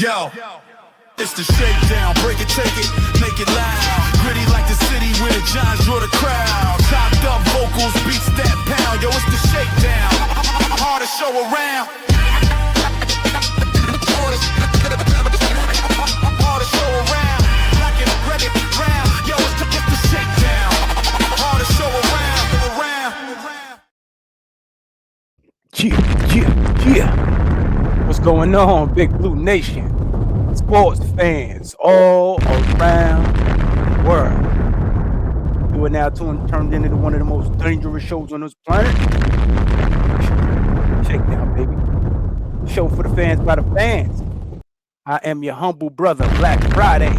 Yo, it's the shakedown. Break it, take it, make it loud. Gritty like the city where the Giants draw the crowd. Chopped up vocals, beats that pound. Yo, it's the shakedown. Hardest show around. Hardest show around. Black and red and brown. Yo, it's the shakedown. Hardest show around. Yeah. What's going on, Big Blue Nation? Sports fans all around the world. You are now turned into one of the most dangerous shows on this planet. Shakedown, baby. Show for the fans by the fans. I am your humble brother, Black Friday.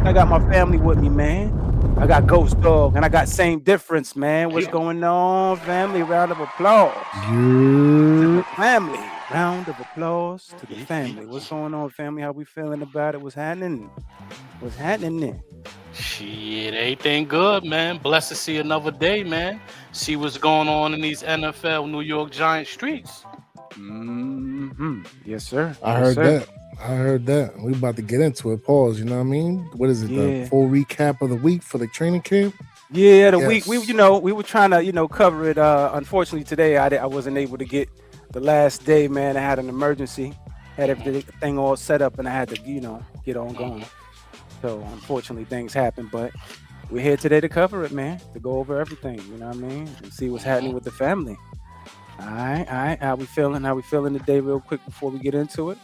I got my family with me, man. I got Ghost Dog, and I got Same Difference, man. What's going on, family? Round of applause. To the family. Round of applause to the family. What's going on, family? How we feeling about it? What's happening? What's happening there? Shit, everything good, man. Blessed to see another day, man. See what's going on in these NFL New York Giants streets. Yes, sir. I heard that. We about to get into it. Pause. You know what I mean? What is it? Yeah. The full recap of the week for the training camp? Yeah, the week. We were trying to, cover it. Unfortunately, today I wasn't able to get the last day, man. I had an emergency. Had everything all set up, and I had to, get on going. So unfortunately, things happen. But we're here today to cover it, man. To go over everything. You know what I mean? And see what's happening with the family. All right. How we feeling? How we feeling today? Real quick before we get into it.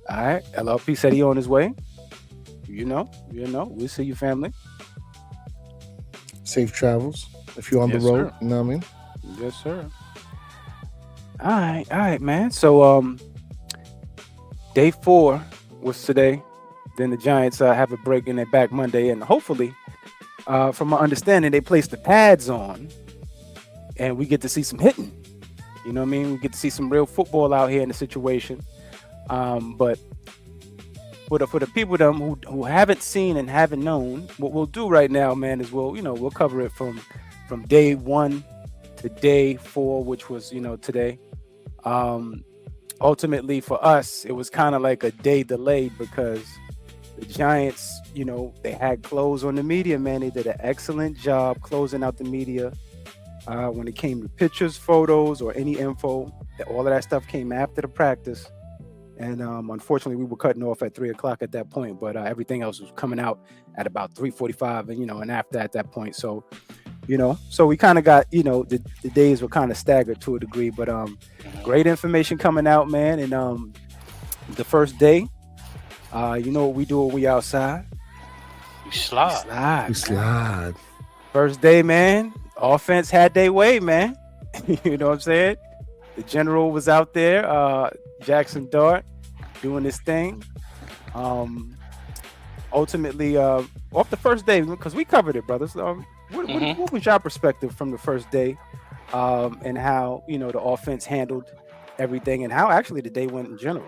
All right, LRP said he on his way. You know, we'll see you, family. Safe travels if you're on the road. Sir. You know what I mean? Yes, sir. All right, man. So, day 4 was today. Then the Giants have a break in their back Monday, and hopefully, from my understanding, they placed the pads on, and we get to see some hitting. You know what I mean? We get to see some real football out here in the situation. But for the people who haven't seen and haven't known, what we'll do right now, man, is we'll cover it from day 1 to day 4, which was today. Ultimately for us, it was kind of like a day delayed because the Giants, they had close on the media, man. They did an excellent job closing out the media when it came to pictures, photos, or any info. All of that stuff came after the practice. And unfortunately, we were cutting off at 3:00 at that point, but everything else was coming out at about 3:45, and after at that point. So, so we kind of got, the days were kind of staggered to a degree, but great information coming out, man. And the first day, what we do when we outside? We slide. First day, man. Offense had their way, man. You know what I'm saying? The general was out there. Jackson Dart doing this thing. Ultimately, off the first day, because we covered it, brothers. What was your perspective from the first day, and how the offense handled everything, and how actually the day went in general?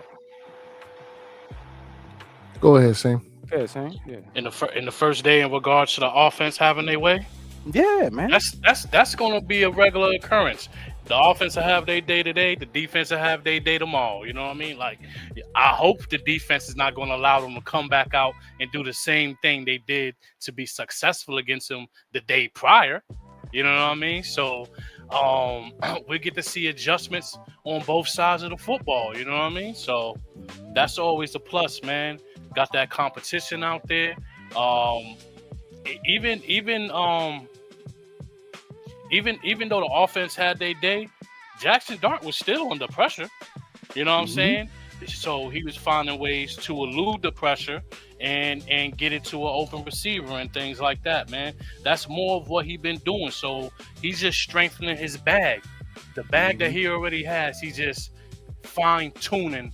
Go ahead, Sam. Okay, Sam. Yeah. In the first day, in regards to the offense having their way. Yeah, man. That's going to be a regular occurrence. The offense will have their day today. The defense will have their day tomorrow. You know what I mean? Like, I hope the defense is not going to allow them to come back out and do the same thing they did to be successful against them the day prior. You know what I mean? So, we get to see adjustments on both sides of the football. You know what I mean? So, that's always a plus, man. Got that competition out there. Even though the offense had their day, Jackson Dart was still under pressure. You know what I'm saying? So he was finding ways to elude the pressure and get it to an open receiver and things like that, man. That's more of what he's been doing. So he's just strengthening his bag. The bag that he already has, he's just fine-tuning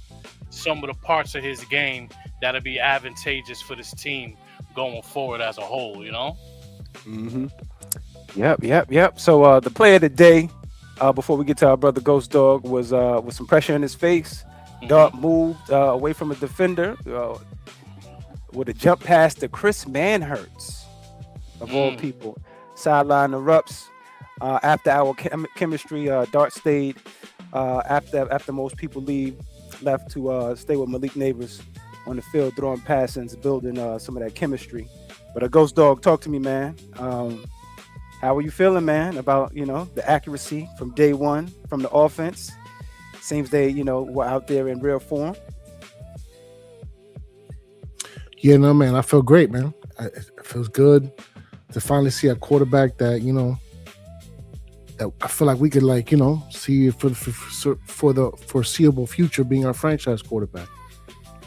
some of the parts of his game that'll be advantageous for this team going forward as a whole, Yep. So the play of the day, before we get to our brother Ghost Dog, was with some pressure in his face. Dart moved away from a defender with a jump pass to Chris Manhertz, of all people. Sideline erupts. After our chemistry, Dart stayed after most people leave. left to stay with Malik Neighbors on the field, throwing passes, building some of that chemistry. But a Ghost Dog, talk to me, man. How are you feeling, man, about the accuracy from day one from the offense? Seems they were out there in real form. Yeah, no, man, I feel great, man. It feels good to finally see a quarterback that that I feel like we could see for the foreseeable future being our franchise quarterback.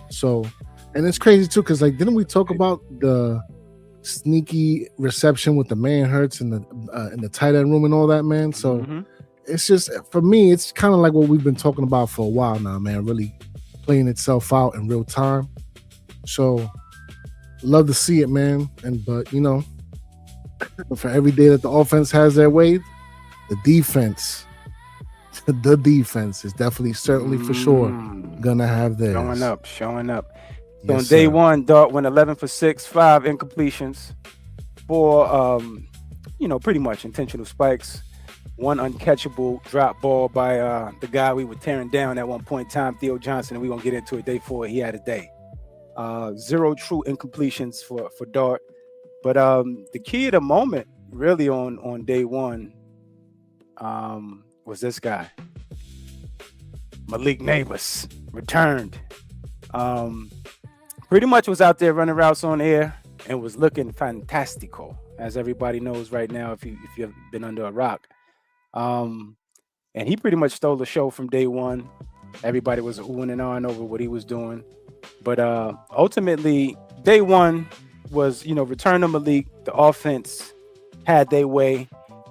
So, and it's crazy too, because didn't we talk about the sneaky reception with the man hurts in the tight end room and all that, man? So it's just, for me, it's kind of like what we've been talking about for a while now, man. Really playing itself out in real time. So love to see it, man. But for every day that the offense has their way, the defense is definitely, certainly for sure, gonna have theirs. Showing up. So on day one, Dart went 11 for 6, 5 incompletions, 4 pretty much intentional spikes, 1 uncatchable drop ball by the guy we were tearing down at one point in time, Theo Johnson, and we're gonna get into it. Day 4, he had a day. 0 true incompletions for Dart. But the key of the moment really on day 1 was this guy. Malik Neighbors returned. Pretty much was out there running routes on air and was looking fantastical, as everybody knows right now if you've been under a rock. And he pretty much stole the show from day 1. Everybody was oohing and ahhing over what he was doing. But ultimately, day 1 was, return to Malik. The offense had their way.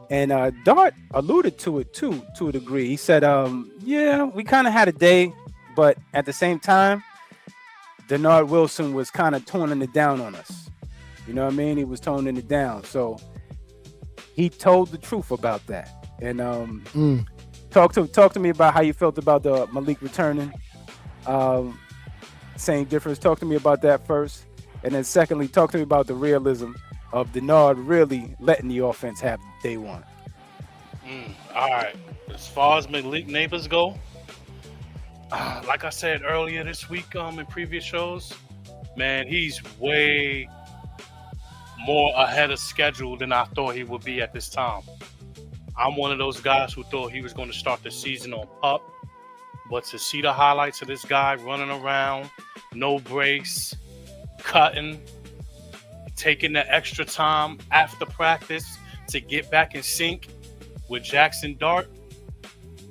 And Dart alluded to it, too, to a degree. He said, yeah, we kind of had a day, but at the same time, Denard Wilson was kind of toning it down on us. You know what I mean? He was toning it down. So he told the truth about that. And talk to me about how you felt about the Malik returning. Same difference. Talk to me about that first. And then secondly, talk to me about the realism of Denard really letting the offense have day 1. All right. As far as Malik Neighbors go, like I said earlier this week in previous shows, man, he's way more ahead of schedule than I thought he would be at this time. I'm one of those guys who thought he was going to start the season on PUP, but to see the highlights of this guy running around, no brace, cutting, taking the extra time after practice to get back in sync with Jackson Dart,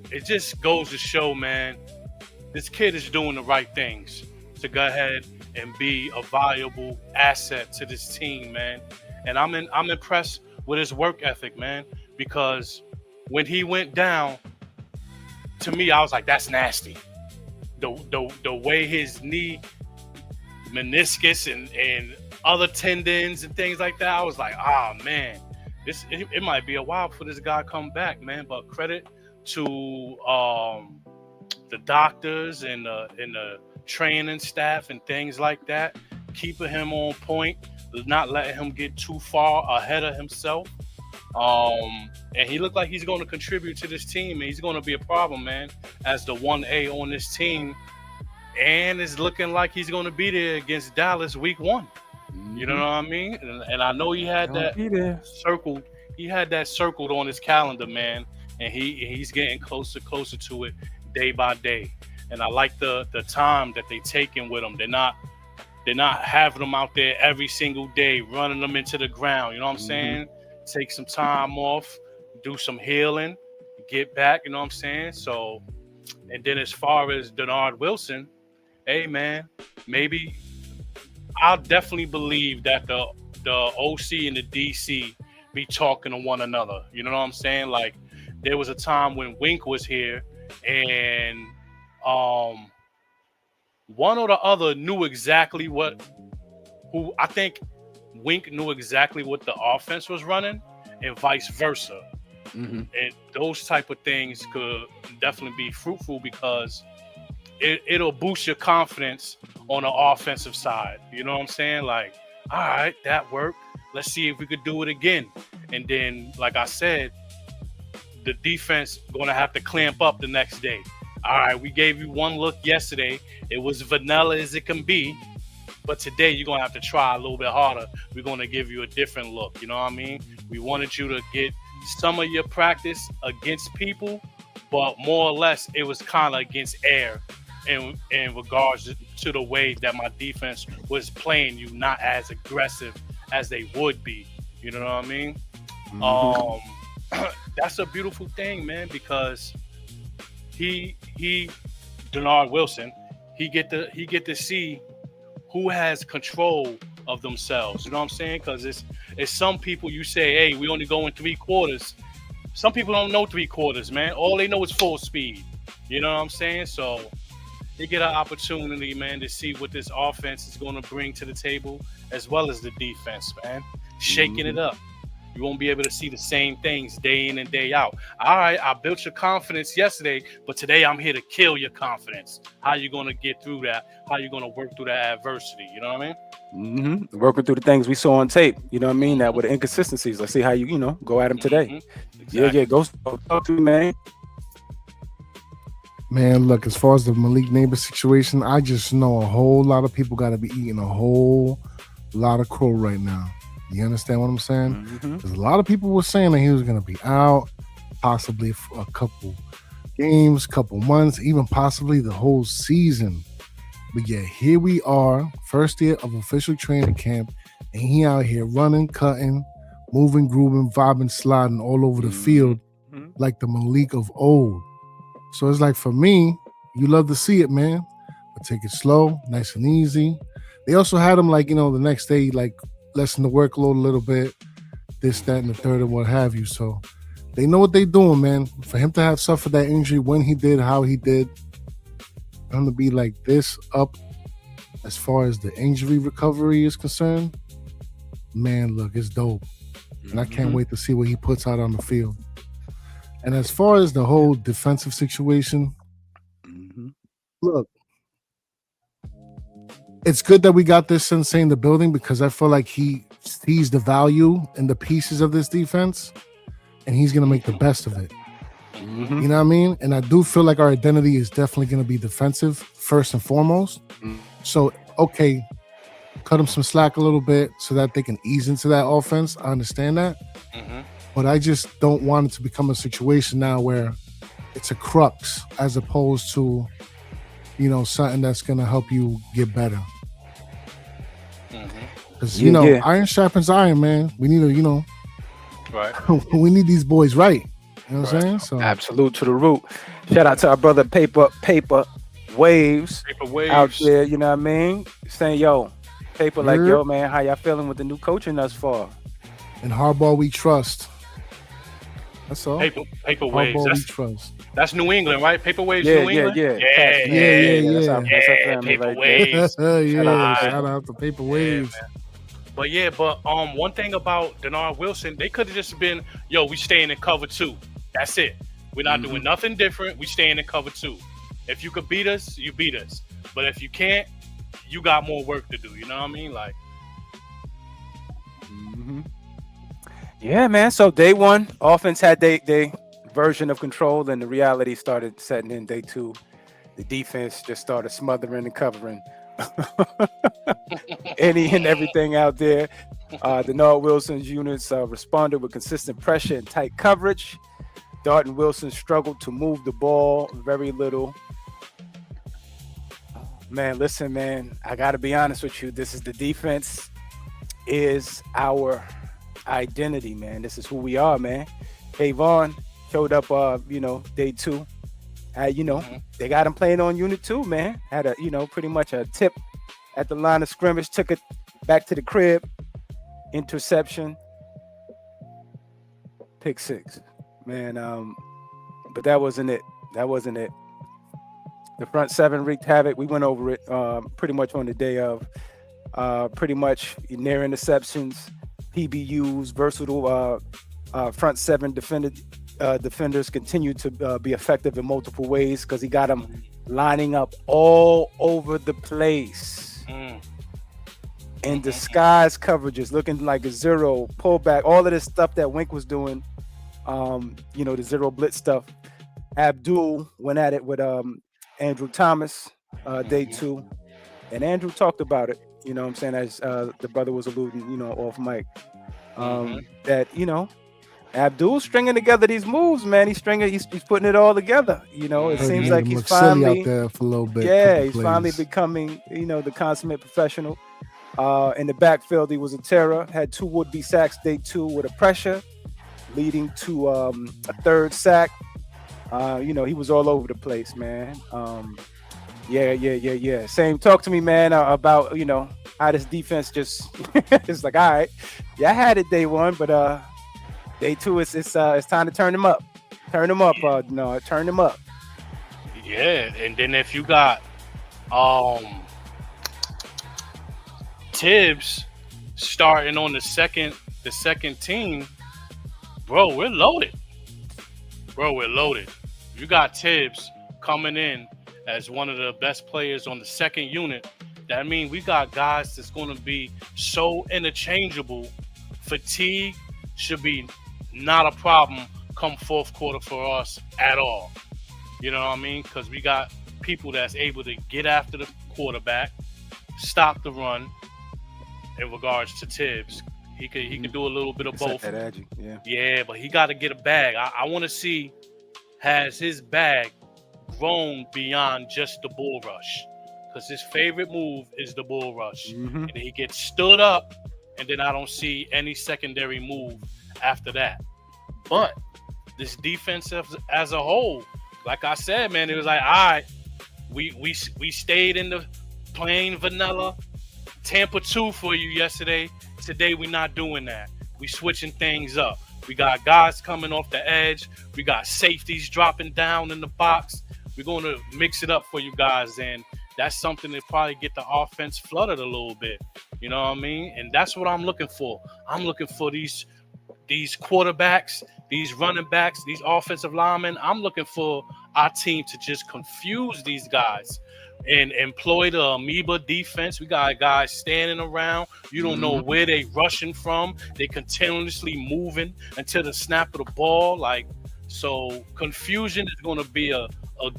it just goes to show, man, this kid is doing the right things to go ahead and be a valuable asset to this team, man. And I'm impressed with his work ethic, man, because when he went down, to me, I was like, that's nasty. The way his knee, meniscus, and other tendons and things like that, I was like, man, it might be a while for this guy to come back, man. But credit to the doctors and the training staff and things like that, keeping him on point, not letting him get too far ahead of himself. And he looked like he's going to contribute to this team, and he's going to be a problem, man, as the 1A on this team. And it's looking like he's going to be there against Dallas week 1. You know what I mean? And I know he had that circled. He had that circled on his calendar, man. And he's getting closer to it day by day. And I like the time that they taking with him. They're not having them out there every single day, running them into the ground. You know what I'm saying? Take some time off, do some healing, get back. You know what I'm saying? So, and then as far as Denard Wilson, hey man, maybe I'll definitely believe that the OC and the DC be talking to one another. You know what I'm saying? Like, there was a time when Wink was here, and one or the other knew exactly who I think Wink knew exactly what the offense was running, and vice versa. And those type of things could definitely be fruitful because it'll boost your confidence on the offensive side. You know what I'm saying? Like, all right, that worked. Let's see if we could do it again. And then, like I said, the defense going to have to clamp up the next day. all right, we gave you one look yesterday. It was vanilla as it can be. But today you're gonna have to try a little bit harder. We're gonna give you a different look. You know what I mean? We wanted you to get some of your practice against people, but more or less it was kind of against air in regards to the way that my defense was playing you, not as aggressive as they would be. You know what I mean? That's a beautiful thing, man, because he Denard Wilson, he get to see who has control of themselves. You know what I'm saying? Because it's some people you say, hey, we only go in 3 quarters. Some people don't know 3 quarters, man. All they know is full speed. You know what I'm saying? So they get an opportunity, man, to see what this offense is going to bring to the table, as well as the defense, man. Shaking it up. You won't be able to see the same things day in and day out. All right, I built your confidence yesterday, but today I'm here to kill your confidence. How you going to get through that? How you going to work through that adversity? You know what I mean? Working through the things we saw on tape. You know what I mean? That with the inconsistencies. Let's see how you go at them today. Exactly. Yeah. Go talk to me, man. Man, look, as far as the Malik Neighbors situation, I just know a whole lot of people got to be eating a whole lot of crow right now. You understand what I'm saying? Because a lot of people were saying that he was going to be out, possibly for a couple games, couple months, even possibly the whole season. But yeah, here we are, first year of official training camp, and he out here running, cutting, moving, grooving, vibing, sliding all over the field like the Malik of old. So it's like, for me, you love to see it, man. But take it slow, nice and easy. They also had him, like, the next day, like, lessen the workload a little bit, this, that, and the third, and what have you. So they know what they're doing, man. For him to have suffered that injury when he did, how he did, for him to be like this up as far as the injury recovery is concerned, man, look, it's dope. And I can't wait to see what he puts out on the field. And as far as the whole defensive situation, look, it's good that we got this sensei in the building, because I feel like he sees the value in the pieces of this defense, and he's going to make the best of it. You know what I mean? And I do feel like our identity is definitely going to be defensive first and foremost. So, okay, cut him some slack a little bit so that they can ease into that offense. I understand that. But I just don't want it to become a situation now where it's a crux as opposed to, something that's going to help you get better. Because, iron sharpens iron, man. We need to, Right. we need these boys right. You know what I'm saying? So Absolute to the root. Shout out to our brother Paper Waves out there, you know what I mean? Saying, yo, Paper, like, yo, man, how y'all feeling with the new coaching thus far? And Harbaugh we trust. That's all. Paper Harbaugh Waves. we trust. That's New England, right? Paper Waves, Yeah, New England? yeah. Yeah. That's our family Paper right there. Waves. Shout out to Paper Waves. But one thing about Denard Wilson, they could have just been, yo, we staying in cover 2. That's it. We're not doing nothing different. We staying in cover 2. If you could beat us, you beat us. But if you can't, you got more work to do. You know what I mean? Like, Yeah, man. So day 1, offense had their version of control, and the reality started setting in day 2. The defense just started smothering and covering any and everything out there. Denard Wilson's units responded with consistent pressure and tight coverage. Dalton Wilson struggled to move the ball very little. Man, listen, man, I got to be honest with you. This is the defense is our identity, man. This is who we are, man. Kayvon showed up, day 2. They got him playing on unit 2, man. Had a, pretty much a tip at the line of scrimmage, took it back to the crib, interception, pick 6, man. But that wasn't it. The front 7 wreaked havoc. We went over it pretty much on the day of. Pretty much near interceptions, PBUs, versatile front 7 defenders continue to be effective in multiple ways, because he got them lining up all over the place. In disguise coverages, looking like a zero, pullback, all of this stuff that Wink was doing, the zero blitz stuff. Abdul went at it with Andrew Thomas day two, and Andrew talked about it. You know what I'm saying, as the brother was alluding, off mic, that Abdul's stringing together these moves, man. He's putting it all together. It seems Made like him he's look silly finally out there for a little bit. yeah, couple he's finally plays. becoming, the consummate professional. In the backfield, he was a terror. Had 2 would-be sacks day 2 with a pressure, leading to a 3rd sack. He was all over the place, man. Yeah. Same. Talk to me, man, about how this defense just it's like, all right, yeah, I had it day 1, but day 2 it's time to turn them up. Turn them up. No, turn them up. Yeah, and then if you got Tibbs starting on the second team, bro, we're loaded. You got Tibbs coming in as one of the best players on the second unit. That means we got guys that's going to be so interchangeable. Fatigue should be not a problem come fourth quarter for us at all. You know what I mean? Because we got people that's able to get after the quarterback, stop the run. In regards to Tibbs, he could do a little bit of both. That edgy, Yeah, but he got to get a bag. I want to see, has his bag grown beyond just the bull rush? Because his favorite move is the bull rush. And he gets stood up, and then I don't see any secondary move after that. But this defense as a whole, like I said, man, it was like, all right, we stayed in the plain vanilla Tampa 2 for you yesterday. Today we're not doing that. We switching things up. We got guys coming off the edge. We got safeties dropping down in the box. We're going to mix it up for you guys, and that's something that probably get the offense flooded a little bit. You know what I mean? And that's what I'm looking for. I'm looking for these quarterbacks, these running backs, these offensive linemen. I'm looking for our team to just confuse these guys and employ the amoeba defense. We got guys standing around. You don't know where they rushing from. They continuously moving until the snap of the ball. So confusion is going to be a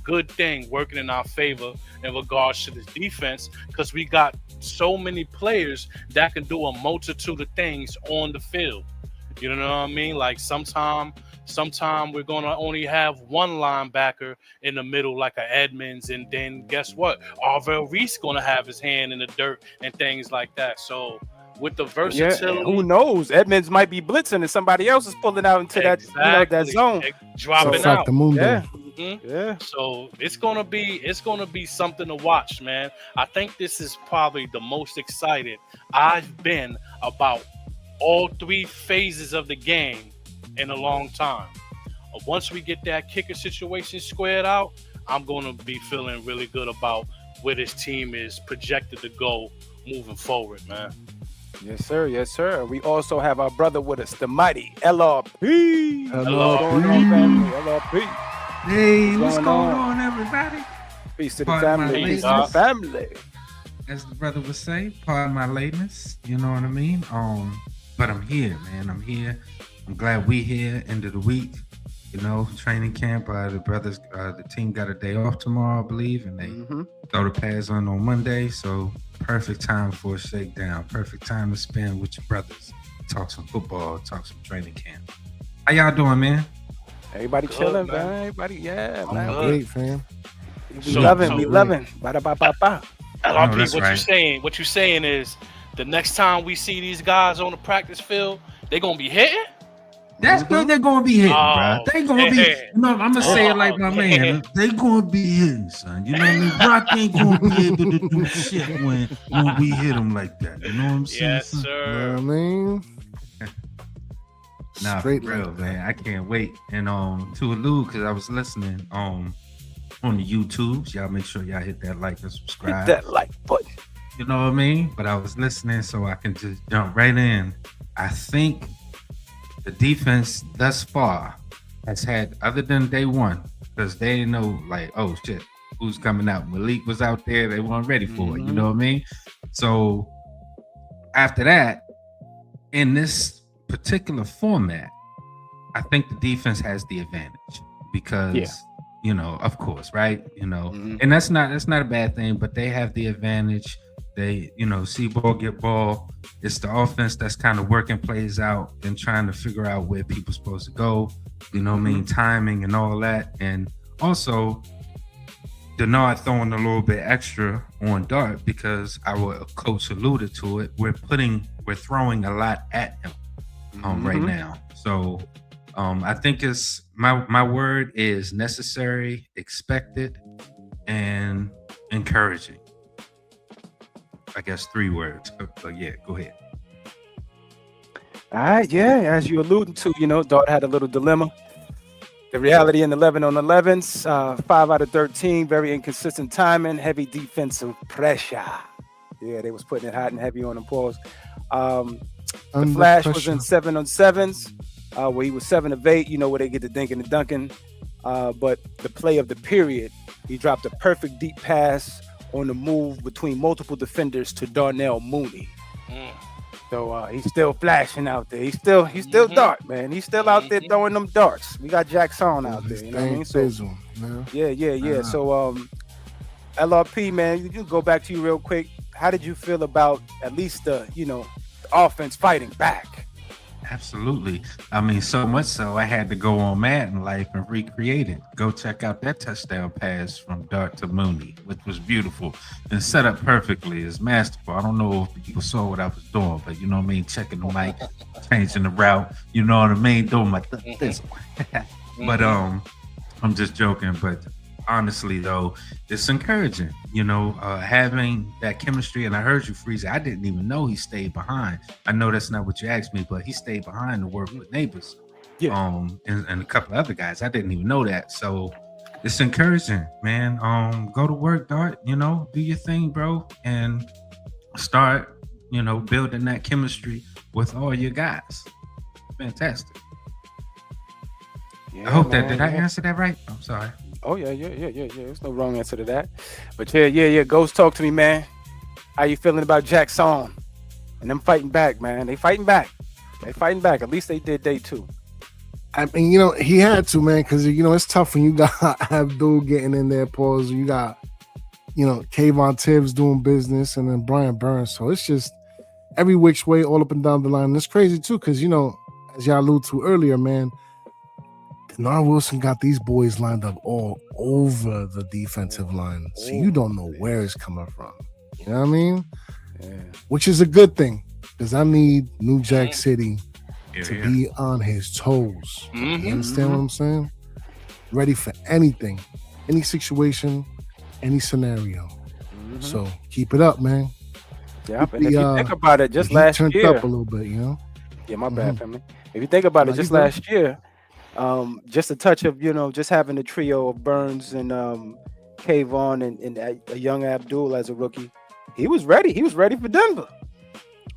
good thing working in our favor in regards to this defense, because we got so many players that can do a multitude of things on the field. You know what I mean? Like sometime we're going to only have one linebacker in the middle, like a Edmonds, and then guess what? Arvell Reese going to have his hand in the dirt and things like that. So with the versatility, who knows? Edmonds might be blitzing and somebody else is pulling out into that zone, dropping out. Yeah. So it's gonna be something to watch, man. I think this is probably the most excited I've been about all 3 phases of the game in a long time. Once we get that kicker situation squared out, I'm gonna be feeling really good about where this team is projected to go moving forward, man. Yes, sir. We also have our brother with us, the mighty LRP. Hello. What's going on, family? LRP. Hey, what's going on, everybody? Peace to the Pardon family. my Peace to the family. As the brother would say, pardon my lateness. You know what I mean? But I'm here, man. I'm here. I'm glad we here. End of the week. Training camp. The team got a day off tomorrow, I believe, and they throw the pads on Monday. So perfect time for a shakedown. Perfect time to spend with your brothers. Talk some football. Talk some training camp. How y'all doing, man? Everybody chilling, man. Everybody, man. Great, fam. We loving. Ba-da-ba-ba-ba. LRP, what you saying is the next time we see these guys on the practice field, they gonna be hitting? That's good. They're gonna be hitting, bro. They gonna be. I'm gonna say it like my man. They gonna be hitting, son. You know what I mean? Brock ain't gonna be able to do shit when we hit him like that. You know what I'm saying? Yes, sir. You know what I mean? Nah, Straight for real, like man. I can't wait. And to allude, because I was listening on the YouTubes. Y'all make sure y'all hit that like and subscribe. Hit that like button. You know what I mean? But I was listening so I can just jump right in. I think the defense thus far has had, other than day 1, because they didn't know, like, oh shit, who's coming out? Malik was out there. They weren't ready for it. You know what I mean? So after that, in this particular format, I think the defense has the advantage because you know, of course, right? You know, Mhm. and that's not a bad thing, but they have the advantage. They, you know, see ball, get ball. It's the offense that's kind of working plays out and trying to figure out where people's supposed to go, you know what I mean, timing and all that. And also Denard throwing a little bit extra on Dart because our coach alluded to it. We're throwing a lot at him right now. So I think it's my word is necessary, expected, and encouraging. I guess 3 words. But yeah, go ahead. All right, yeah, as you alluded to, you know, Dart had a little dilemma. The reality in 11 on 11s, 5 out of 13, very inconsistent timing, heavy defensive pressure. Yeah, they was putting it hot and heavy on them, pause. The Under Flash was pressure. in 7 on 7s, where he was 7 of 8, you know, where they get the dinking and dunking. But the play of the period, he dropped a perfect deep pass on the move between multiple defenders to Darnell Mooney. So he's still flashing out there. He's still Dart, man. He's still out there throwing them darts. We got Jackson out there, you know what I mean? So Fizzle, man. yeah. So LRP, man, you can go back to you real quick. How did you feel about at least the offense fighting back? Absolutely. I mean, so much so I had to go on Madden Life and recreate it. Go check out that touchdown pass from Dart to Mooney, which was beautiful and set up perfectly. It's masterful. I don't know if people saw what I was doing, but you know what I mean? Checking the mic, changing the route, you know what I mean? Doing my this. But I'm just joking. But honestly, though, it's encouraging, you know, having that chemistry. And I heard you, Freezer. I didn't even know he stayed behind. I know that's not what you asked me, but he stayed behind to work with neighbors. Yeah. And a couple of other guys. I didn't even know that. So it's encouraging, man. Go to work, Dart, you know, do your thing, bro, and start, you know, building that chemistry with all your guys. Fantastic. Yeah, I hope man, did I answer that right? I'm sorry. Oh yeah. There's no wrong answer to that. But yeah. Ghost, talk to me, man. How you feeling about Jackson and them fighting back, man? They fighting back. At least they did day 2. I mean, you know, he had to, man, because you know it's tough when you got Abdul getting in there, pause. You got, you know, Kayvon Thibodeaux doing business, and then Brian Burns. So it's just every which way, all up and down the line. And it's crazy too, because you know, as y'all alluded to earlier, man, Denard Wilson got these boys lined up all over the defensive line, so you don't know where it's coming from. You know what I mean? Yeah. Which is a good thing, because I need New Jack City to be on his toes. You understand what I'm saying? Ready for anything, any situation, any scenario. So keep it up, man. Yeah, and if you think about it, just last turned year, up a little bit, you know. Yeah, my bad, family. If you think about it, just last year, just a touch of, you know, just having the trio of Burns and Kayvon and a young Abdul as a rookie, he was ready. He was ready for Denver,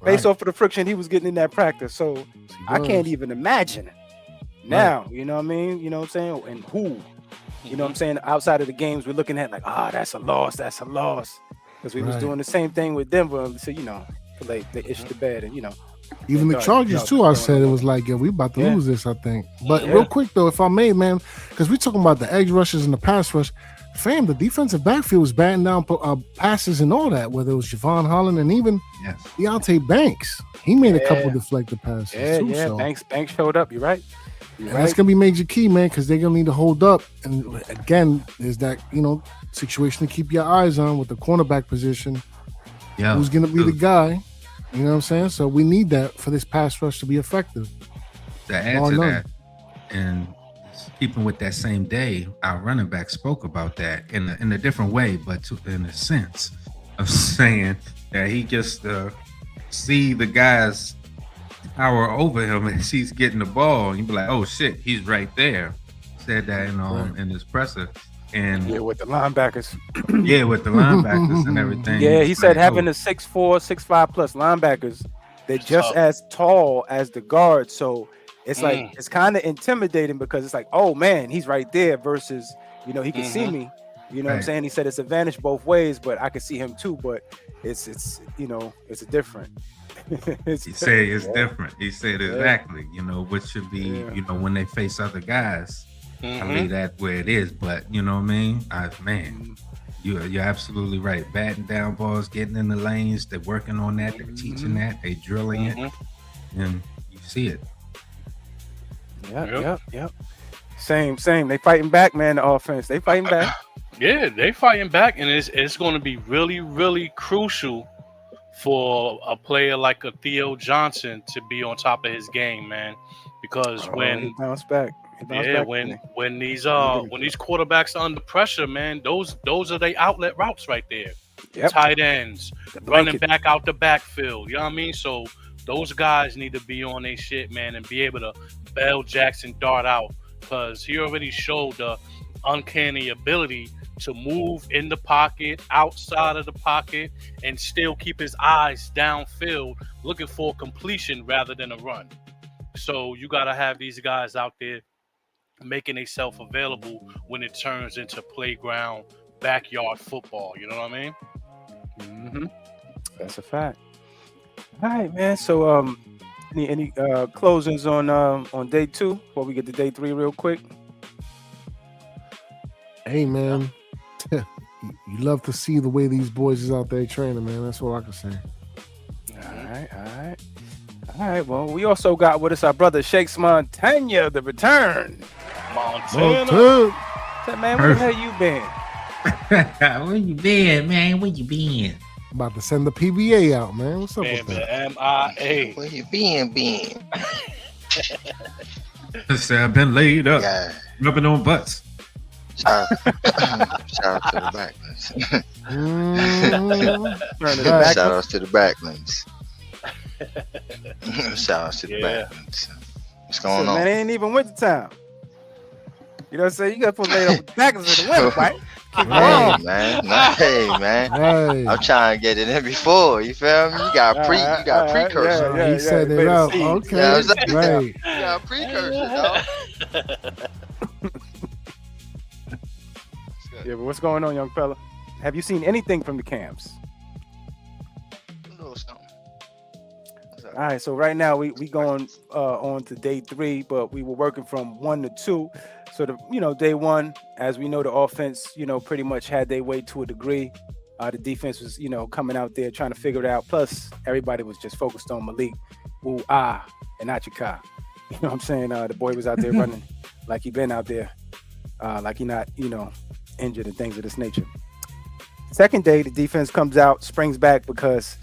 based off of the friction he was getting in that practice. So I can't even imagine now. You know what I mean? You know what I'm saying? And who? You know what I'm saying? Outside of the games, we're looking at like, that's a loss. That's a loss. Because we was doing the same thing with Denver. So, you know, like they issued the bed and, you know. Even the Chargers too, I said it was like, we about to lose this, I think. But real quick though, if I may, man, because we're talking about the edge rushes and the pass rush, fam, the defensive backfield was batting down passes and all that, whether it was Javon Holland and even Deontay Banks. He made a couple deflected passes too. So. Banks showed up. You're right. That's gonna be major key, man, because they're gonna need to hold up. And again, there's that, you know, situation to keep your eyes on with the cornerback position. Yeah, who's gonna be the guy? You know what I'm saying? So we need that for this pass rush to be effective. To add to that, and keeping with that same day, our running back spoke about that in a different way, but in a sense of saying that he just see the guys power over him and he's getting the ball, and you be like, oh shit, he's right there. Said that in his presser. And with the linebackers. With the linebackers and everything. Yeah, he said having the 6'4", 6'5" plus linebackers, they're just as tall as the guards. So it's like it's kind of intimidating because it's like, oh man, he's right there versus, you know, he can see me. You know what I'm saying? He said it's advantage both ways, but I can see him too. But it's you know, it's different. He said it's different. He said exactly, you know, what should be, you know, when they face other guys. I leave that where it is. But you know what I mean? You're absolutely right. Batting down balls, getting in the lanes, they're working on that, they're teaching that, they drilling it, and you see it. Yep. Same. They fighting back, man. The offense, they fighting back. Yeah, they fighting back, and it's going to be really, really crucial for a player like a Theo Johnson to be on top of his game, man. Because when he bounced back. When these quarterbacks are under pressure, man, those are the outlet routes right there. Yep. Tight ends, running back out the backfield. You know what I mean? So those guys need to be on their shit, man, and be able to bail Jackson Dart out, because he already showed the uncanny ability to move in the pocket, outside of the pocket, and still keep his eyes downfield, looking for completion rather than a run. So you got to have these guys out there making themselves available when it turns into playground, backyard football. You know what I mean? That's a fact. All right, man. So, any closings on day 2 before we get to day 3 real quick? Hey, man, you love to see the way these boys is out there training, man. That's all I can say. All right. Well, we also got with us our brother Shakes Montana, the return. Montana. Man, where the hell you been? Where you been, man? Where you been? About to send the PBA out, man. What's up with that? MIA. Where you been? I've been laid up, rubbing on butts. Shout out to the Backlunds. Shout outs to the Backlunds. Shout outs to the Backlunds. What's going on? Man, it ain't even winter time. You know what I'm saying? You got to put laid up with the Backlunds in the winter, right? Hey, man. Hey. I'm trying to get it in before. You feel me? You got precursor. He said it out. Okay. Right. You got precursor, dog. Yeah, but what's going on, young fella? Have you seen anything from the camps? A little something. All right, so right now we going on to day 3, but we were working from 1 to 2. So day 1, as we know, the offense, pretty much had their way to a degree. The defense was, coming out there trying to figure it out. Plus, everybody was just focused on Malik, and Achika. You know what I'm saying? The boy was out there running like he been out there, like he not, injured and things of this nature. Second day, the defense comes out, springs back because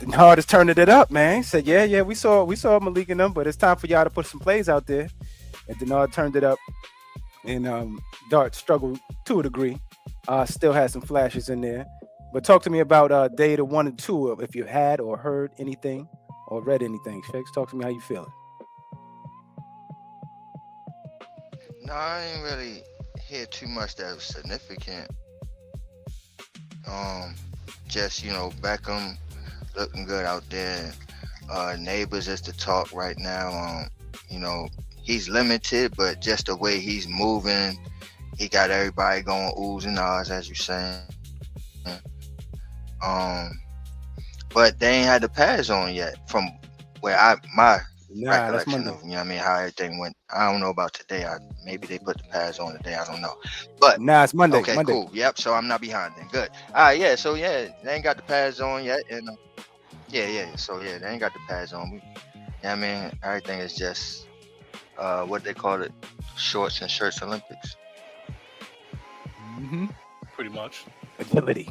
the Nard is turning it up, man. He said, yeah, we saw Malik and them, but it's time for y'all to put some plays out there. And Denard turned it up, and Dart struggled to a degree. Still had some flashes in there. But talk to me about day 1 and 2, if you had or heard anything or read anything. Shakes, talk to me how you feeling. No, I didn't really hear too much that was significant. Just, Beckham looking good out there. Neighbors is the talk right now. He's limited, but just the way he's moving, he got everybody going oohs and ahs, as you saying. But they ain't had the pads on yet from where my recollection of, how everything went. I don't know about today. Maybe they put the pads on today. I don't know. But it's Monday. Okay, Monday. Cool. Yep. So I'm not behind then. Good. All right. Yeah. So they ain't got the pads on yet, and So they ain't got the pads on. Everything is just what they call it, shorts and shirts Olympics. Pretty much. Agility.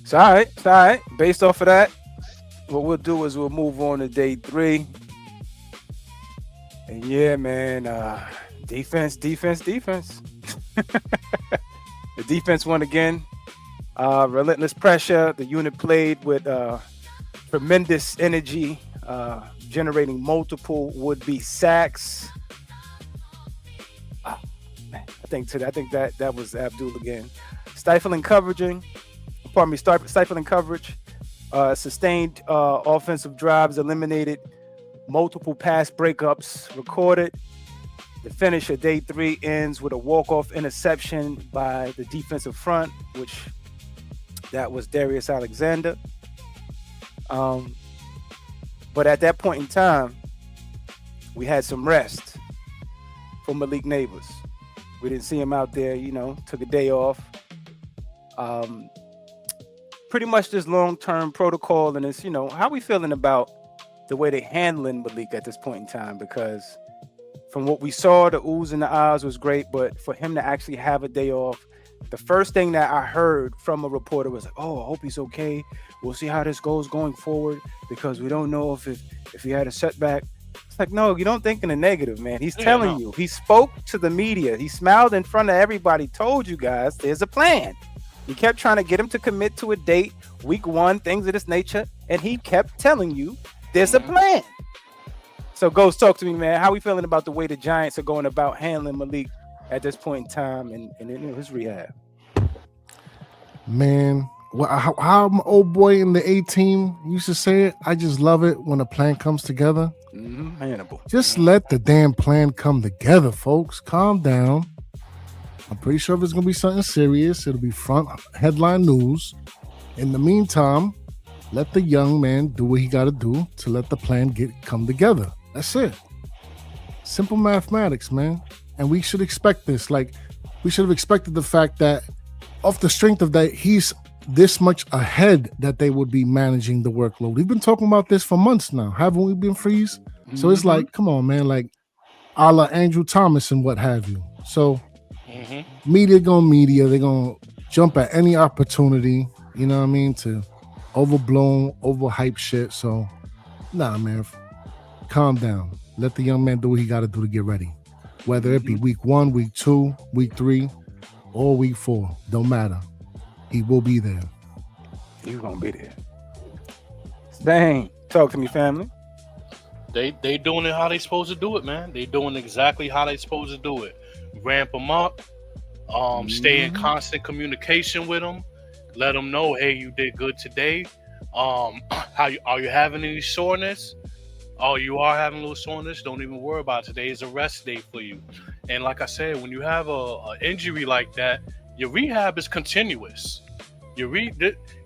It's all right. Based off of that, what we'll do is we'll move on to day 3. And yeah, man, defense. The defense won again. Relentless pressure. The unit played with tremendous energy, generating multiple would-be sacks. Man, I think that was Abdul again. Stifling coverage. Sustained offensive drives, eliminated multiple pass breakups, recorded. The finish of day 3 ends with a walk-off interception by the defensive front, which that was Darius Alexander. But at that point in time, we had some rest for Malik Neighbors. We didn't see him out there, took a day off. Pretty much this long-term protocol, and it's, how we feeling about the way they handling Malik at this point in time? Because from what we saw, the oohs and the ahs was great, but for him to actually have a day off, the first thing that I heard from a reporter was like, "Oh, I hope he's okay. We'll see how this goes going forward because we don't know if he had a setback." It's like, no, you don't think in the negative, man. He's telling you. He spoke to the media. He smiled in front of everybody, told you guys there's a plan. He kept trying to get him to commit to a date, week 1, things of this nature, and he kept telling you there's a plan. So, Ghost, talk to me, man. How we feeling about the way the Giants are going about handling Malik at this point in time and his rehab? Man, how my old boy in the A-team used to say it, I just love it when a plan comes together. Hannibal. Just let the damn plan come together, folks. Calm down. I'm pretty sure if it's going to be something serious, it'll be front headline news. In the meantime, let the young man do what he got to do to let the plan come together. That's it. Simple mathematics, man. And we should expect this. Like, we should have expected the fact that off the strength of that, he's this much ahead that they would be managing the workload. We've been talking about this for months now, haven't we been, Freeze? So it's like, come on, man, like a la Andrew Thomas and what have you. So media, they're going to jump at any opportunity, you know what I mean, to overhype shit. So, nah, man, calm down. Let the young man do what he got to do to get ready. Whether it be week 1, week 2, week 3, or week 4, don't matter. He will be there. He's going to be there. Dang. Talk to me, family. They doing it how they supposed to do it, man. They doing exactly how they supposed to do it. Ramp them up. Stay in constant communication with them. Let them know, hey, you did good today. Are you having any soreness? Oh, you are having a little soreness? Don't even worry about it. Today is a rest day for you. And like I said, when you have a injury like that, your rehab is continuous.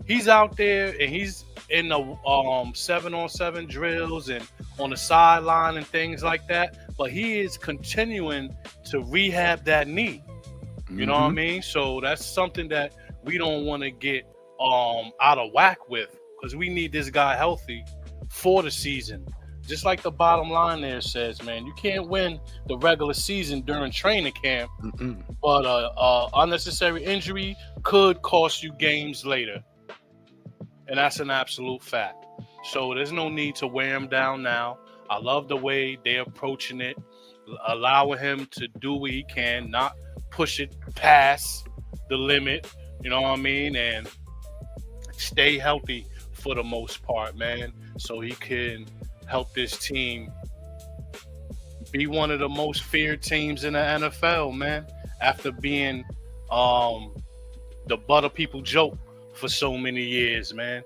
He's out there and he's in the 7-on-7 drills and on the sideline and things like that. But he is continuing to rehab that knee. You know what I mean? So that's something that we don't want to get out of whack with, because we need this guy healthy for the season. Just like the bottom line there says, man, you can't win the regular season during training camp, but unnecessary injury could cost you games later. And that's an absolute fact. So there's no need to wear him down now. I love the way they're approaching it, allowing him to do what he can, not push it past the limit, you know what I mean? And stay healthy for the most part, man, so he can help this team be one of the most feared teams in the NFL, man, after being the butt of people joke for so many years, man.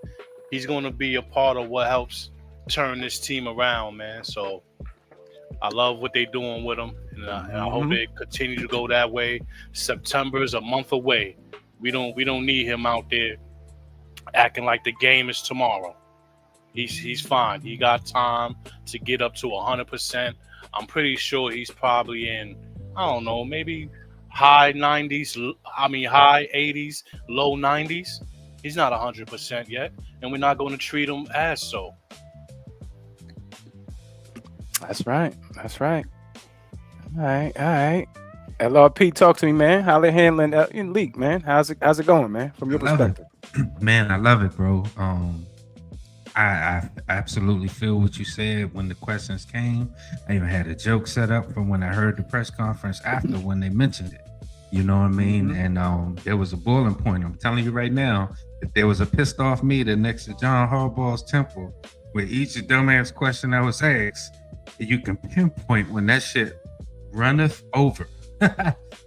He's going to be a part of what helps turn this team around, man. So I love what they're doing with him, and I hope they continue to go that way. September is a month away. We don't need him out there acting like the game is tomorrow. He's fine. He got time to get up to 100%. I'm pretty sure he's probably in, I don't know, maybe high 80s, low 90s. He's not 100% yet, and we're not going to treat him as so. That's right. All right. LRP, talk to me, man. How they handling in league, man? How's it going, man? From your perspective, man, I love it, bro. I absolutely feel what you said when the questions came. I even had a joke set up from when I heard the press conference after when they mentioned it. You know what I mean? And there was a boiling point. I'm telling you right now, if there was a pissed off meter next to John Harbaugh's temple, where each dumbass question that was asked, you can pinpoint when that shit runneth over.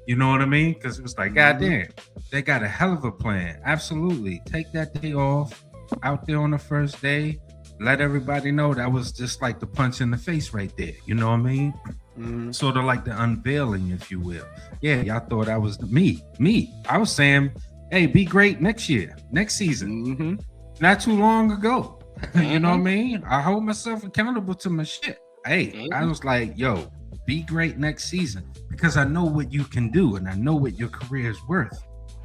You know what I mean? Because it was like, goddamn, they got a hell of a plan. Absolutely. Take that day off out there on the first day. Let everybody know that was just like the punch in the face right there. You know what I mean? Sort of like the unveiling, if you will. Yeah, y'all thought I was me. I was saying, hey, be great next year, next season. Not too long ago. You know what I mean? I hold myself accountable to my shit. hey, I was like, yo, be great next season because I know what you can do and I know what your career is worth.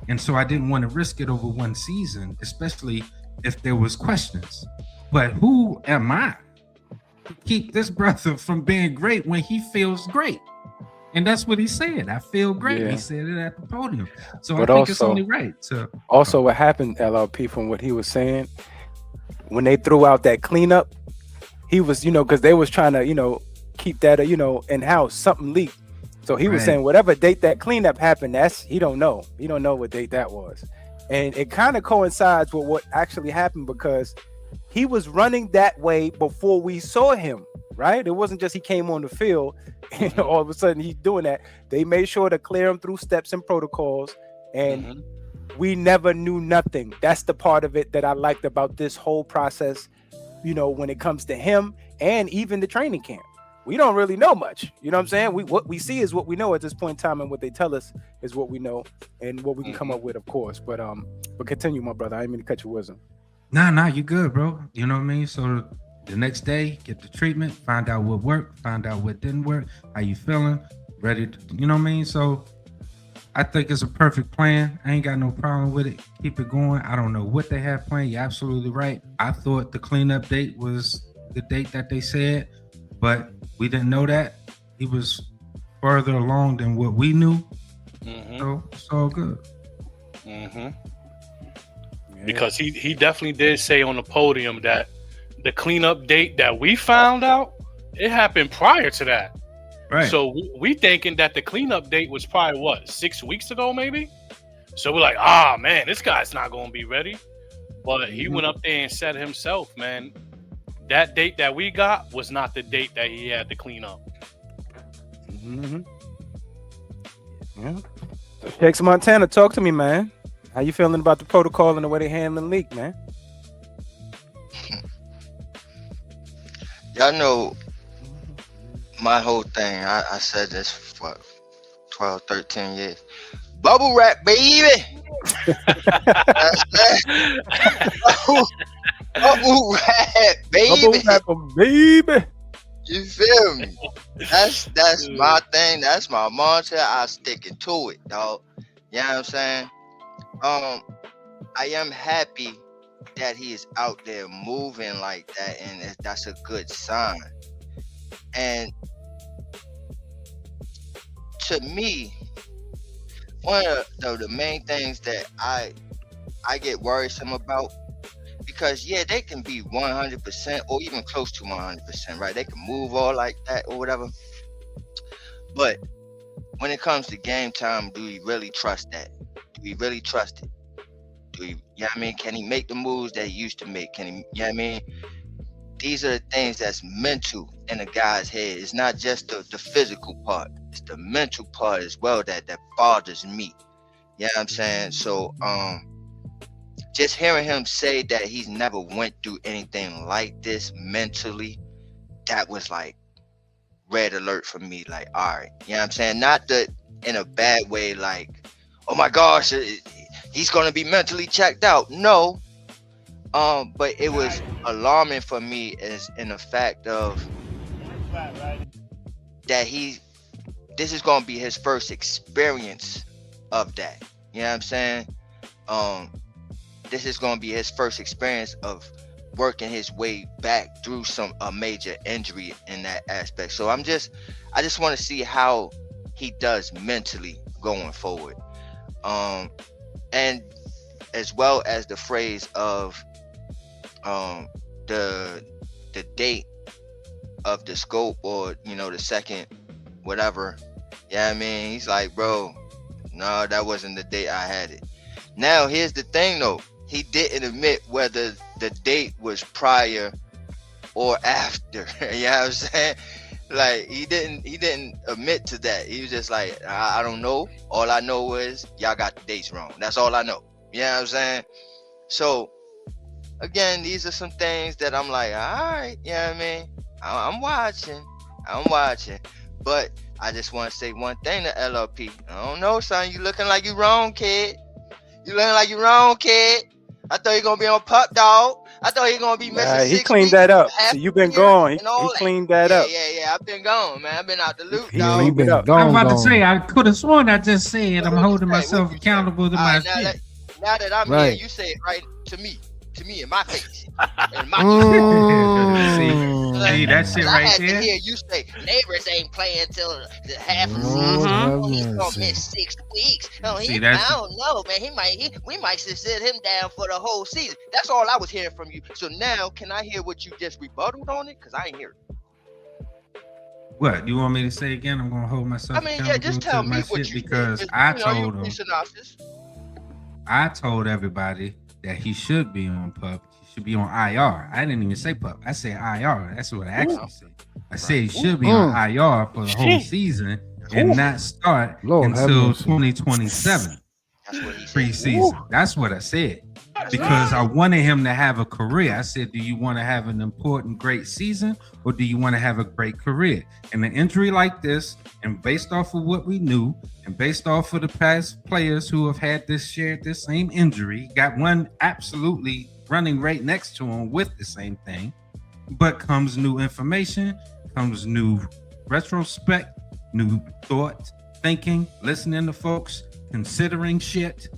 And so I didn't want to risk it over one season, especially if there was questions. But who am I to keep this brother from being great when he feels great? And that's what he said. I feel great. Yeah. He said it at the podium. So But I think it's also- only right to Also, what happened, LRP, from what he was saying, when they threw out that cleanup, he was, because they was trying to, keep that, in house. Something leaked, so he was Right. saying whatever date that cleanup happened, he don't know. He don't know what date that was, and it kind of coincides with what actually happened because he was running that way before we saw him. Right? It wasn't just he came on the field, and all of a sudden he's doing that. They made sure to clear him through steps and protocols, and we never knew nothing. That's the part of it that I liked about this whole process, when it comes to him and even the training camp. We don't really know much. You know what I'm saying? What we see is what we know at this point in time, and what they tell us is what we know and what we can come up with, of course. But continue, my brother. I didn't mean to cut your wisdom. Nah, you good, bro. You know what I mean? So the next day, get the treatment, find out what worked, find out what didn't work, how you feeling, ready to, you know what I mean? So I think it's a perfect plan. I ain't got no problem with it. Keep it going. I don't know what they have planned. You're absolutely right. I thought the cleanup date was the date that they said, but we didn't know that. He was further along than what we knew. So it's all good. Because he definitely did say on the podium that the cleanup date that we found out, it happened prior to that. Right. So we thinking that the cleanup date was probably 6 weeks ago, maybe. So we're like, man, this guy's not going to be ready. But he went up there and said himself, man, that date that we got was not the date that he had to clean up. Yeah. Shakes Montana, talk to me, man. How you feeling about the protocol and the way they handling leak, man? Y'all know my whole thing. I said this for 12, 13 years. Bubble wrap, baby. That's that. Bubble wrap, baby. Bubble wrapper, baby. You feel me? That's my thing. That's my mantra. I sticking to it, dog. You know what I'm saying? I am happy that he is out there moving like that, and that's a good sign. And to me, one of the main things that I get worrisome about, because they can be 100% or even close to 100%, right? They can move all like that or whatever. But when it comes to game time, do we really trust that? Do we really trust it? Do we, you know what I mean? Can he make the moves that he used to make? Can he, you know what I mean? These are the things that's mental in a guy's head. It's not just the physical part. It's the mental part as well that bothers me. You know what I'm saying? So, just hearing him say that he's never went through anything like this mentally, that was like red alert for me. Like, all right, you know what I'm saying? Not that in a bad way, like, oh my gosh, he's gonna be mentally checked out. No, but it was alarming for me as in the fact of that this is gonna be his first experience of that. You know what I'm saying? This is gonna be his first experience of working his way back through a major injury in that aspect. So I just want to see how he does mentally going forward. And as well as the phrase of the date of the scope, or the second whatever. Yeah, I mean, he's like, bro, no, that wasn't the date I had it. Now here's the thing though, he didn't admit whether the date was prior or after. You know what I'm saying? Like he didn't admit to that. He was just like, I don't know. All I know is y'all got the dates wrong. That's all I know. You know what I'm saying? So again, these are some things that I'm like, all right, you know what I mean? I'm watching. But I just want to say one thing to LRP. I don't know, son. You looking like you wrong, kid. You looking like you wrong, kid. I thought he gonna be on Pup, dog. I thought he gonna be missing He 6 cleaned weeks, that up. half So you've been a year, gone. and all He that. cleaned that Yeah, up. yeah. I've been gone, man. I've been out the loop, He Yeah, dog. he cleaned it been up. gone. I'm about to gone. say I could have sworn I just said I'm What holding you say? myself What you say? accountable to All my right, shit. now that I'm Right. here, you say it right to me, in my face, in my See that shit I right had there? to hear you say neighbors ain't playing till the half of the Lord season. have Oh, he's gonna mercy. miss 6 weeks. Oh, See, I that's- don't know, man. We might just sit him down for the whole season. That's all I was hearing from you. So now, can I hear what you just rebutted on it? Cause I ain't hear it. What you want me to say again? I'm gonna hold myself I mean, yeah, accountable just to tell my me what shit you because think. I You told him. synopsis. I told everybody that he should be on PUP. He should be on IR. I didn't even say PUP. I said IR. That's what I actually said. I said he should be on IR for the whole Shit. season and not start Lord have until mercy. That's 2027 what he said. preseason. That's what I said. Because I wanted him to have a career. I said, do you want to have an important, great season or do you want to have a great career? And an injury like this, and based off of what we knew, and based off of the past players who have had shared this same injury, got one absolutely running right next to him with the same thing, but comes new information, comes new retrospect, new thought, thinking, listening to folks, considering shit,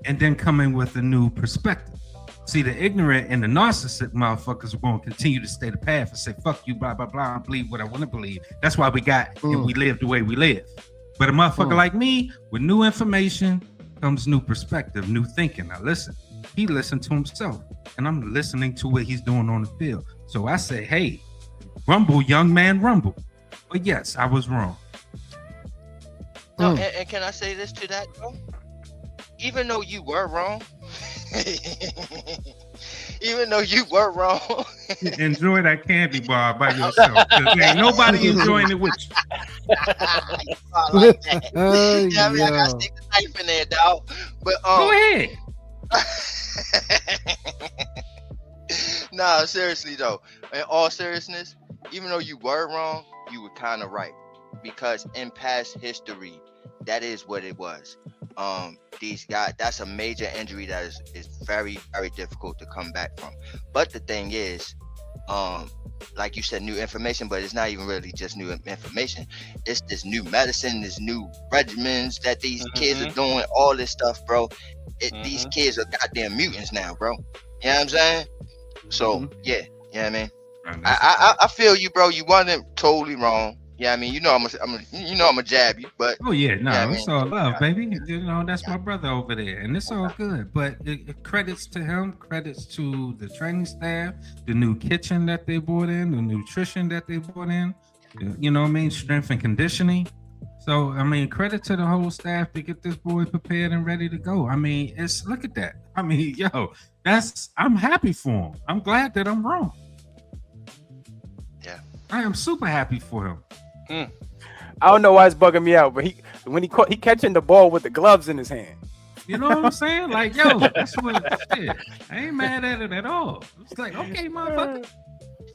and then coming with a new perspective. See, the ignorant and the narcissistic motherfuckers are going to continue to stay the path and say, fuck you, blah, blah, blah, I believe what I want to believe. That's why we got and we live the way we live. But a motherfucker like me, with new information comes new perspective, new thinking. Now listen, he listened to himself, and I'm listening to what he's doing on the field. So I say, hey, rumble, young man, rumble. But yes, I was wrong. No, and can I say this to that, though? Even though you were wrong, Enjoy that candy bar by yourself. 'Cause ain't nobody enjoying it with you. I like that. Yeah, I mean, I gotta stick the knife in there, dog. But Go ahead. Nah, seriously though. In all seriousness, even though you were wrong, you were kind of right, because in past history, that is what it was. These guys, that's a major injury that is very, very difficult to come back from. But the thing is, like you said, new information, but it's not even really just new information. It's this new medicine, this new regimens that these kids are doing, all this stuff, bro. These kids are goddamn mutants now, bro. You know what I'm saying? So yeah, you know what I mean? I feel you, bro. You wasn't totally wrong. Yeah, I mean, I'm gonna jab you, but oh yeah, no, yeah, it's all love, baby. That's my brother over there, and it's all good. But it credits to him, credits to the training staff, the new kitchen that they brought in, the nutrition that they brought in. You know what I mean? Strength and conditioning. So I mean, credit to the whole staff to get this boy prepared and ready to go. I mean, look at that. I mean, I'm happy for him. I'm glad that I'm wrong. Yeah, I am super happy for him. I don't know why it's bugging me out, but he catching the ball with the gloves in his hand. You know what I'm saying? Like, that's what shit. I ain't mad at it at all. It's like, okay, motherfucker.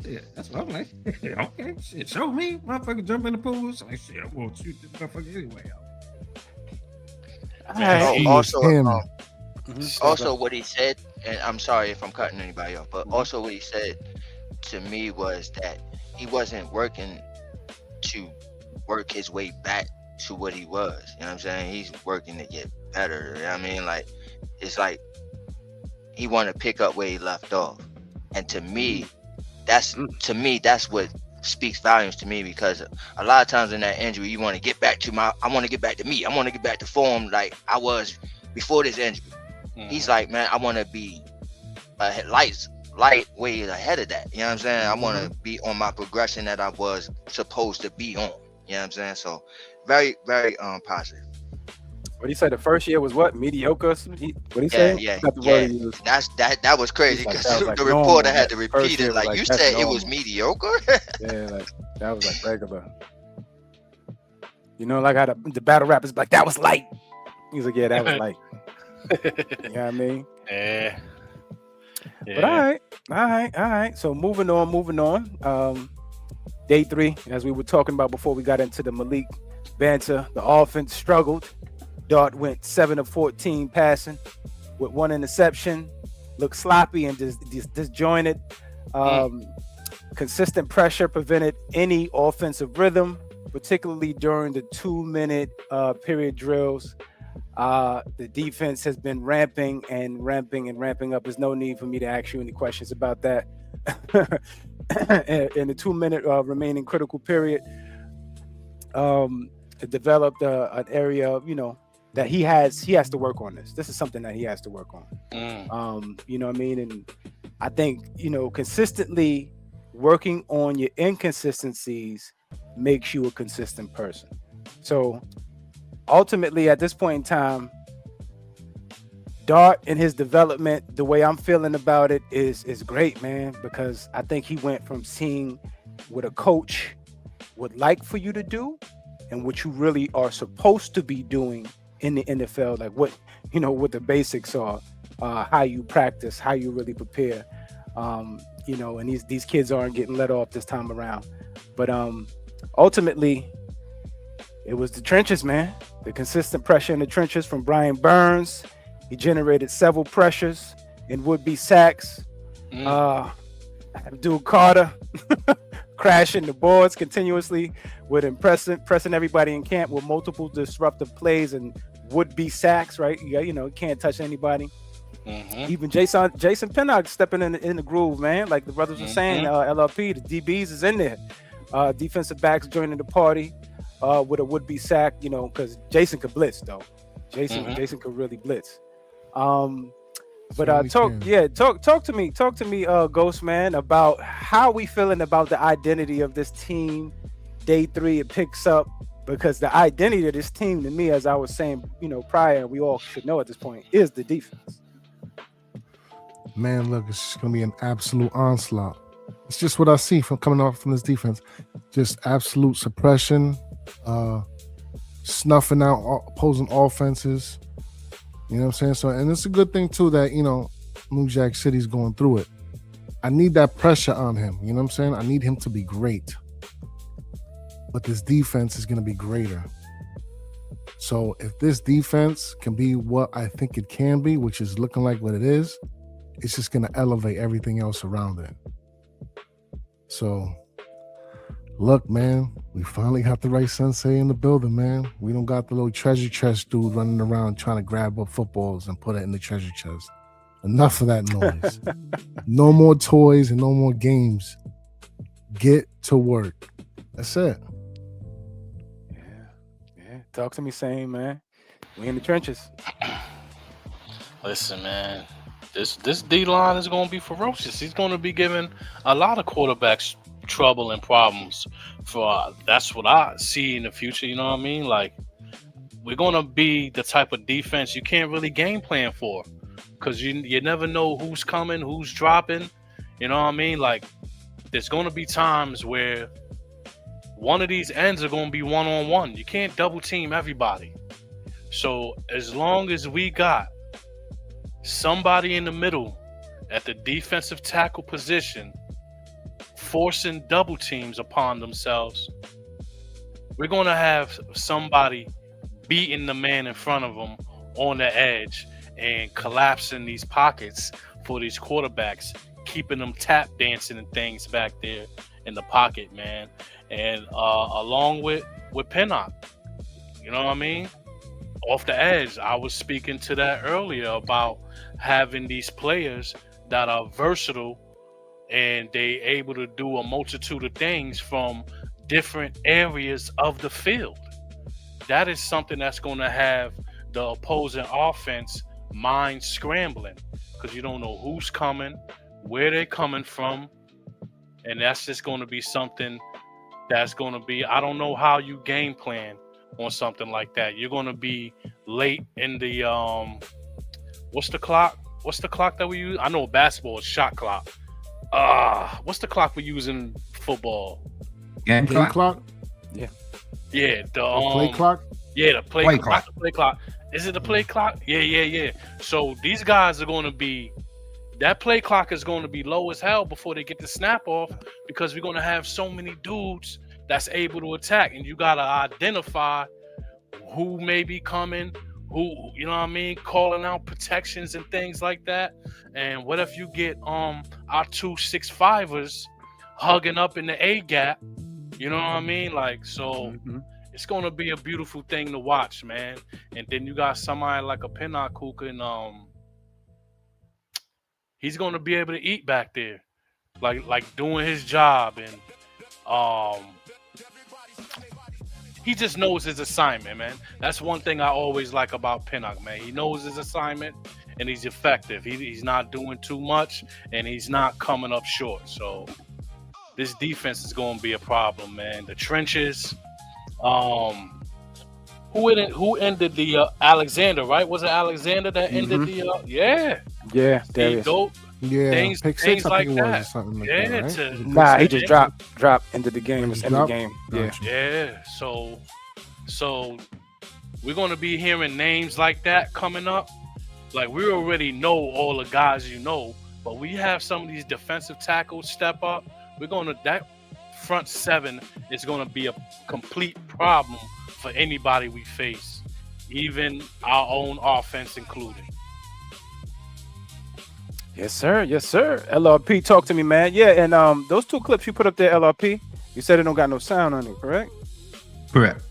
Shit, that's what I'm like. Okay, shit, show me. Motherfucker jump in the pool. It's like, shit, I'm gonna shoot this motherfucker anyway. Also, what he said, and I'm sorry if I'm cutting anybody off, but also what he said to me was that he wasn't working to work his way back to what he was. You know what I'm saying? He's working to get better. You know what I mean? Like, it's like he wanted to pick up where he left off. And to me, that's what speaks volumes to me, because a lot of times in that injury, you want to get back to I want to get back to me. I want to get back to form like I was before this injury. He's like, man, I want to be lightweight ahead of that. You know what I'm saying? I want to be on my progression that I was supposed to be on. You know what I'm saying? So very, very positive. What he said, the first year was what? Mediocre? What he said? Yeah. Not the word he used. That was crazy, because like the normal. reporter had to repeat it. Like, you that's said normal. it was mediocre? Yeah, like that was like regular. You know, like how the battle rappers like, that was light. He's like, yeah, that was light. You know what I mean? Yeah. But all right. So moving on. Day 3, as we were talking about before we got into the Malik banter, the offense struggled. Dart went 7 of 14 passing with 1 interception. looked sloppy and disjointed. Consistent pressure prevented any offensive rhythm, particularly during the 2-minute period drills. The defense has been ramping up. There's no need for me to ask you any questions about that. In the 2-minute remaining critical period, it developed an area, that he has to work on this. This is something that he has to work on. You know what I mean? And I think, consistently working on your inconsistencies makes you a consistent person. So ultimately, at this point in time, Dart in his development, the way I'm feeling about it is great, man, because I think he went from seeing what a coach would like for you to do and what you really are supposed to be doing in the NFL, like what the basics are, how you practice, how you really prepare, and these kids aren't getting let off this time around. But ultimately, it was the trenches, man. The consistent pressure in the trenches from Brian Burns. He generated several pressures in would-be sacks. Abdul Carter crashing the boards continuously with pressing everybody in camp with multiple disruptive plays and would-be sacks, right? You can't touch anybody. Even Jason Pinnock stepping in the groove, man. Like the brothers were saying, LRP, the DBs is in there. Defensive backs joining the party with a would-be sack, because Jason could blitz, though. Jason could really blitz. But talk to me, Ghost Man, about how we feeling about the identity of this team. Day 3, it picks up, because the identity of this team, to me, as I was saying, prior, we all should know at this point, is the defense. Man, look, it's just gonna be an absolute onslaught. It's just what I see from coming off from this defense. Just absolute suppression, snuffing out opposing offenses. You know what I'm saying? So, and it's a good thing too that, New Jack City's going through it. I need that pressure on him. You know what I'm saying? I need him to be great. But this defense is going to be greater. So if this defense can be what I think it can be, which is looking like what it is, it's just going to elevate everything else around it. So, look, man, we finally got the right sensei in the building, man. We don't got the little treasure chest dude running around trying to grab up footballs and put it in the treasure chest. Enough of that noise. No more toys and no more games. Get to work. That's it. Yeah. Talk to me, same, man. We in the trenches. Listen, man. This D-line is going to be ferocious. He's going to be giving a lot of quarterbacks trouble and problems. That's what I see in the future. You know what I mean? Like, we're going to be the type of defense you can't really game plan for, because you never know who's coming, who's dropping. You know what I mean? Like, there's going to be times where one of these ends are going to be one-on-one. You can't double team everybody. So as long as we got somebody in the middle at the defensive tackle position forcing double teams upon themselves, we're going to have somebody beating the man in front of them on the edge and collapsing these pockets for these quarterbacks, keeping them tap dancing and things back there in the pocket, man. And along with Pinnock, you know what I mean? Off the edge, I was speaking to that earlier about having these players that are versatile and they able to do a multitude of things from different areas of the field. That is something that's going to have the opposing offense mind scrambling, because you don't know who's coming, where they're coming from, and that's just going to be something that's going to be, I don't know how you game plan on something like that. You're going to be late in the what's the clock that we use? I know basketball is shot clock. What's the clock we use in football? Game clock? Yeah, the play clock. Yeah, the play clock. The play clock. Is it the play clock? Yeah. So these guys are going to be, that play clock is going to be low as hell before they get the snap off, because we're going to have so many dudes that's able to attack, and you got to identify who may be coming, who, you know what I mean, calling out protections and things like that. And what if you get our 2 6'5"ers hugging up in the A gap? You know what I mean? Like, so it's gonna be a beautiful thing to watch, man. And then you got somebody like a Pinnock who can he's gonna be able to eat back there, like doing his job, and he just knows his assignment, man. That's one thing I always like about Pinnock, man. He knows his assignment and he's effective. He's not doing too much and he's not coming up short. So this defense is going to be a problem, man. The trenches. Who ended the Alexander, right? Was it Alexander that ended the Yeah, Darius. Yeah, things like that. Something like Yeah, that, right? Nah, he just dropped into the game. Just End the dropped? game. Gotcha. Yeah. So we're gonna be hearing names like that coming up. Like, we already know all the guys, but we have some of these defensive tackles step up. That front seven is gonna be a complete problem for anybody we face, even our own offense included. Yes, sir. Yes, sir. LRP, talk to me, man. Yeah, and those 2 clips you put up there, LRP, you said it don't got no sound on it, correct? Correct.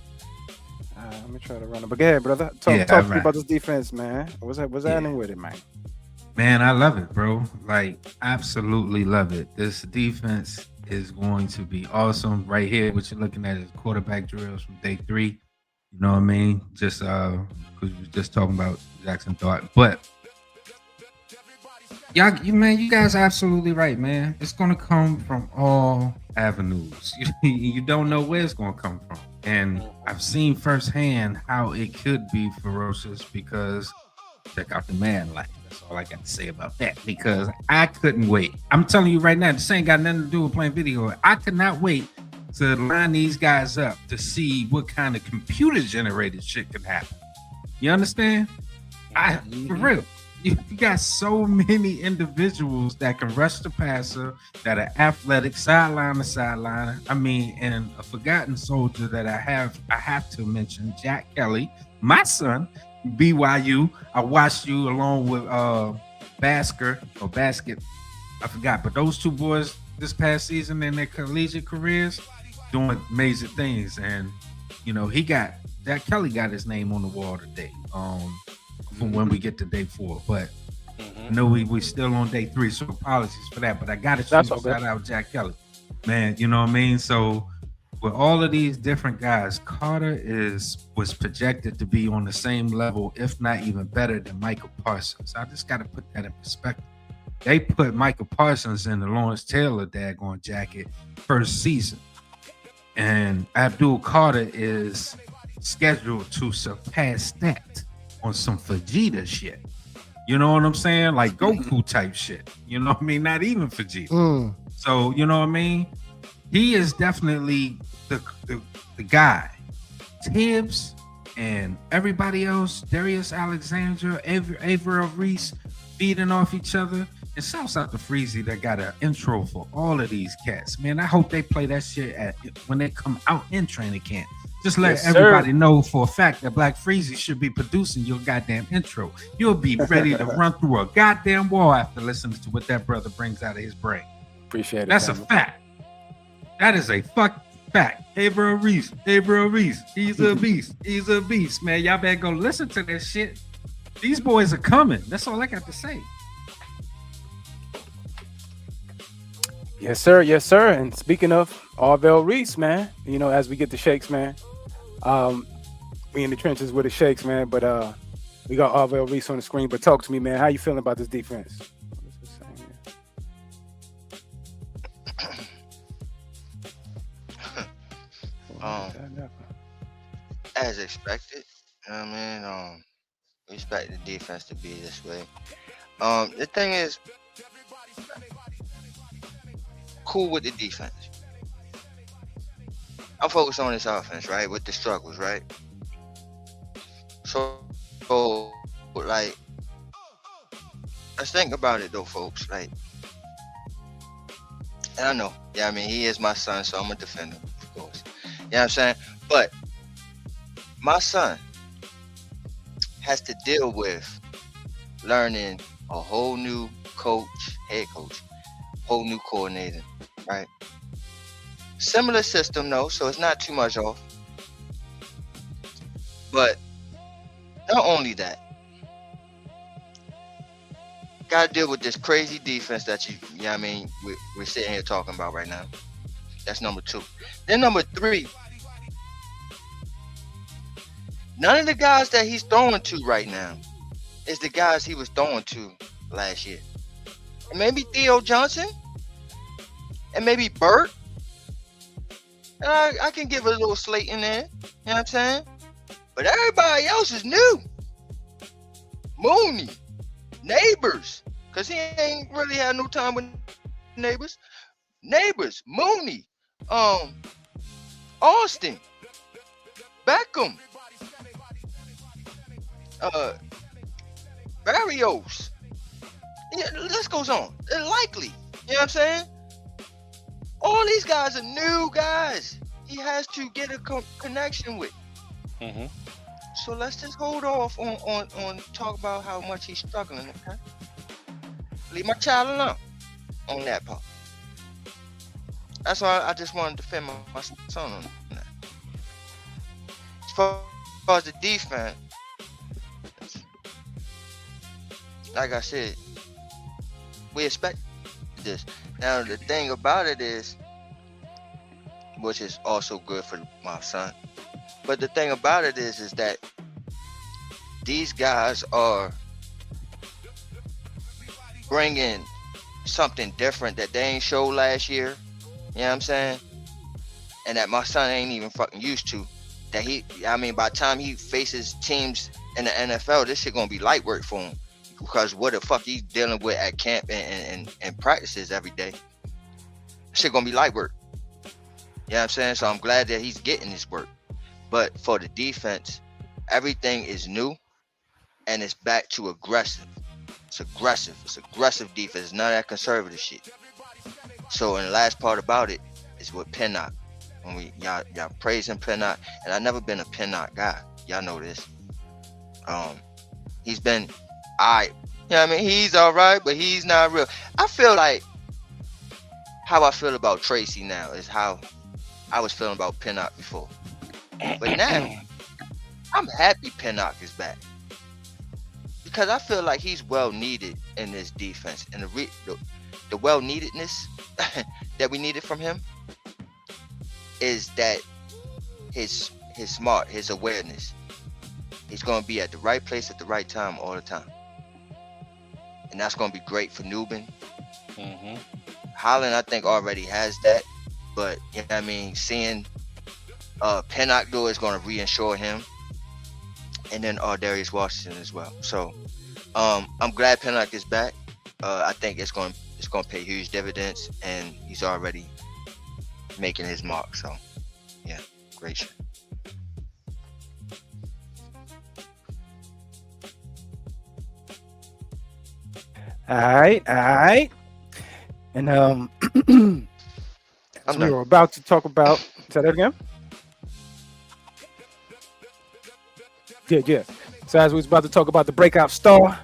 Let me try to run it. But go ahead, brother. Talk to me about this defense, man. What's happening with it, man? Man, I love it, bro. Like, absolutely love it. This defense is going to be awesome. Right here, what you're looking at is quarterback drills from day 3. You know what I mean? Just because we were just talking about Jackson Dart. But you guys are absolutely right, man. It's gonna come from all avenues. You don't know where it's gonna come from. And I've seen firsthand how it could be ferocious, because check out the man life. That's all I got to say about that, because I couldn't wait. I'm telling you right now, this ain't got nothing to do with playing video. I could not wait to line these guys up to see what kind of computer generated shit could happen. You understand? For real. You got so many individuals that can rush the passer, that are athletic, sideline to sideline. I mean, and a forgotten soldier that I have to mention, Jack Kelly, my son, BYU. I watched you along with Basket. I forgot, but those 2 boys this past season in their collegiate careers doing amazing things. And Jack Kelly got his name on the wall today. From when we get to day 4, but I know we still on day 3, so apologies for that. But I got to shout out Jack Kelly, man. You know what I mean? So with all of these different guys, Carter was projected to be on the same level, if not even better, than Michael Parsons. I just got to put that in perspective. They put Michael Parsons in the Lawrence Taylor daggone jacket first season, and Abdul Carter is scheduled to surpass that on some Vegeta shit. You know what I'm saying? Like Goku type shit. You know what I mean? Not even Vegeta. So, you know what I mean? He is definitely the guy. Tibbs and everybody else, Darius Alexander, Averill Reese, feeding off each other. And shouts out to Freezy that got an intro for all of these cats. Man, I hope they play that shit when they come out in training camp. Just let everybody know for a fact that Black Freezy should be producing your goddamn intro. You'll be ready to run through a goddamn wall after listening to what that brother brings out of his brain. Appreciate it. That's a fact. That is a fact. Averill Reese. He's a beast. He's a beast, man. Y'all better go listen to that shit. These boys are coming. That's all I got to say. Yes, sir. Yes, sir. And speaking of Averill Reese, man, as we get the shakes, man, we in the trenches with the shakes, man, but we got Averill Reese on the screen. But talk to me, man. How you feeling about this defense? As expected, we expect the defense to be this way. The thing is, cool with the defense. I'm focused on this offense, right? With the struggles, right? So like, let's think about it though, folks. Like, and I know, he is my son, so I'm gonna defend him, of course. You know what I'm saying? But my son has to deal with learning a whole new coach, head coach, whole new coordinator, right? Similar system though, so it's not too much off. But not only that, got to deal with this crazy defense that you know what I mean, we're sitting here talking about right now. That's number 2. Then number 3, none of the guys that he's throwing to right now is the guys he was throwing to last year. And maybe Theo Johnson, and maybe Burt. And I can give a little slate in there, you know what I'm saying? But everybody else is new. Mooney, Neighbors, because he ain't really had no time with Neighbors. Mooney, Austin, Beckham, Barrios. Yeah, the list goes on. They're likely. You know what I'm saying? All these guys are new guys. He has to get a connection with. Mm-hmm. So let's just hold off on talk about how much he's struggling. Okay, leave my child alone on that part. That's why I just wanted to defend my son on that. As far as the defense, like I said, we expect this. Now the thing about it is, which is also good for my son, but the thing about it is that these guys are bringing something different that they ain't showed last year. You know what I'm saying? And that my son ain't even fucking used to. That by the time he faces teams in the NFL, this shit gonna be light work for him. Because what the fuck he's dealing with at camp and practices every day. Shit gonna be light work. You know what I'm saying? So I'm glad that he's getting this work. But for the defense, everything is new and it's back to aggressive. It's aggressive. It's aggressive defense. It's none of that conservative shit. So and the last part about it is with Pinnock. When y'all praising Pinnock, and I've never been a Pinnock guy. Y'all know this. He's been alright. You know what I mean? He's alright, but he's not real. I feel like how I feel about Tracy now is how I was feeling about Pinnock before. But now I'm happy Pinnock is back. Because I feel like he's well needed in this defense. And the well neededness that we needed from him is that his smart, his awareness. He's going to be at the right place at the right time all the time. And that's going to be great for Newbin. Mm-hmm. Holland, I think, already has that. But, you know what I mean, seeing Pinnock do it is going to reinsure him. And then Darius Washington as well. So, I'm glad Pinnock is back. I think it's going to pay huge dividends. And he's already making his mark. So, yeah, great shit. All right. And so we were about to talk about. Say that again. Yeah. So as we was about to talk about the breakout star,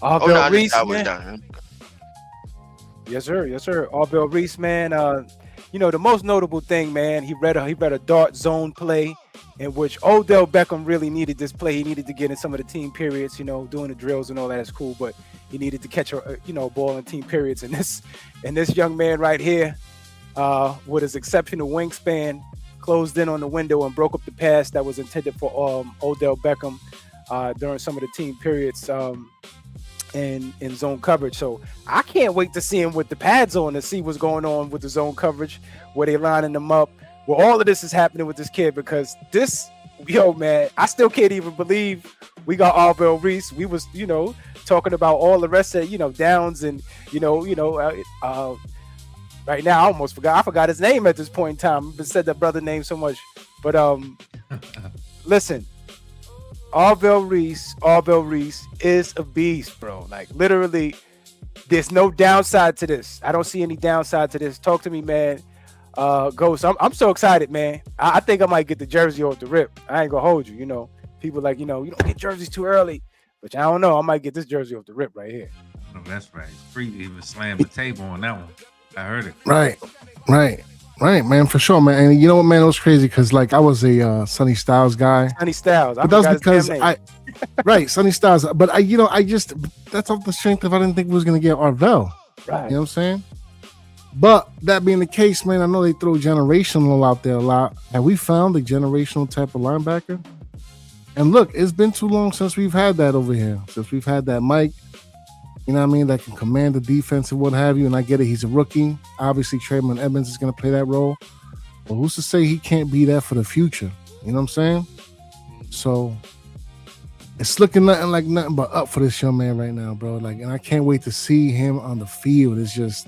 Arbel Reese, man. Yes, sir. Arbel Reese, man. The most notable thing, man, he read a dart zone play in which Odell Beckham really needed this play. He needed to get in some of the team periods, doing the drills and all that is cool, but he needed to catch a ball in team periods. And this young man right here, with his exceptional wingspan, closed in on the window and broke up the pass that was intended for Odell Beckham during some of the team periods in zone coverage. So I can't wait to see him with the pads on to see what's going on with the zone coverage, where they lining them up, where all of this is happening with this kid, because man, I still can't even believe we got Arbel Reese. We was, talking about all the rest of, downs and, right now, I almost forgot. I forgot his name at this point in time. I've said that brother name so much. But listen, Arbel Reese is a beast, bro. Like, literally, there's no downside to this. I don't see any downside to this. Talk to me, man. Ghost, I'm so excited, man. I think I might get the jersey off the rip. I ain't gonna hold you, people like, you don't get jerseys too early. Which I don't know. I might get this jersey off the rip right here. Oh, that's right. Free even slammed the table on that one. I heard it. Right, man, for sure, man. And you know what, man, it was crazy because like I was a Sonny Styles guy. Sonny Styles, but that was because right, Sonny Styles. But I just that's off the strength of I didn't think we was gonna get Arvell. Right. You know what I'm saying? But that being the case, man, I know they throw generational out there a lot. Have we found a generational type of linebacker? And look, it's been too long since we've had that over here. Since we've had that Mike, you know what I mean, that can command the defense and what have you. And I get it, he's a rookie. Obviously, Trayvon Edmonds is going to play that role. But who's to say he can't be that for the future? You know what I'm saying? So it's looking nothing but up for this young man right now, bro. Like, and I can't wait to see him on the field. It's just,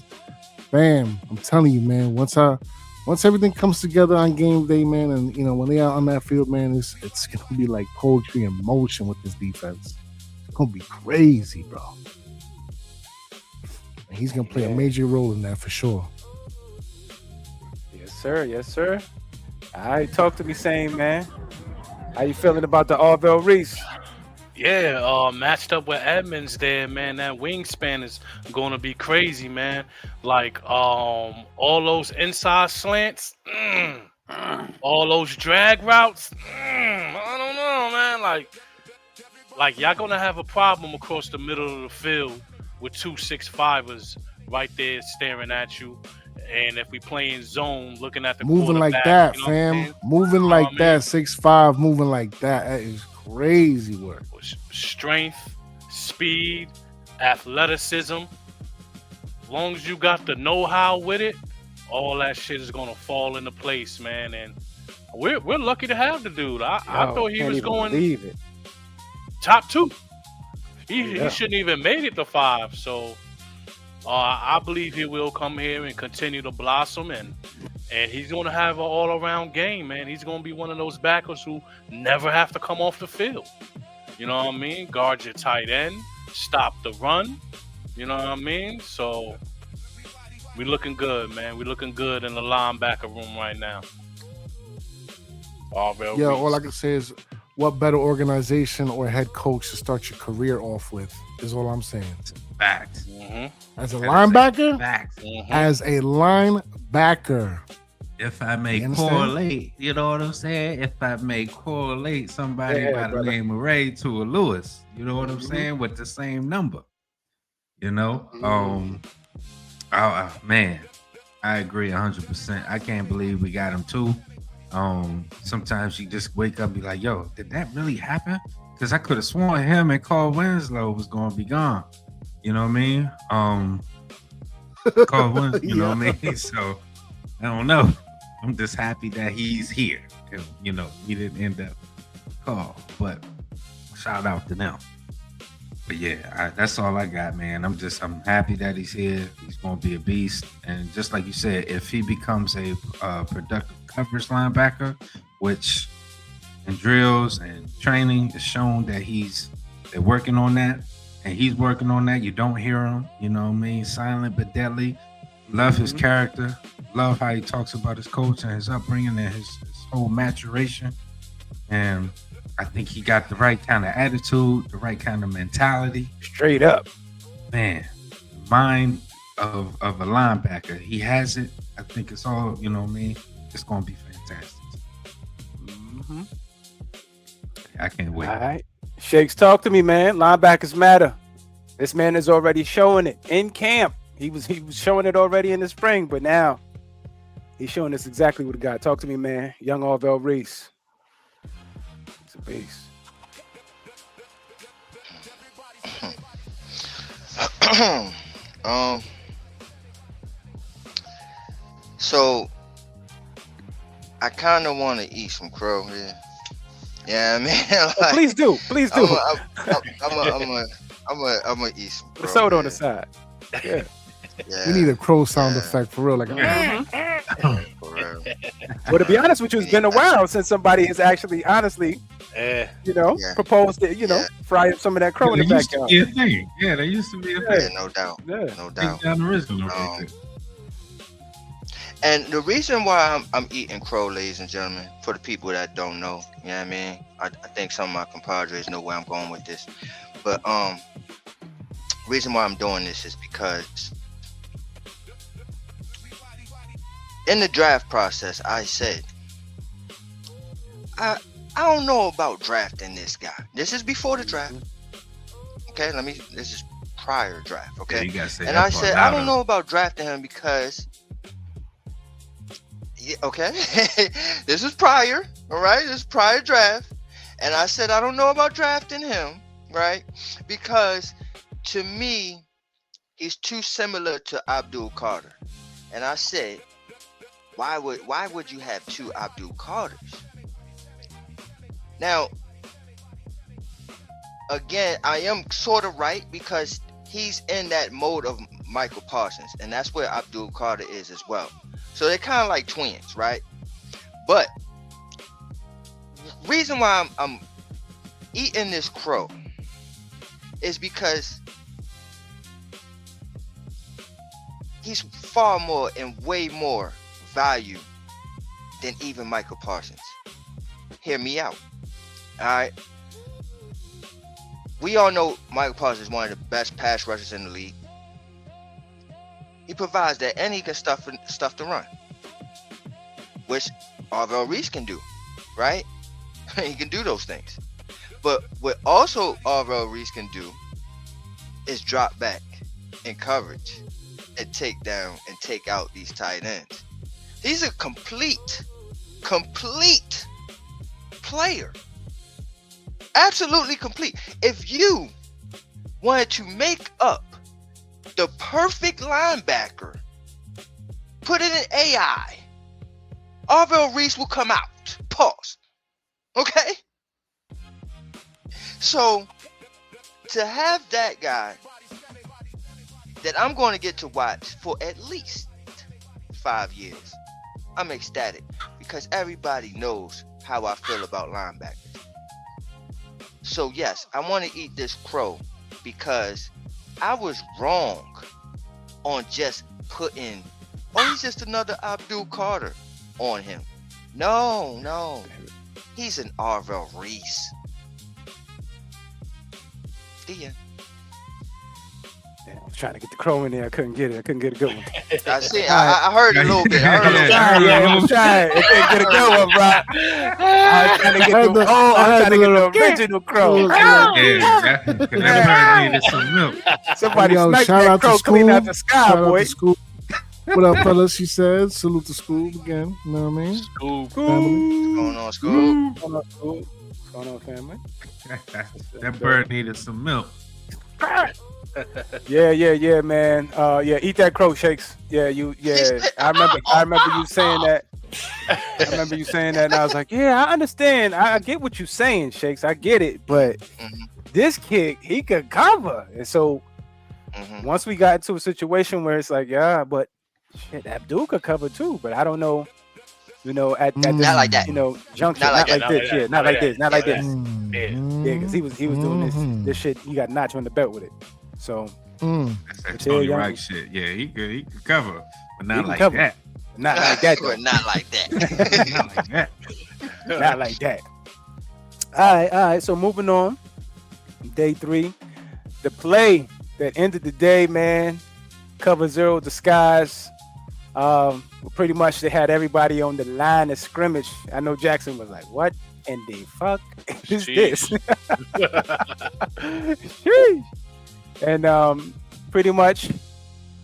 bam! I'm telling you, man. Once everything comes together on game day, man, and when they out on that field, man, it's gonna be like poetry in motion with this defense. It's gonna be crazy, bro. And he's gonna play a major role in that for sure. Yes, sir. Yes, sir. All right, talk to me, same man. How you feeling about the Arvell Reese? Yeah, matched up with Edmonds there, man. That wingspan is going to be crazy, man. Like, all those inside slants, all those drag routes, I don't know, man. Like y'all going to have a problem across the middle of the field with 2 6'5"ers right there staring at you. And if we play in zone, looking at the moving like that, fam, moving like that, 6'5", moving like that is crazy work. Strength, speed, athleticism. As long as you got the know-how with it, all that shit is gonna fall into place, man. And we're lucky to have the dude. I thought he was going top 2. He shouldn't even made it to 5. So I believe he will come here and continue to blossom, and he's going to have an all-around game, man. He's going to be one of those backers who never have to come off the field. You know what I mean? Guard your tight end, stop the run. You know what I mean? So we looking good, man. We looking good in the linebacker room right now. Yeah, all I can say is, what better organization or head coach to start your career off with is all I'm saying. Facts. Mm-hmm. As a linebacker? Facts. Mm-hmm. As a linebacker. If I may correlate, you know what I'm saying? If I may correlate somebody by the name of Ray to a Lewis, you know what I'm saying? With the same number. You know? Man, I agree 100%. I can't believe we got him too. Sometimes you just wake up and be like, yo, did that really happen? Because I could have sworn him and Carl Winslow was going to be gone. You know what I mean? Carl Winslow, you know what I mean? So, I don't know. I'm just happy that he's here. You know, he didn't end up Carl, but shout out to them. But yeah, that's all I got, man. I'm happy that he's here. He's going to be a beast. And just like you said, if he becomes a productive coverage linebacker, which in drills and training is shown that they're working on that, and he's working on that. You don't hear him, you know what I mean? Silent but deadly. Love his character. Love how he talks about his coach and his upbringing and his whole maturation. And I think he got the right kind of attitude, the right kind of mentality. Straight up. Man, mind of a linebacker. He has it. I think it's all, you know what I mean? It's going to be fantastic. Mm-hmm. I can't wait. All right. Shakes, talk to me, man. Linebackers matter. This man is already showing it in camp. He was showing it already in the spring, but now he's showing us exactly what he got. Talk to me, man. Young Arvell Reese. He's a beast. So I kind of want to eat some crow here. Yeah, man. Like, please do. I'm gonna eat some crow. Put a soda on the side. Yeah. Yeah. We need a crow sound effect for real. Like, For real. Well, to be honest with you, it's been a while since somebody has actually, honestly, proposed to, fry up some of that crow in the backyard. Yeah, they used to be a thing. Yeah, no doubt. Yeah. No doubt. Down the original right there. And the reason why I'm eating crow, ladies and gentlemen, for the people that don't know, you know what I mean? I think some of my compadres know where I'm going with this. But reason why I'm doing this is because in the draft process, I said, I don't know about drafting this guy. This is before the draft. Okay, this is prior draft, okay? Yeah, you gotta say and that I part said, I louder. don't know about drafting him because, okay, this is prior, all right? This is prior draft. And I said, I don't know about drafting him, right? Because to me, he's too similar to Abdul Carter. And I said, why would you have two Abdul Carters? Now, again, I am sort of right because he's in that mode of Michael Parsons, and that's where Abdul Carter is as well. So they're kind of like twins, right? But reason why I'm eating this crow is because he's far more and way more value than even Michael Parsons. Hear me out. All right. We all know Michael Parsons is one of the best pass rushers in the league. He provides that, and he can stuff the run, which Arvell Reese can do, right? He can do those things. But what also Arvell Reese can do is drop back in coverage and take down and take out these tight ends. He's a complete player. Absolutely complete. If you wanted to make up the perfect linebacker, put it in AI, Arvell Reese will come out. Pause. Okay? So, to have that guy that I'm going to get to watch for at least 5 years, I'm ecstatic because everybody knows how I feel about linebackers. So yes, I want to eat this crow because I was wrong on just putting, he's just another Abdul Carter on him. No, he's an Arvell Reese. The end. Yeah, I was trying to get the crow in there. I couldn't get it. I couldn't get a good one. I see. I heard a little bit. I was trying. I couldn't get a good one, bro. I was trying to get the original crow. Yeah, that bird needed some milk. Somebody sniped shout that out crow to school. clean out the sky, Shout out boy. to school. What up, fellas? She said, salute to school again. You know what I mean? School. Family. What's going on, school? What's going on, family? That bird needed some milk. Yeah, man. Yeah, eat that crow, Shakes. Yeah. I remember you saying that. I remember you saying that, and I was like, yeah, I understand. I get what you're saying, Shakes. I get it, but this kid, he could cover. And so once we got into a situation where it's like, yeah, but shit, Abdul could cover too, but I don't know. You know, at this, Not like that. you know, junction, not like this. Not like this. Yeah, because he was doing this shit. He got notch on the belt with it. So That's that Tony Reich shit. Yeah, he could cover, but not like cover. that. Not like that. But not like that. Not like that. Not like that. All right. So moving on, day 3, the play that ended the day, man. Cover 0 disguise. Pretty much they had everybody on the line of scrimmage. I know Jackson was like, "What in the fuck is this?" Sheesh. And pretty much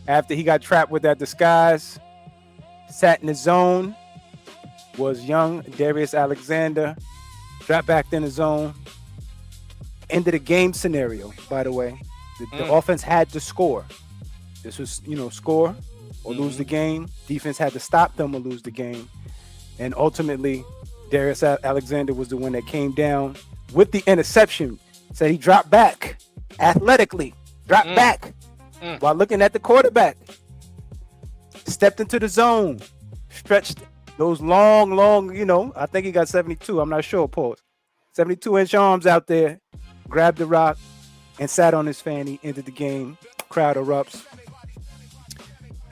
after he got trapped with that disguise, sat in the zone, was young Darius Alexander, dropped back in the zone. Ended the game scenario, by the way. The offense had to score. This was, score or lose the game. Defense had to stop them or lose the game. And ultimately, Darius Alexander was the one that came down with the interception. Said he dropped back athletically, dropped back while looking at the quarterback. Stepped into the zone, stretched those long, I think he got 72. I'm not sure, pause. 72-inch arms out there, grabbed the rock and sat on his fanny, ended the game. Crowd erupts.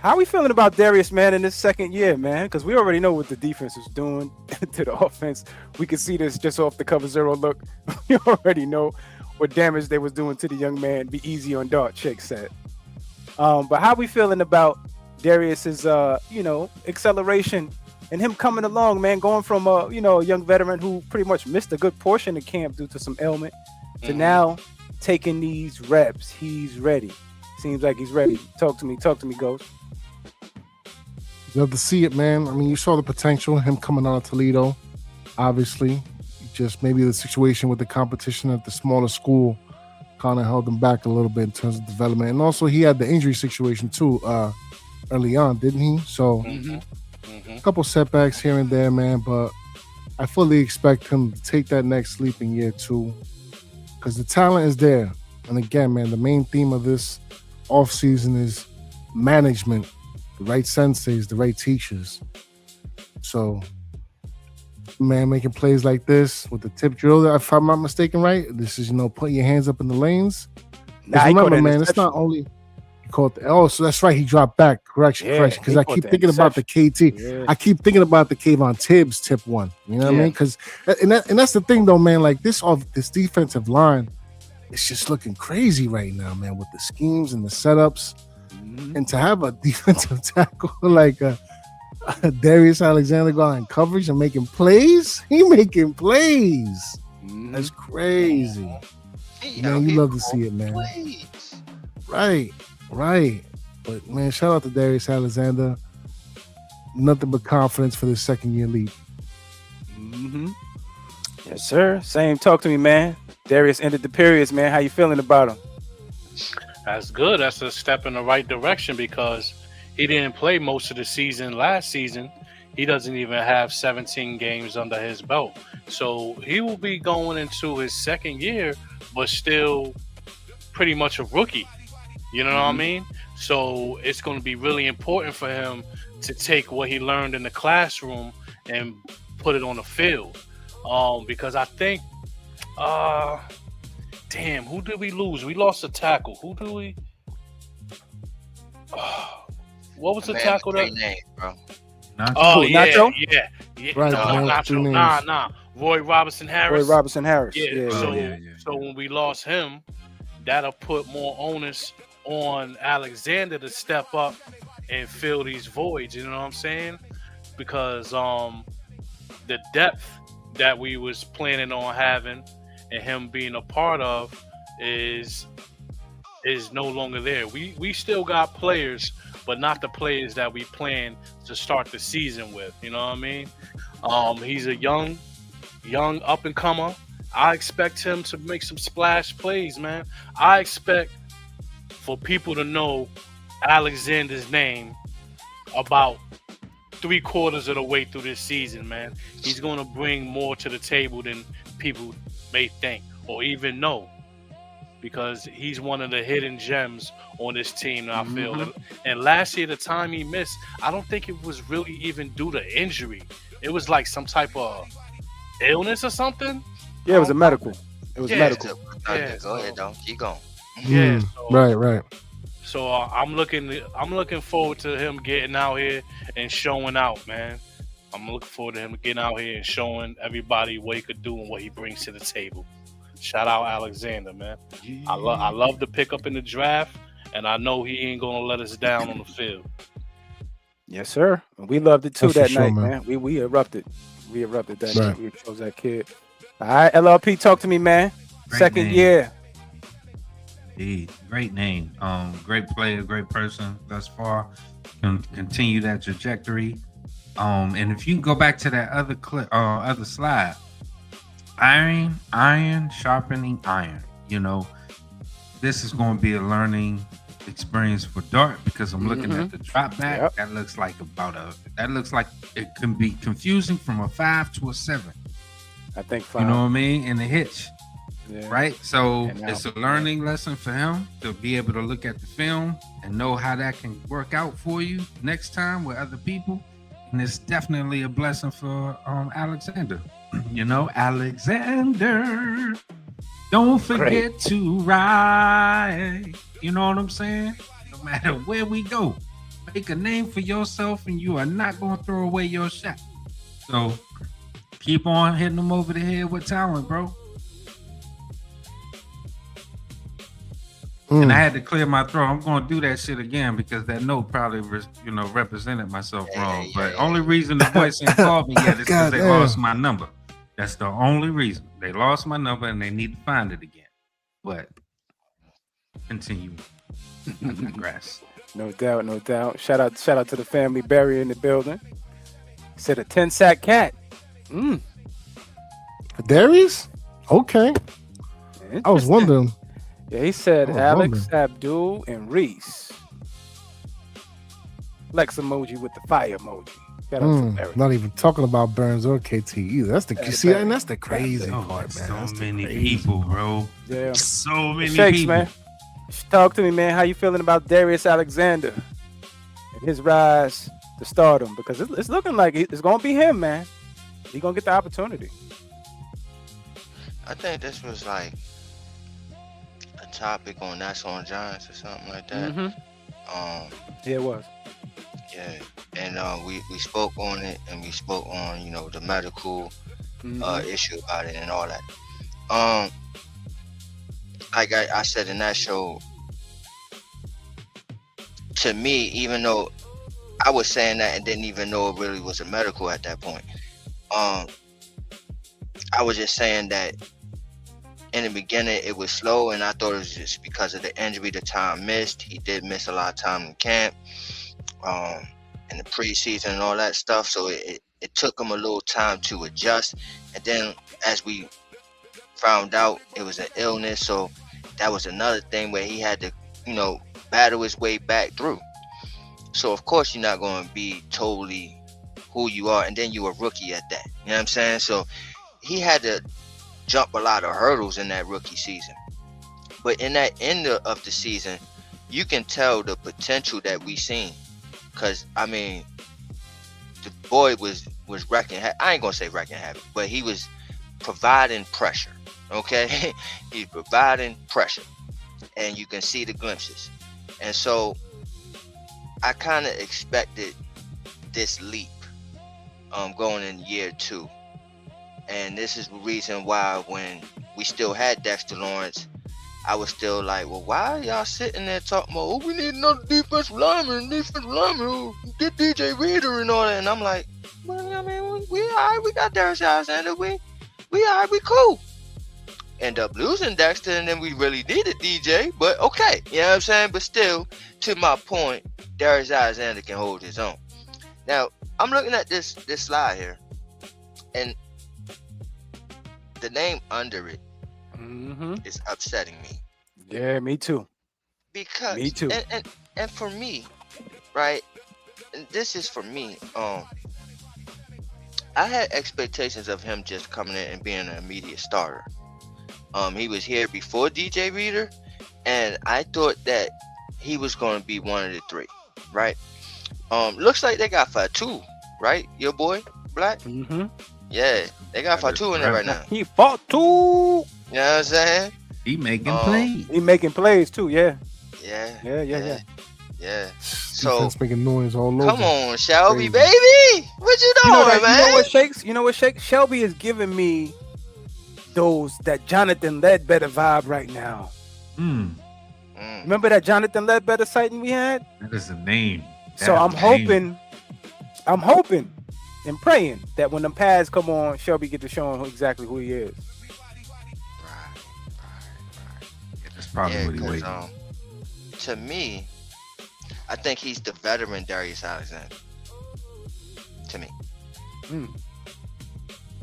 How we feeling about Darius, man, in this second year, man? Because we already know what the defense is doing to the offense. We can see this just off the cover zero look. We already know what damage they was doing to the young man. Be easy on Dart, Shake said. But how we feeling about Darius's, acceleration and him coming along, man, going from a young veteran who pretty much missed a good portion of camp due to some ailment to now taking these reps. He's ready. Seems like he's ready. Talk to me, Ghost. Love to see it, man. I mean, you saw the potential, him coming out of Toledo, obviously. Just maybe the situation with the competition at the smaller school kind of held him back a little bit in terms of development. And also, he had the injury situation, too, early on, didn't he? So, a couple setbacks here and there, man. But I fully expect him to take that next leap in year 2 because the talent is there. And again, man, the main theme of this offseason is management. The right senseis, the right teachers. So, man, making plays like this with the tip drill, if I'm not mistaken, right? This is, putting your hands up in the lanes. Remember, man, it's not only caught. So that's right. He dropped back. Correction. Because I keep thinking about the KT. Yeah. I keep thinking about the Kayvon Tibbs tip one. You know what I mean? Because and that's the thing, though, man. Like this defensive line, it's just looking crazy right now, man, with the schemes and the setups. And to have a defensive tackle like Darius Alexander going in coverage and making plays, That's crazy. Man, you love to see it, man. Right. But, man, shout out to Darius Alexander. Nothing but confidence for the second year leap. Yes, sir. Same. Talk to me, man. Darius ended the periods, man. How you feeling about him? That's good. That's a step in the right direction because he didn't play most of the season last season. He doesn't even have 17 games under his belt. So he will be going into his second year, but still pretty much a rookie. You know what I mean? So it's going to be really important for him to take what he learned in the classroom and put it on the field. Because I think damn, who did we lose? We lost a tackle. Who did we? What was the tackle that? Name, bro. Nacho? Yeah. Right, Nacho. Nah. Roy Robinson Harris. Yeah. So when we lost him, that'll put more onus on Alexander to step up and fill these voids. You know what I'm saying? Because the depth that we was planning on having and him being a part of is no longer there. We still got players, but not the players that we plan to start the season with. You know what I mean? He's a young up and comer. I expect him to make some splash plays, man. I expect for people to know Alexander's name about 3/4 of the way through this season, man. He's going to bring more to the table than people may think or even know, because he's one of the hidden gems on this team, I feel. And last year, the time he missed, I don't think it was really even due to injury. It was like some type of illness or something. Yeah, it was medical. It was medical. Yeah, go ahead, though. Keep going. Yeah. Right. So I'm looking forward to him getting out here and showing out, man. I'm looking forward to him getting out here and showing everybody what he could do and what he brings to the table. Shout out Alexander, man. I love the pickup in the draft, and I know he ain't gonna let us down on the field. Yes, sir. We loved it too. That's that for night, sure, man. We erupted. We erupted that night. We chose that kid. All right, LLP, talk to me, man. Great Second name. year. Indeed. Great name. Great player, great person thus far. Continue that trajectory. And if you can go back to that other clip, other slide, iron sharpening iron. This is going to be a learning experience for Dart, because I'm looking at the drop back. Yep. That looks like it can be confusing from a 5 to a 7. I think 5. You know what I mean? And the hitch. Yeah. Right? So And it's a out. learning lesson for him to be able to look at the film and know how that can work out for you next time with other people. And it's definitely a blessing for Alexander. Alexander, don't forget to ride. You know what I'm saying? No matter where we go, make a name for yourself, and you are not going to throw away your shot. So keep on hitting them over the head with talent, bro. And I had to clear my throat. I'm going to do that shit again because that note probably, represented myself wrong. But only reason the voice ain't called me yet is because they lost my number. That's the only reason. They lost my number and they need to find it again. But continue. I digress. No doubt, no doubt. Shout out to the family. Barry in the building. Said a 10-sack cat. Darius? Okay. I was wondering. Yeah, he said Alex, Abdul, and Reese. Flex emoji with the fire emoji. Shout out to Barry. Not even talking about Burns or KT either. That's the crazy part, man. So many people, bro. Yeah. So many Shakes, people. man. Talk to me, man. How you feeling about Darius Alexander and his rise to stardom? Because it's looking like it's going to be him, man. He's going to get the opportunity. I think this was like a topic on That's on Giants or something like that. Yeah, it was. Yeah, and we spoke on it, and we spoke on the medical issue about it and all that. Like I said in that show, to me, even though I was saying that and didn't even know it really was a medical at that point, I was just saying that in the beginning it was slow, and I thought it was just because of the injury, the time missed. He did miss a lot of time in camp, in the preseason and all that stuff. So it took him a little time to adjust. And then as we found out, it was an illness. So that was another thing where he had to, battle his way back through. So of course you're not going to be totally who you are. And then you're a rookie at that. You know what I'm saying? So he had to jump a lot of hurdles in that rookie season. But in that end of the season, you can tell the potential that we seen. Because, the boy was wrecking. I ain't going to say wrecking havoc, but he was providing pressure. Okay? He's providing pressure. And you can see the glimpses. And so I kind of expected this leap going in year 2. And this is the reason why when we still had Dexter Lawrence, I was still like, well, why are y'all sitting there talking about, we need another defensive lineman, get DJ Reader and all that. And I'm like, well, we all right, we got Darius Alexander, we all right, we cool. End up losing Dexter, and then we really needed DJ, but okay, you know what I'm saying? But still, to my point, Darius Alexander can hold his own. Now, I'm looking at this slide here, and the name under it is upsetting me. Yeah, me too. Because me too. And for me, right? And this is for me. I had expectations of him just coming in and being an immediate starter. He was here before DJ Reader, and I thought that he was going to be one of the 3, right? Looks like they got Fatu, right? Your boy, Black? Yeah, they got Fatu in there right now. He fought too. You know what I'm saying? He making plays. He making plays too, yeah. Yeah. So making noise all over. Come on, Shelby, baby. What you doing, man? You know what Shakes? Shelby is giving me that Jonathan Ledbetter vibe right now. Remember that Jonathan Ledbetter sighting we had? That is a name. So I'm hoping and praying that when the pads come on, Shelby get to show him exactly who he is. Right. Yeah, that's probably what he waiting. To me, I think he's the veteran Darius Alexander. To me.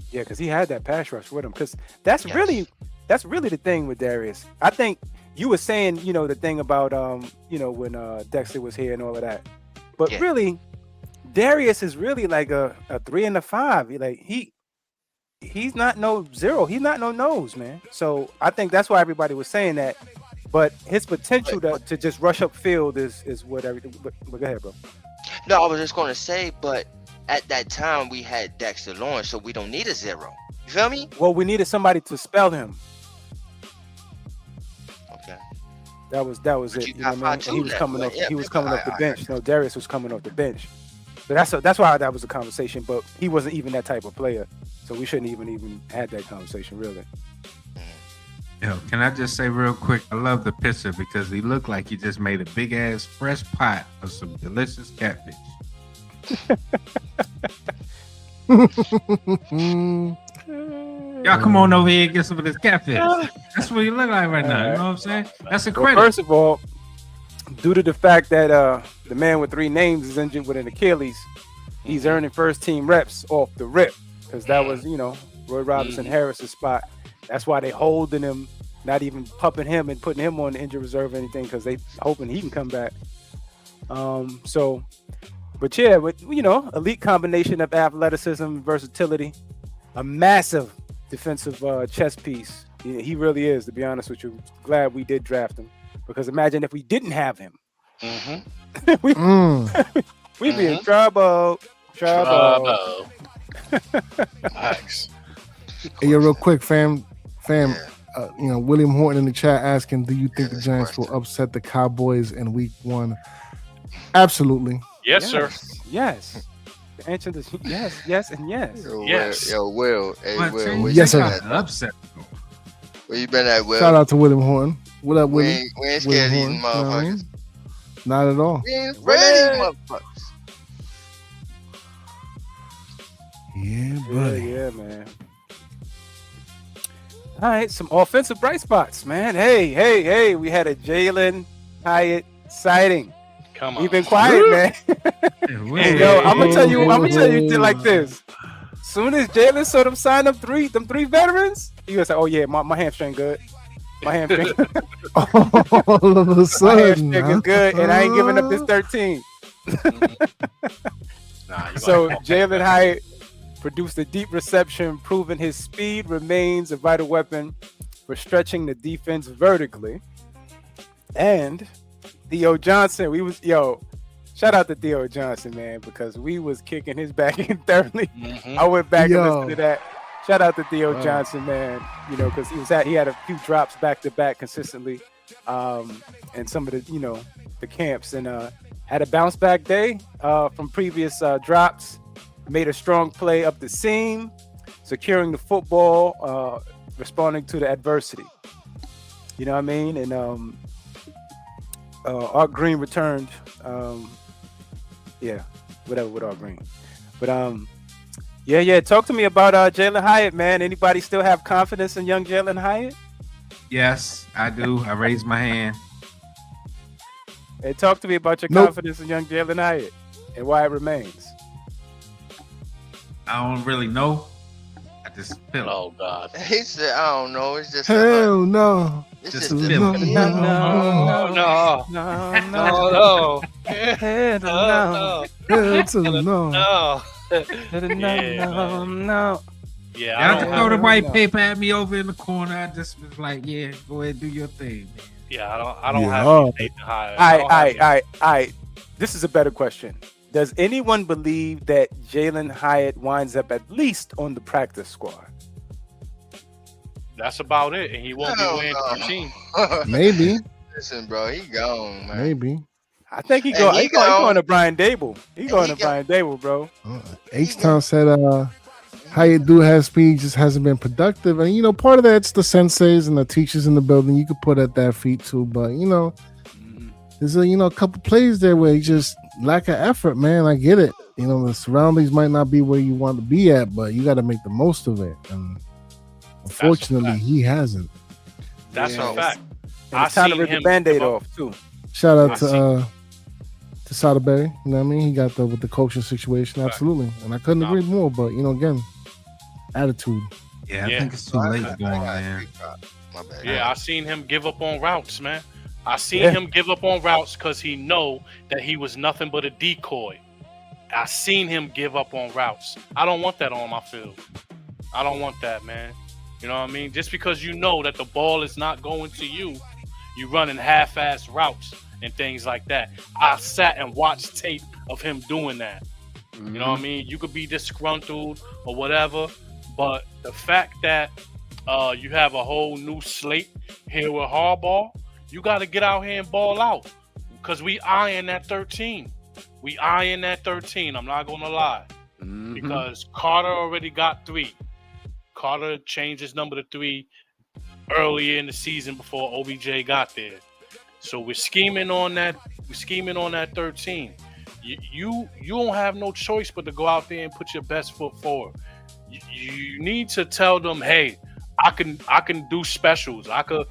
Yeah, because he had that pass rush with him. Because that's really the thing with Darius. I think you were saying, the thing about when Dexter was here and all of that. But really, Darius is really like a 3 and a 5. He's not no 0. He's not no nose, man. So I think that's why everybody was saying that. But his potential to just rush up field is what everything. But go ahead, bro. No, I was just going to say, but at that time we had Dexter Lawrence, so we don't need a 0. You feel me? Well, we needed somebody to spell him. Okay. That was But it. you You know got what I mean? Fatu And he was now. coming But off. yeah, He was but coming off the I bench. No, Darius was coming off the bench. So that's why that was a conversation. But he wasn't even that type of player. So we shouldn't even had that conversation really. Yo, can I just say real quick? I love the picture because he looked like he just made a big ass fresh pot of some delicious catfish. Y'all come on over here and get some of this catfish. That's what you look like right now. You know what I'm saying? That's a Well, credit. first of all, due to the fact that the man with 3 names is injured with an Achilles, he's earning first team reps off the rip because that was, Roy Robinson Harris's spot. That's why they holding him, not even pumping him and putting him on the injured reserve or anything because they hoping he can come back. But yeah, with elite combination of athleticism and versatility, a massive defensive chess piece. He really is, to be honest with you. Glad we did draft him because imagine if we didn't have him. We'd be in trouble. Nice. Hey, yo, real quick, fam. William Horton in the chat asking, do you think the Giants will upset the Cowboys in week 1? Absolutely. Yes, sir. Yes. The answer is yes, and yes. Yo, Will. Hey, But Will. Tim, Where Yes, you sir. been at? Upset. Where you been at, Will? Shout out to William Horton. What up, We William? ain't scared of these William Horton, you know what I motherfuckers. mean? Not at all. We ain't afraid of these motherfuckers. Yeah, buddy. Yeah, man. All right, some offensive bright spots, man. Hey, we had a Jalen Hyatt sighting. Come on. We've been quiet, man. Yo, I'm gonna tell you like this. Soon as Jalen saw them sign up them three veterans, he was like, "Oh yeah, my hamstring good. My hamstring, All of a my sudden, hamstring is good, and I ain't giving up this 13." So Jalen Hyatt produced a deep reception, proving his speed remains a vital weapon for stretching the defense vertically. And Theo Johnson, shout out to Theo Johnson, man, because we was kicking his back in thoroughly. I went back and listened to that. Shout out to Theo Johnson, man, because he had a few drops back to back consistently, and some of the the camps, and had a bounce back day from previous drops. Made a strong play up the seam, securing the football, responding to the adversity. You know what I mean? And Art Green returned. Whatever with Art Green. But talk to me about Jalen Hyatt, man. Anybody still have confidence in young Jalen Hyatt? Yes, I do. I raised my hand. Hey, talk to me about your confidence in young Jalen Hyatt and why it remains. I don't really know. I just feel it. Oh God. He said, I don't know. It's just hell no. It's Just just a a feeling. feeling. No. No. No. Hell to the no. No. Yeah, Y'all can throw the white paper at me over in the corner. I just was like, yeah, go ahead, do your thing, man. Yeah, I don't Yeah. have any faith in Hyatt. All right. This is a better question. Does anyone believe that Jalen Hyatt winds up at least on the practice squad? That's about it, and he won't be Hell wearing no. 13. Maybe. Listen, bro, he gone, man. Maybe. I think he Hey, go. he He going gone. to Brian Dable. He going he to Brian Dable, bro. H-Town said Hyatt do have speed, just hasn't been productive. And part of that's the senseis and the teachers in the building. You could put at that feet too, but there's a couple plays there where he just lack of effort, man. I get it. The surroundings might not be where you want to be at, but you got to make the most of it. And unfortunately, he hasn't. That's Yeah. a fact. And it's time to seen rip the him Band-Aid give up. off too. Shout out I to Soderberry. You know what I mean? He got with the coaching situation, Right. absolutely. And I couldn't agree more. But again, attitude. Yeah, I Yeah. think it's too late I going, got man. big drop. My bad. Yeah, I seen him give up on routes, man. I seen Yeah. him give up on routes because he know that he was nothing but a decoy. I seen him give up on routes. I don't want that on my field. I don't want that, man. You know what I mean? Just because you know that the ball is not going to you, you running half-ass routes and things like that. I sat and watched tape of him doing that. You know what I mean? You could be disgruntled or whatever, but the fact that you have a whole new slate here with Harbaugh, You got to get out here and ball out because we eyeing that 13. We eyeing that 13. I'm not going to lie. Because Carter already got 3. Carter changed his number to 3 earlier in the season before OBJ got there. So we're scheming on that. We're scheming on that 13. You don't have no choice but to go out there and put your best foot forward. You need to tell them, hey, I can do specials. I could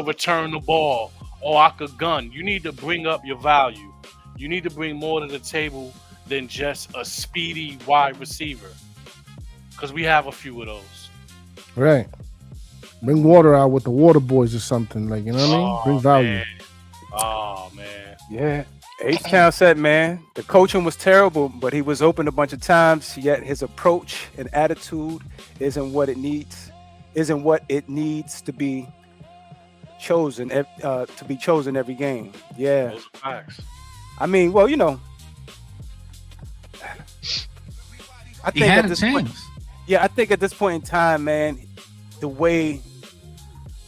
return the ball, or I could gun. You need to bring up your value. You need to bring more to the table than just a speedy wide receiver, because we have a few of those. Right. Bring water out with the water boys or something, like, you know what I mean? Bring value. Man. Oh man. Yeah. H-Town said, man, the coaching was terrible, but he was open a bunch of times, yet his approach and attitude isn't what it needs to be chosen every game. Yeah. Those are facts. I mean, well, you know, I He think had at a this chance. point, I think at this point in time, man, the way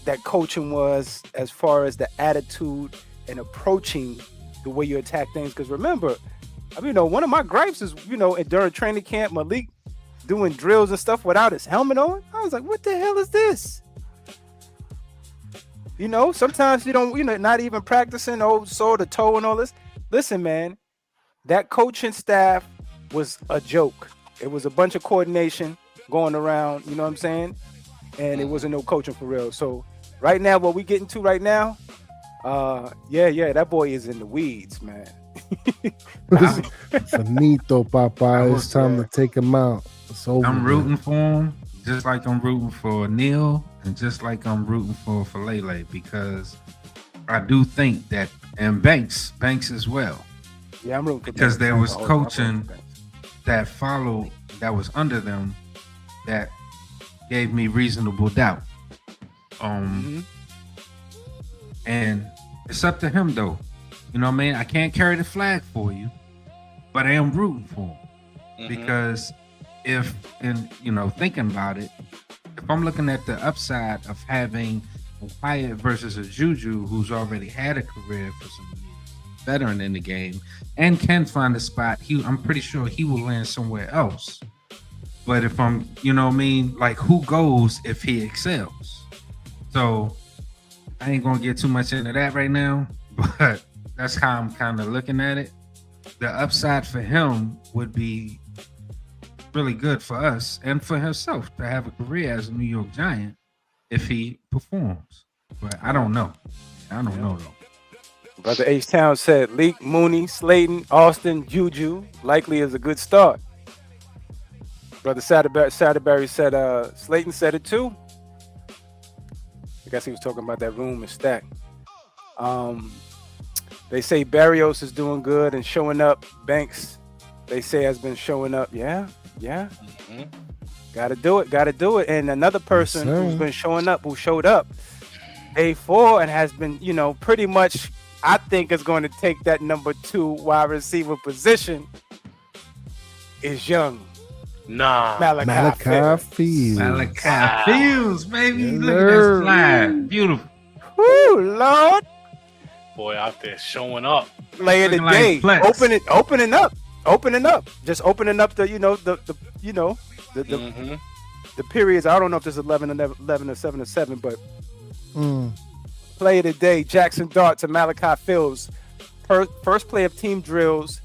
that coaching was, as far as the attitude and approaching the way you attack things. Because remember, I mean, you know, one of my gripes is, you know, during training camp, Malik doing drills and stuff without his helmet on. I was like, what the hell is this? You know, sometimes you don't, you know, not even practicing toe to toe and all this. Listen, man, that coaching staff was a joke. It was a bunch of coordination going around, you know what I'm saying? And it wasn't no coaching for real. So right now, what we getting to right now, that boy is in the weeds, man. Finito, Popeye. It's time to take him out. It's over. I'm rooting for him, just like I'm rooting for Neil, and just like I'm rooting for Lele, because I do think that, and Banks as well. Yeah, I'm rooting for because Banks. there was I'm coaching rooting for Banks. that followed, that was under them, that gave me reasonable doubt. And it's up to him though. You know what I mean? I can't carry the flag for you, but I am rooting for him. Because thinking about it, if I'm looking at the upside of having a Wyatt versus a Juju who's already had a career for some years, veteran in the game, and can find a spot, I'm pretty sure he will land somewhere else. But if I'm, you know what I mean, like, who goes if he excels? So I ain't gonna get too much into that right now, but that's how I'm kind of looking at it. The upside for him would be really good for us and for himself to have a career as a New York Giant if he performs. But I don't know. I don't know though. Brother H-Town said Leak, Mooney, Slayton, Austin, Juju likely is a good start. Brother Satterberry said Slayton said it too. I guess he was talking about that room and stack. They say Barrios is doing good and showing up. Banks, they say, has been showing up. Yeah. Gotta do it. And another person who's been showing up, who showed up day 4 and has been, you know, pretty much, I think is going to take that number 2 wide receiver position is young. Nah. Malachi Fields. Malachi Fields, baby. Look at that slide. Beautiful. Woo, Lord. Boy out there showing up. Play of the day. Opening up. Just opening up the, the periods. I don't know if there's 11 or 7 or 7, but play of the day. Jackson Dart to Malachi Fields. First play of team drills.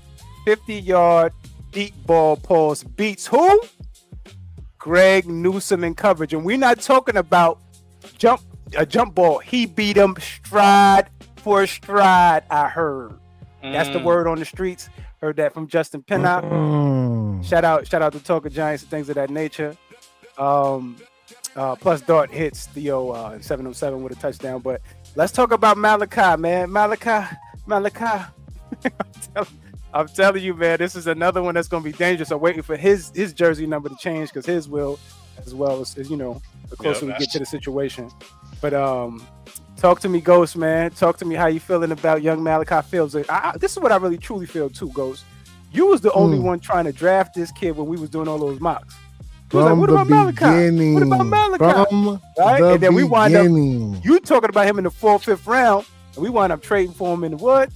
50-yard deep ball pause beats who? Greg Newsome in coverage. And we're not talking about a jump ball. He beat him stride for stride, I heard. That's the word on the streets. Heard that from Justin Pinnock. Shout out to Talker Giants and things of that nature. Plus Dart hits Theo 707 with a touchdown. But let's talk about Malachi, man. Malachi. I'm telling you, man, this is another one that's going to be dangerous. I'm waiting for his jersey number to change because his will, as well as, the closer we get to the situation. But talk to me, Ghost, man. Talk to me how you feeling about young Malachi Fields. This is what I really truly feel too, Ghost. You was the only one trying to draft this kid when we was doing all those mocks. What about Malachi? From Right? And then we wind up, beginning. you talking about him in the 4th, 5th round. And we wound up trading for him in what?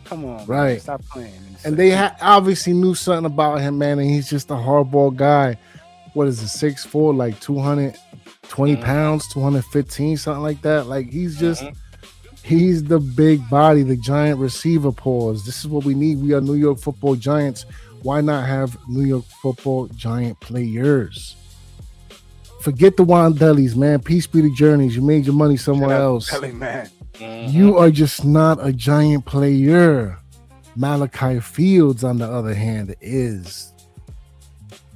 Come on, Right. man, stop playing. And they obviously knew something about him, man. And he's just a hardball guy. What is it, 6'4", like 220 pounds, 215, something like that. Like he's just, he's the big body, the giant receiver paws. This is what we need. We are New York Football Giants. Why not have New York Football Giant players? Forget the Wandellis, man. Peace be the Journeys. You made your money somewhere else. Kelly, man. You are just not a giant player. Malachi Fields, on the other hand, is.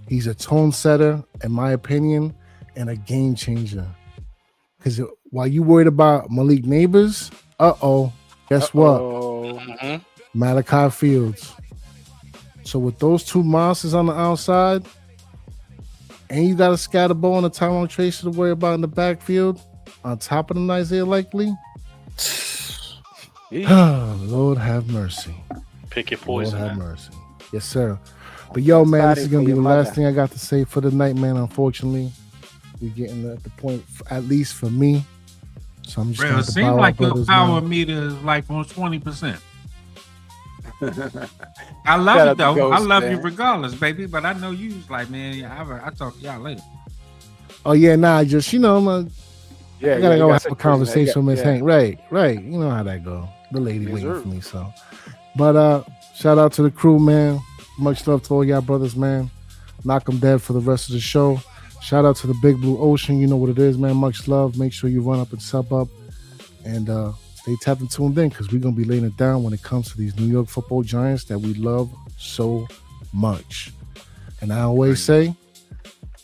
He's a tone setter, in my opinion, and a game changer. Because while you worried about Malik Neighbors, guess what? Malachi Fields. So with those two monsters on the outside, and you got a Scatterbo and a Tyrone Tracer to worry about in the backfield, on top of them Isaiah Likely, Lord have mercy. Pick your poison. Lord have mercy. Yes, sir. But yo, man, this is gonna be the last thing I got to say for the night, man. Unfortunately, we're getting at the point, at least for me. So I'm just Bro, it seems like your power meter is like on 20%. I love you though. Ghost, I love man. you regardless, baby. But I know you was like, man, I talk to y'all later. Oh yeah, nah, just I gotta go have a conversation with Miss Hank. Right. You know how that go. The lady waiting for me. So, but shout out to the crew, man. Much love to all y'all brothers, man. Knock 'em dead for the rest of the show. Shout out to the Big Blue Ocean. You know what it is, man. Much love. Make sure you run up and sub up, and stay tapped and tuned in because we're gonna be laying it down when it comes to these New York Football Giants that we love so much. And I always say,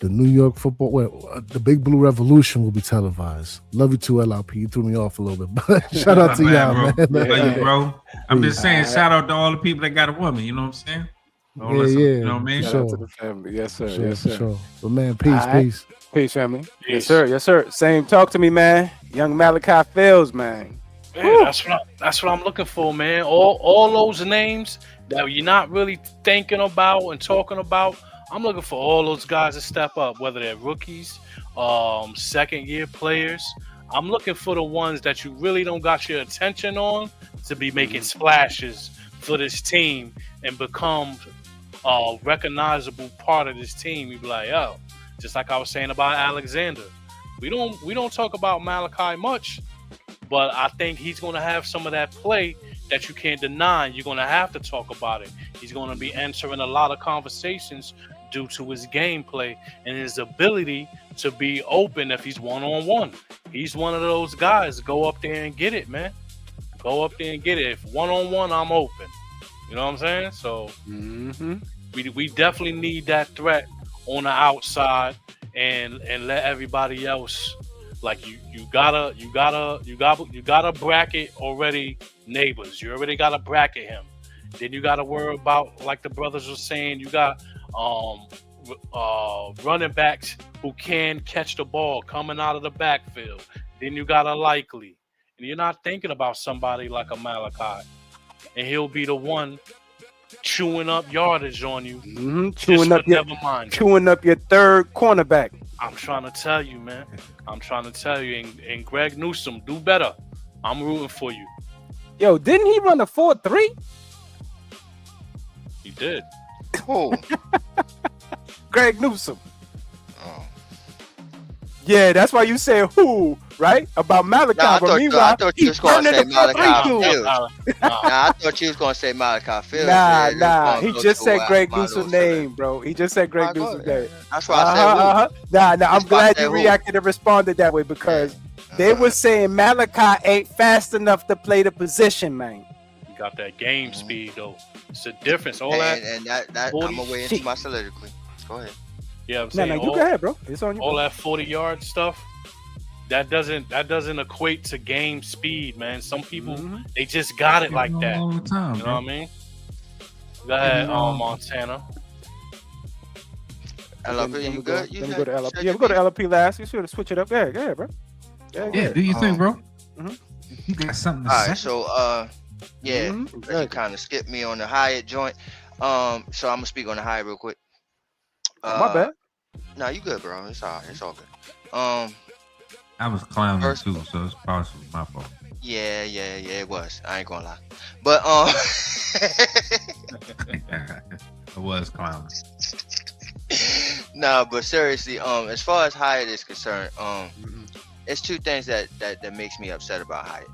the New York the Big Blue Revolution will be televised. Love you too, LRP. You threw me off a little bit, but shout out to y'all, man. Love you, bro. I'm just saying, shout out to all the people that got a woman. You know what I'm saying? You know what I mean? Shout out to the family. Yes, sir. Yes, sir. Sure. But man, peace. Peace, family. Yes, sir. Yes, sir. Same. Talk to me, man. Young Malachi Fields, man. Yeah, that's what I'm looking for, man. All those names that you're not really thinking about and talking about. I'm looking for all those guys to step up, whether they're rookies, second-year players. I'm looking for the ones that you really don't got your attention on to be making splashes for this team and become a recognizable part of this team. You be like, yo, just like I was saying about Alexander. We don't talk about Malachi much, but I think he's going to have some of that play that you can't deny. You're going to have to talk about it. He's going to be entering a lot of conversations due to his gameplay and his ability to be open if he's one-on-one. He's one of those guys. Go up there and get it, man. Go up there and get it. If one-on-one, I'm open. You know what I'm saying? So we definitely need that threat on the outside and let everybody else, like you gotta bracket already Neighbors. You already gotta bracket him. Then you gotta worry about, like the brothers were saying, you got running backs who can catch the ball coming out of the backfield. Then you got a Likely. And you're not thinking about somebody like a Malachi. And he'll be the one chewing up yardage on you. Chewing up your third cornerback. I'm trying to tell you, man. I'm trying to tell you. And Greg Newsome, do better. I'm rooting for you. Yo, didn't he run a 4.3? He did. Oh. Greg Newsome. Oh. Yeah, that's why you said who, right? About Malachi. Nah, I but thought meanwhile, you was going to say Malachi Fields. Nah. I thought you was going to say Malachi Fields. Nah. He just said Greg Newsome's name, bro. He just said Greg Newsome's name. That's why I said Nah. I'm glad you reacted and responded that way because they were saying Malachi ain't fast enough to play the position, man. You got that game speed, though. It's a difference. All and that I'm going to weigh into my soliloquy. Go ahead. Yeah, I'm saying you go ahead, bro. It's on you. All that 40-yard stuff, that doesn't equate to game speed, man. Some people they just got it like that. All the time, you know what I mean? Go ahead, Montana. LLP, you good? Let me go to LLP. Yeah, we go to LLP last. You should switch it up. Go ahead, bro. Yeah, do you think, bro? You got something to say? All right, so you kind of skipped me on the Hyatt joint. So I'm gonna speak on the Hyatt real quick. My bad. No, you good, bro. It's all right. It's all good. I was clowning too, so it's partially my fault. Yeah, it was. I ain't gonna lie. But I was clowning. nah, but seriously, as far as Hyatt is concerned, Mhm. it's two things that makes me upset about Hyatt.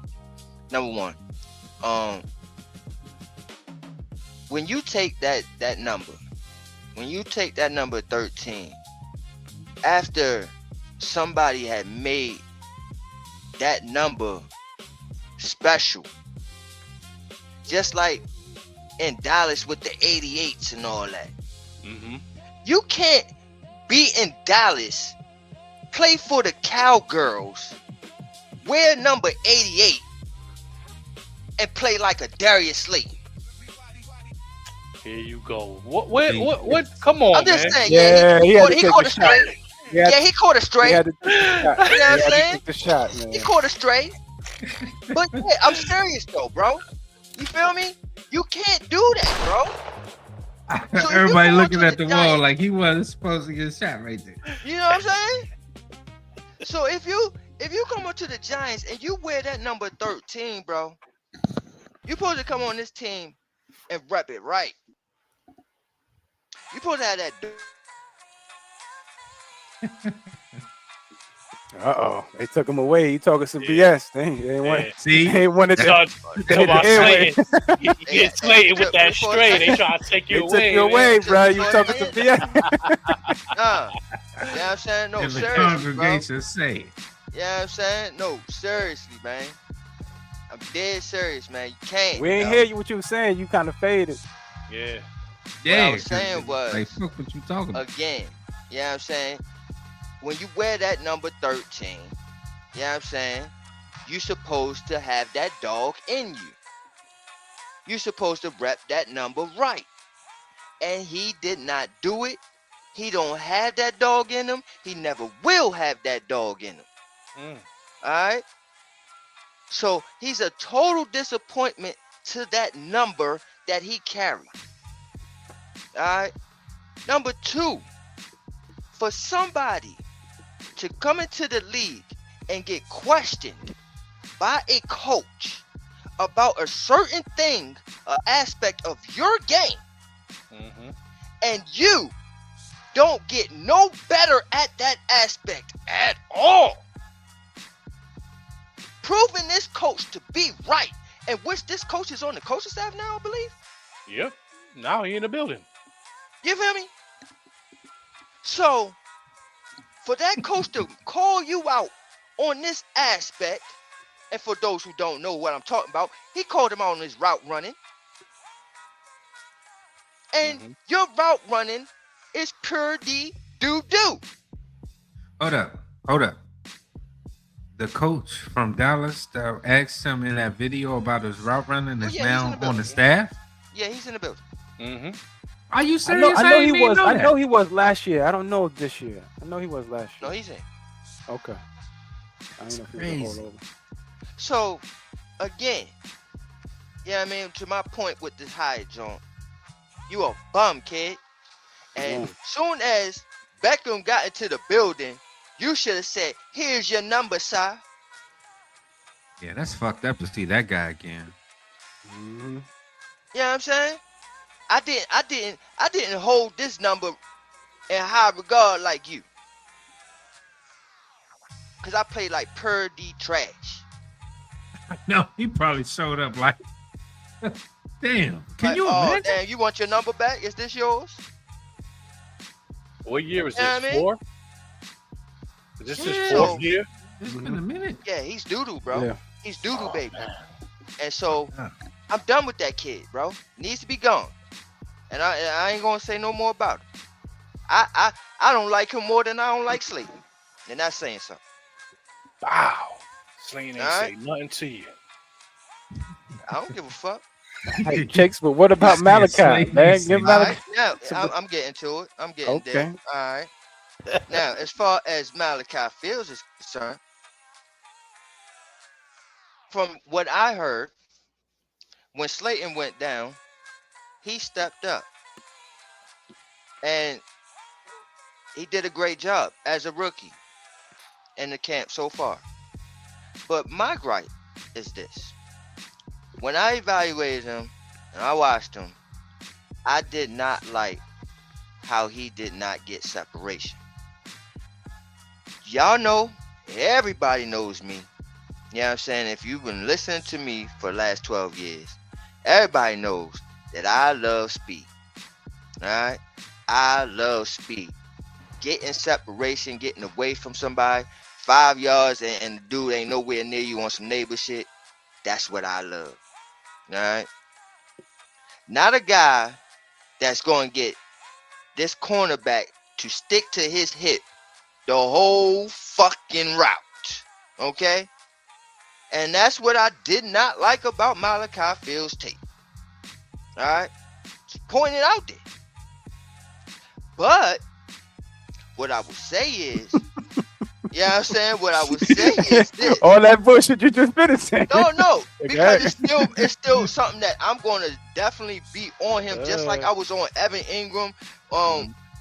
Number one, when you take that number, when you take that number 13, after somebody had made that number special, just like in Dallas with the 88s and all that. Mm-hmm. You can't be in Dallas, play for the Cowgirls, wear number 88, and play like a Darius Slade. Here you go. What? Come on, I'm just man. saying, Yeah, he had to he take caught the a shot. stray. Yeah, he caught a He stray. had to take the shot. You know what I'm He had to saying? take the shot, man. He caught a stray. But yeah, I'm serious though, bro. You feel me? You can't do that, bro. So if you Everybody go looking to at the the wall Giants- like he wasn't supposed to get shot right there. You know what I'm saying? So if you come up to the Giants and you wear that number 13, bro, you supposed to come on this team and rep it right. You supposed to have that. They took him away. He talking some BS. They ain't want. Yeah. See, They wanted to. Start talking about Airway. Slayton. You get Slayton with that Before- straight. They trying to take They you took away. you man. away, bro. You Before talking they some did BS. You know what I'm saying? No, and the seriously, bro. congregation say, You know what I'm saying? No, seriously, man. I'm dead serious, man. You can't. We ain't yo. hear you what you was saying. You kind of faded. Yeah. yeah. was saying was- like, fuck what you talking about. Again, you know what I'm saying? When you wear that number 13, you know what I'm saying? You supposed to have that dog in you. You supposed to rep that number right. And he did not do it. He don't have that dog in him. He never will have that dog in him. All right? So he's a total disappointment to that number that he carried. All right? Number two, for somebody to come into the league and get questioned by a coach about a certain thing, an aspect of your game, Mm-hmm. and you don't get no better at that aspect at all, proving this coach to be right, and which this coach is on the coaching staff now, I believe. Yep. Now he in the building. You feel me? So, for that coach to call you out on this aspect, and for those who don't know what I'm talking about, he called him out on his route running. And your route running is pure doo-doo. Hold up. The coach from Dallas that asked him in that video about his route running is yeah, he's in now the on building. the staff. Yeah, he's in the building. Mm-hmm. Are you I serious? know he didn't even was. know I that. know he was last year. I don't know this year. I know he was last No, year. he's in. Okay. I don't know if he was a Crazy. holdover. So, again, yeah, I mean, to my point with this Hyatt joint, you a bum, kid. And soon as Beckham got into the building, you should have said, "Here's your number, sir." Yeah, that's fucked up to see that guy again. Mm-hmm. You know what I'm saying? I didn't hold this number in high regard like you. Cause I played like per D trash. No, he probably showed up like, damn. Can Like, you oh, imagine? damn, you want your number back? Is this yours? What year is You know this? what I mean? 4? Is this his Yeah. 4th year? It's been a minute. Yeah, he's doo-doo, bro. Yeah. He's doo-doo, Oh, baby. man. And so Yeah. I'm done with that kid, bro. Needs to be gone. And I ain't gonna say no more about it. I don't like him more than I don't like Slayton. And that's saying something. Wow. Slayton ain't All say nothing to you. I don't give a fuck. Hey, Chicks, but what about This man Malachi, Slayton man? is Give Slayton. All Malachi. right, now So- I'm getting to it. I'm getting Okay. there. All right. Now, as far as Malachi Fields is concerned, from what I heard, when Slayton went down, he stepped up. And he did a great job as a rookie in the camp so far. But my gripe is this. When I evaluated him and I watched him, I did not like how he did not get separation. Y'all know, everybody knows me. You know what I'm saying? If you've been listening to me for the last 12 years, everybody knows that I love speed. Alright? I love speed. Getting separation, getting away from somebody, 5 yards, and the dude ain't nowhere near you on some neighbor shit. That's what I love. Alright? Not a guy that's going to get this cornerback to stick to his hip the whole fucking route. Okay? And that's what I did not like about Malachi Fields' tape. Alright? Just point it out there. But what I would say is, you know what I'm saying? What I would say is this. All that bullshit you just finished saying. No, because it's still something that I'm going to definitely be on him, just like I was on Evan Ingram,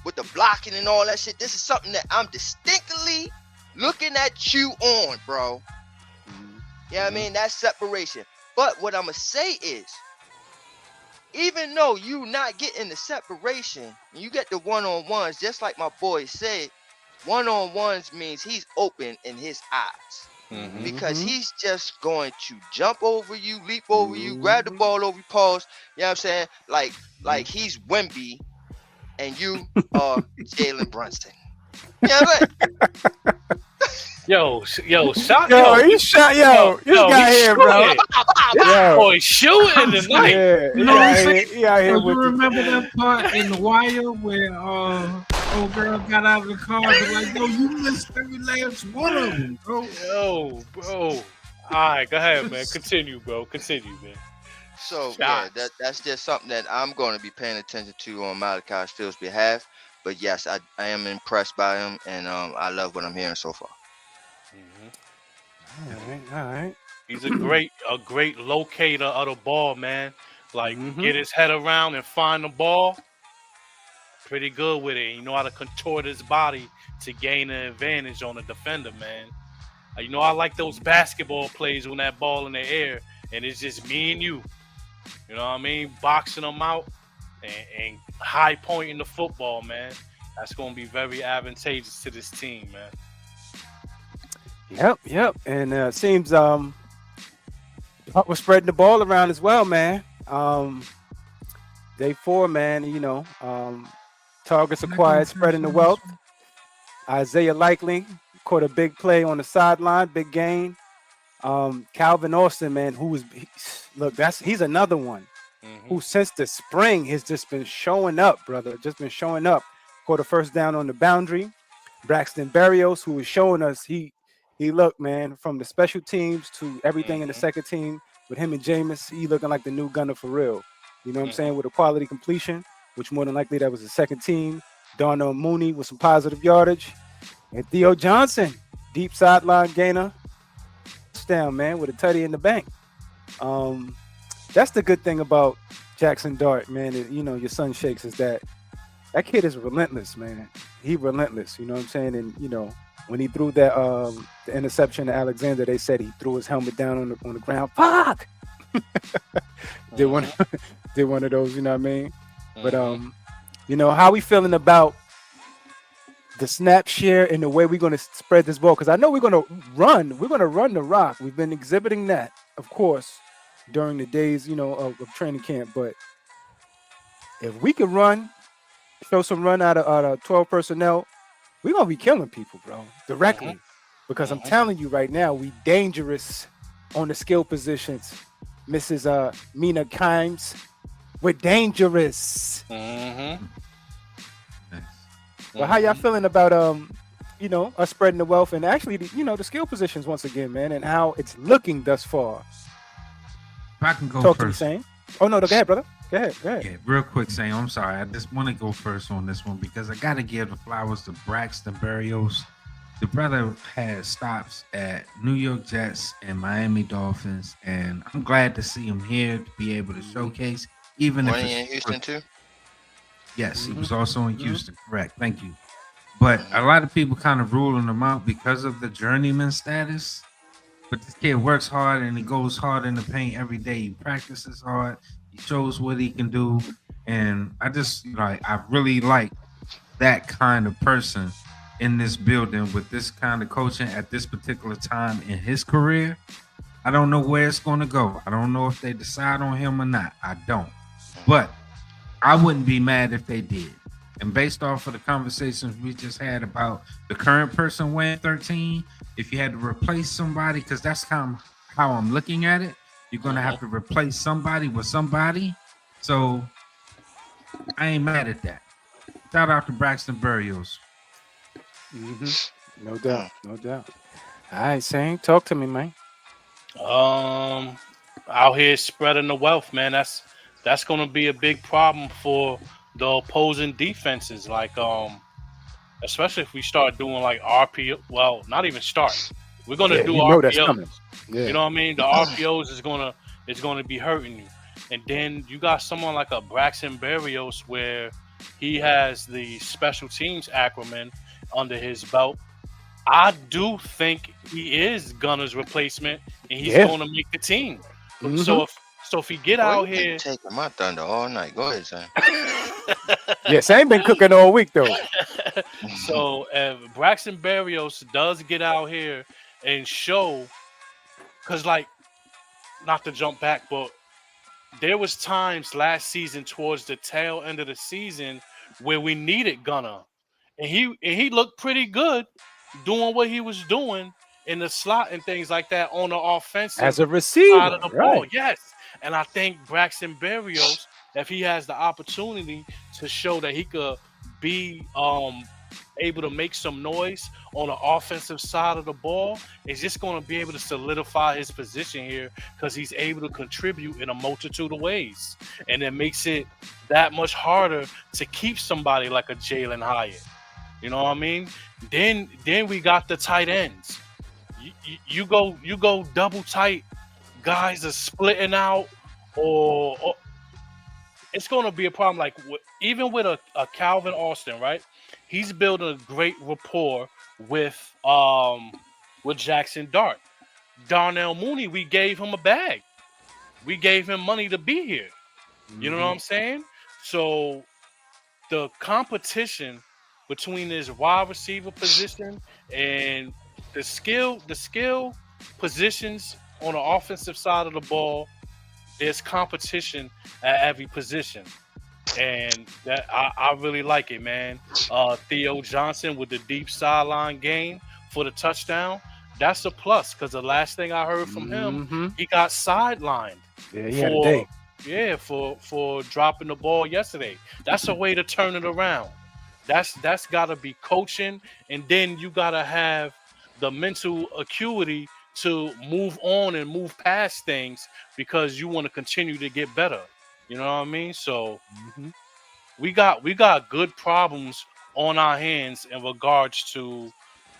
with the blocking and all that shit. This is something that I'm distinctly looking at you on, bro. You know what I mean? That's separation. But what I'm going to say is, even though you not getting the separation, you get the one-on-ones, just like my boy said, one-on-ones means he's open in his eyes. Because he's just going to jump over you, leap over you, grab the ball over your paws, you know what I'm saying? Like he's Wemby and you are Jalen Brunson. You know what I mean? Yo, shot. He shot. This guy here, bro. Boy, shooting tonight. Yeah, You know what I'm saying? He out here You with remember that part in The Wire where old girl got out of the car and like, yo, you missed every last one of them, bro. Yo, bro. All right, go ahead, man. Continue, bro. Continue, man. So Shots. yeah, that's just something that I'm going to be paying attention to on Malachi Fields' behalf. But yes, I am impressed by him, and I love what I'm hearing so far. All right. He's a great locator of the ball, man. Like get his head around and find the ball. Pretty good with it. You know how to contort his body to gain an advantage on the defender, man. You know, I like those basketball plays when that ball in the air and it's just me and you. You know what I mean? Boxing them out and high pointing the football, man. That's going to be very advantageous to this team, man. Yep. And it seems we're spreading the ball around as well, man. Day 4, man, you know, targets acquired, spreading the wealth. Isaiah Likely caught a big play on the sideline, big gain. Calvin Austin, man, he's another one who since the spring has just been showing up, brother. Just been showing up. Caught a first down on the boundary. Braxton Berrios, who was showing us he looked, man, from the special teams to everything in the second team with him and Jameis, he looking like the new gunner for real. You know what I'm saying? With a quality completion, which more than likely that was the second team. Darnell Mooney with some positive yardage. And Theo Johnson, deep sideline gainer. Down, man, with a tutty in the bank. That's the good thing about Jackson Dart, man. You know, your son Shakes is that kid is relentless, man. He relentless, you know what I'm saying? And you know, when he threw that the interception to Alexander, they said he threw his helmet down on the ground. Fuck! did one of those, you know what I mean? But you know, how we feeling about the snap share and the way we're going to spread this ball? Because I know we're going to run the rock. We've been exhibiting that, of course, during the days, you know, of training camp. But if we can show some run out of 12 personnel, we're going to be killing people, bro, directly. Because I'm telling you right now, we dangerous on the skill positions. Mrs. Mina Kimes, we're dangerous. Well, how y'all feeling about you know, us spreading the wealth and actually, you know, the skill positions once again, man, and how it's looking thus far? If I can go Talk first. to me, Shane. Oh no, go ahead, brother. Go ahead. Yeah, real quick, Shane. I'm sorry. I just want to go first on this one because I got to give the flowers to Braxton Berrios. The brother had stops at New York Jets and Miami Dolphins, and I'm glad to see him here to be able to showcase. Even if Running in Houston too. Yes, he was also in Houston. Correct. Thank you. But a lot of people kind of ruling him out because of the journeyman status. But this kid works hard and he goes hard in the paint every day. He practices hard. He shows what he can do. And I just I really like that kind of person in this building with this kind of coaching at this particular time in his career. I don't know where it's going to go. I don't know if they decide on him or not. I don't. But I wouldn't be mad if they did. And based off of the conversations we just had about the current person weighing 13, if you had to replace somebody, because that's how I'm looking at it, you're going to have to replace somebody with somebody. So I ain't mad at that. Shout out to Braxton Berrios. No doubt. No doubt. All right, Saint, talk to me, man. Out here spreading the wealth, man. That's going to be a big problem for the opposing defenses. Like, especially if we start doing like RPO. Well, not even start. We're going to do RPOs. That's coming. Yeah. You know what I mean? The RPOs is gonna be hurting you. And then you got someone like a Braxton Berrios where he has the special teams acumen under his belt. I do think he is Gunner's replacement, and he's going to make the team. So if he get out here, taking my thunder all night. Go ahead, son. Yes, I ain't been cooking all week though. So if Braxton Berrios does get out here and show, because not to jump back, but there was times last season towards the tail end of the season where we needed Gunner, and he looked pretty good doing what he was doing in the slot and things like that on the offensive as a receiver side of the ball. Yes, and I think Braxton Berrios, if he has the opportunity to show that he could be able to make some noise on the offensive side of the ball, is just going to be able to solidify his position here because he's able to contribute in a multitude of ways, and it makes it that much harder to keep somebody like a Jalen Hyatt. You know what I mean? Then we got the tight ends. You go double tight, guys are splitting out, or it's going to be a problem. Like even with a Calvin Austin, right? He's building a great rapport with Jackson Dart. Darnell Mooney, we gave him a bag. We gave him money to be here. You know what I'm saying? So the competition between this wide receiver position and the skill positions on the offensive side of the ball, there's competition at every position. And that I really like it, man. Theo Johnson with the deep sideline gain for the touchdown. That's a plus because the last thing I heard from him, he got sidelined. Yeah, he had a day. Yeah, for dropping the ball yesterday. That's a way to turn it around. That's got to be coaching, and then you got to have the mental acuity to move on and move past things because you want to continue to get better. You know what I mean? So we got good problems on our hands in regards to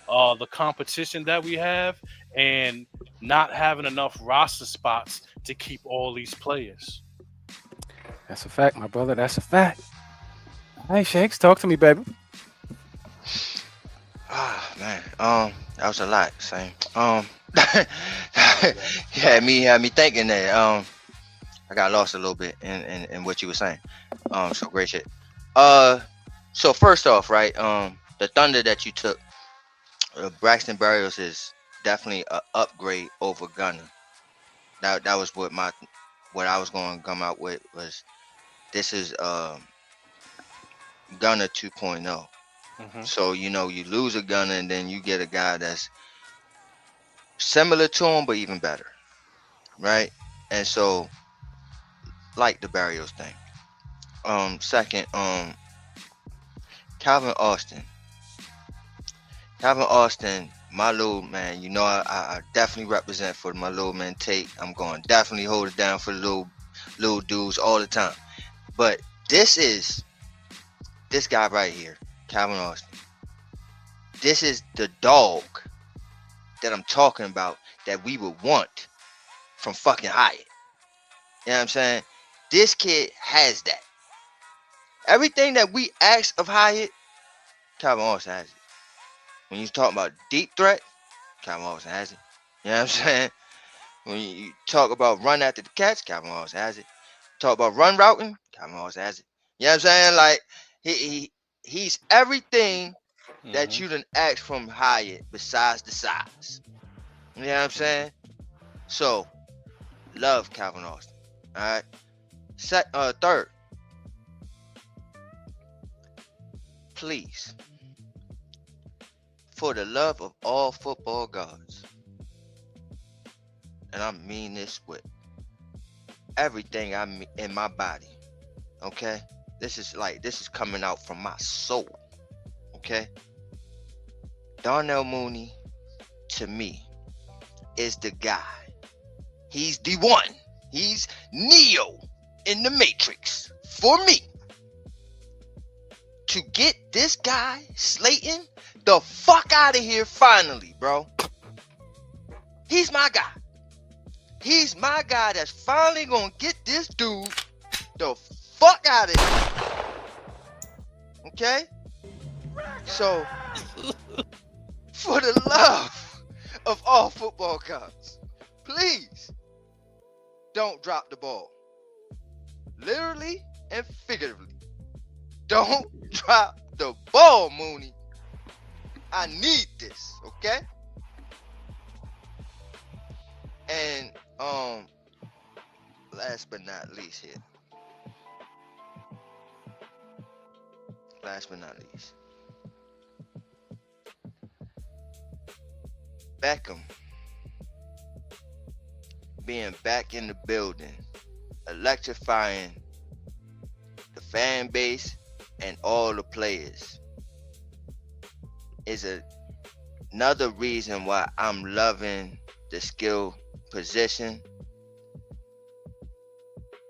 the competition that we have and not having enough roster spots to keep all these players. That's a fact, my brother. That's a fact. Hey, Shakes, talk to me, baby. Man, that was a lot, Same. had me thinking that I got lost a little bit in what you were saying. So great shit. So first off, right, the thunder that you took, Braxton Berrios is definitely an upgrade over Gunner. That was what I was going to come out with was this is Gunner 2.0. So you lose a Gunner and then you get a guy that's similar to him but even better, right? And so like the Barrios thing. Second, Calvin Austin, my little man. I definitely represent for my little man Tate. I'm going to definitely hold it down for the little dudes all the time. But this guy right here, Calvin Austin. This is the dog that I'm talking about that we would want from fucking Hyatt. You know what I'm saying? This kid has that. Everything that we ask of Hyatt, Calvin Austin has it. When you talk about deep threat, Calvin Austin has it. You You know what I'm saying? When you talk about run after the catch, Calvin Austin has it. Talk about run routing, Calvin Austin has it. You know what I'm saying? Like he's everything that Mm-hmm. you done asked from Hyatt besides the size. You know what I'm saying? So love Calvin Austin. All right. Third, please, for the love of all football gods, and I mean this with everything I'm in my body. Okay? This is coming out from my soul. Okay? Darnell Mooney, to me, is the guy. He's the one. He's Neo in the Matrix. For me, to get this guy, Slayton, the fuck out of here finally, bro. He's my guy. He's my guy that's finally gonna get this dude the fuck out of here. Okay? So, for the love of all football gods, please don't drop the ball. Literally and figuratively. Don't drop the ball, Mooney. I need this, okay? And last but not least here. Last but not least. Beckham being back in the building, electrifying the fan base and all the players is another reason why I'm loving the skill position,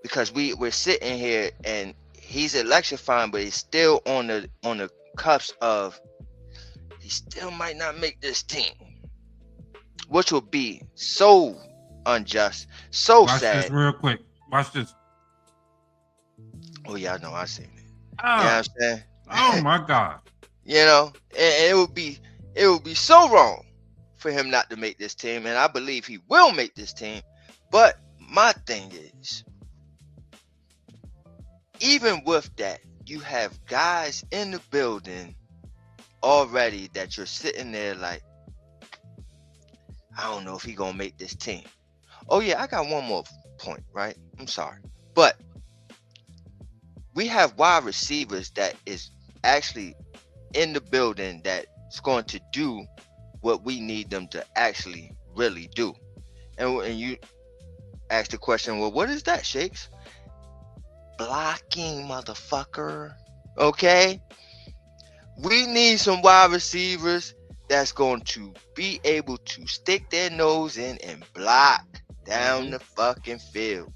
because we're sitting here and he's electrifying, but he's still on the cusp of he still might not make this team, which will be so unjust, so Watch sad. this real quick. Watch this. Oh yeah, I know, I seen it. Oh, You know what I'm saying? oh my God. You know, and it would be so wrong for him not to make this team, and I believe he will make this team. But my thing is, even with that, you have guys in the building already that you're sitting there like, I don't know if he gonna make this team. Oh yeah, I got one more point, right? I'm sorry, but we have wide receivers that is actually in the building that's going to do what we need them to actually really do. And you ask the question, well, what is that, Shakes? Blocking, motherfucker. Okay? We need some wide receivers that's going to be able to stick their nose in and block down the fucking field.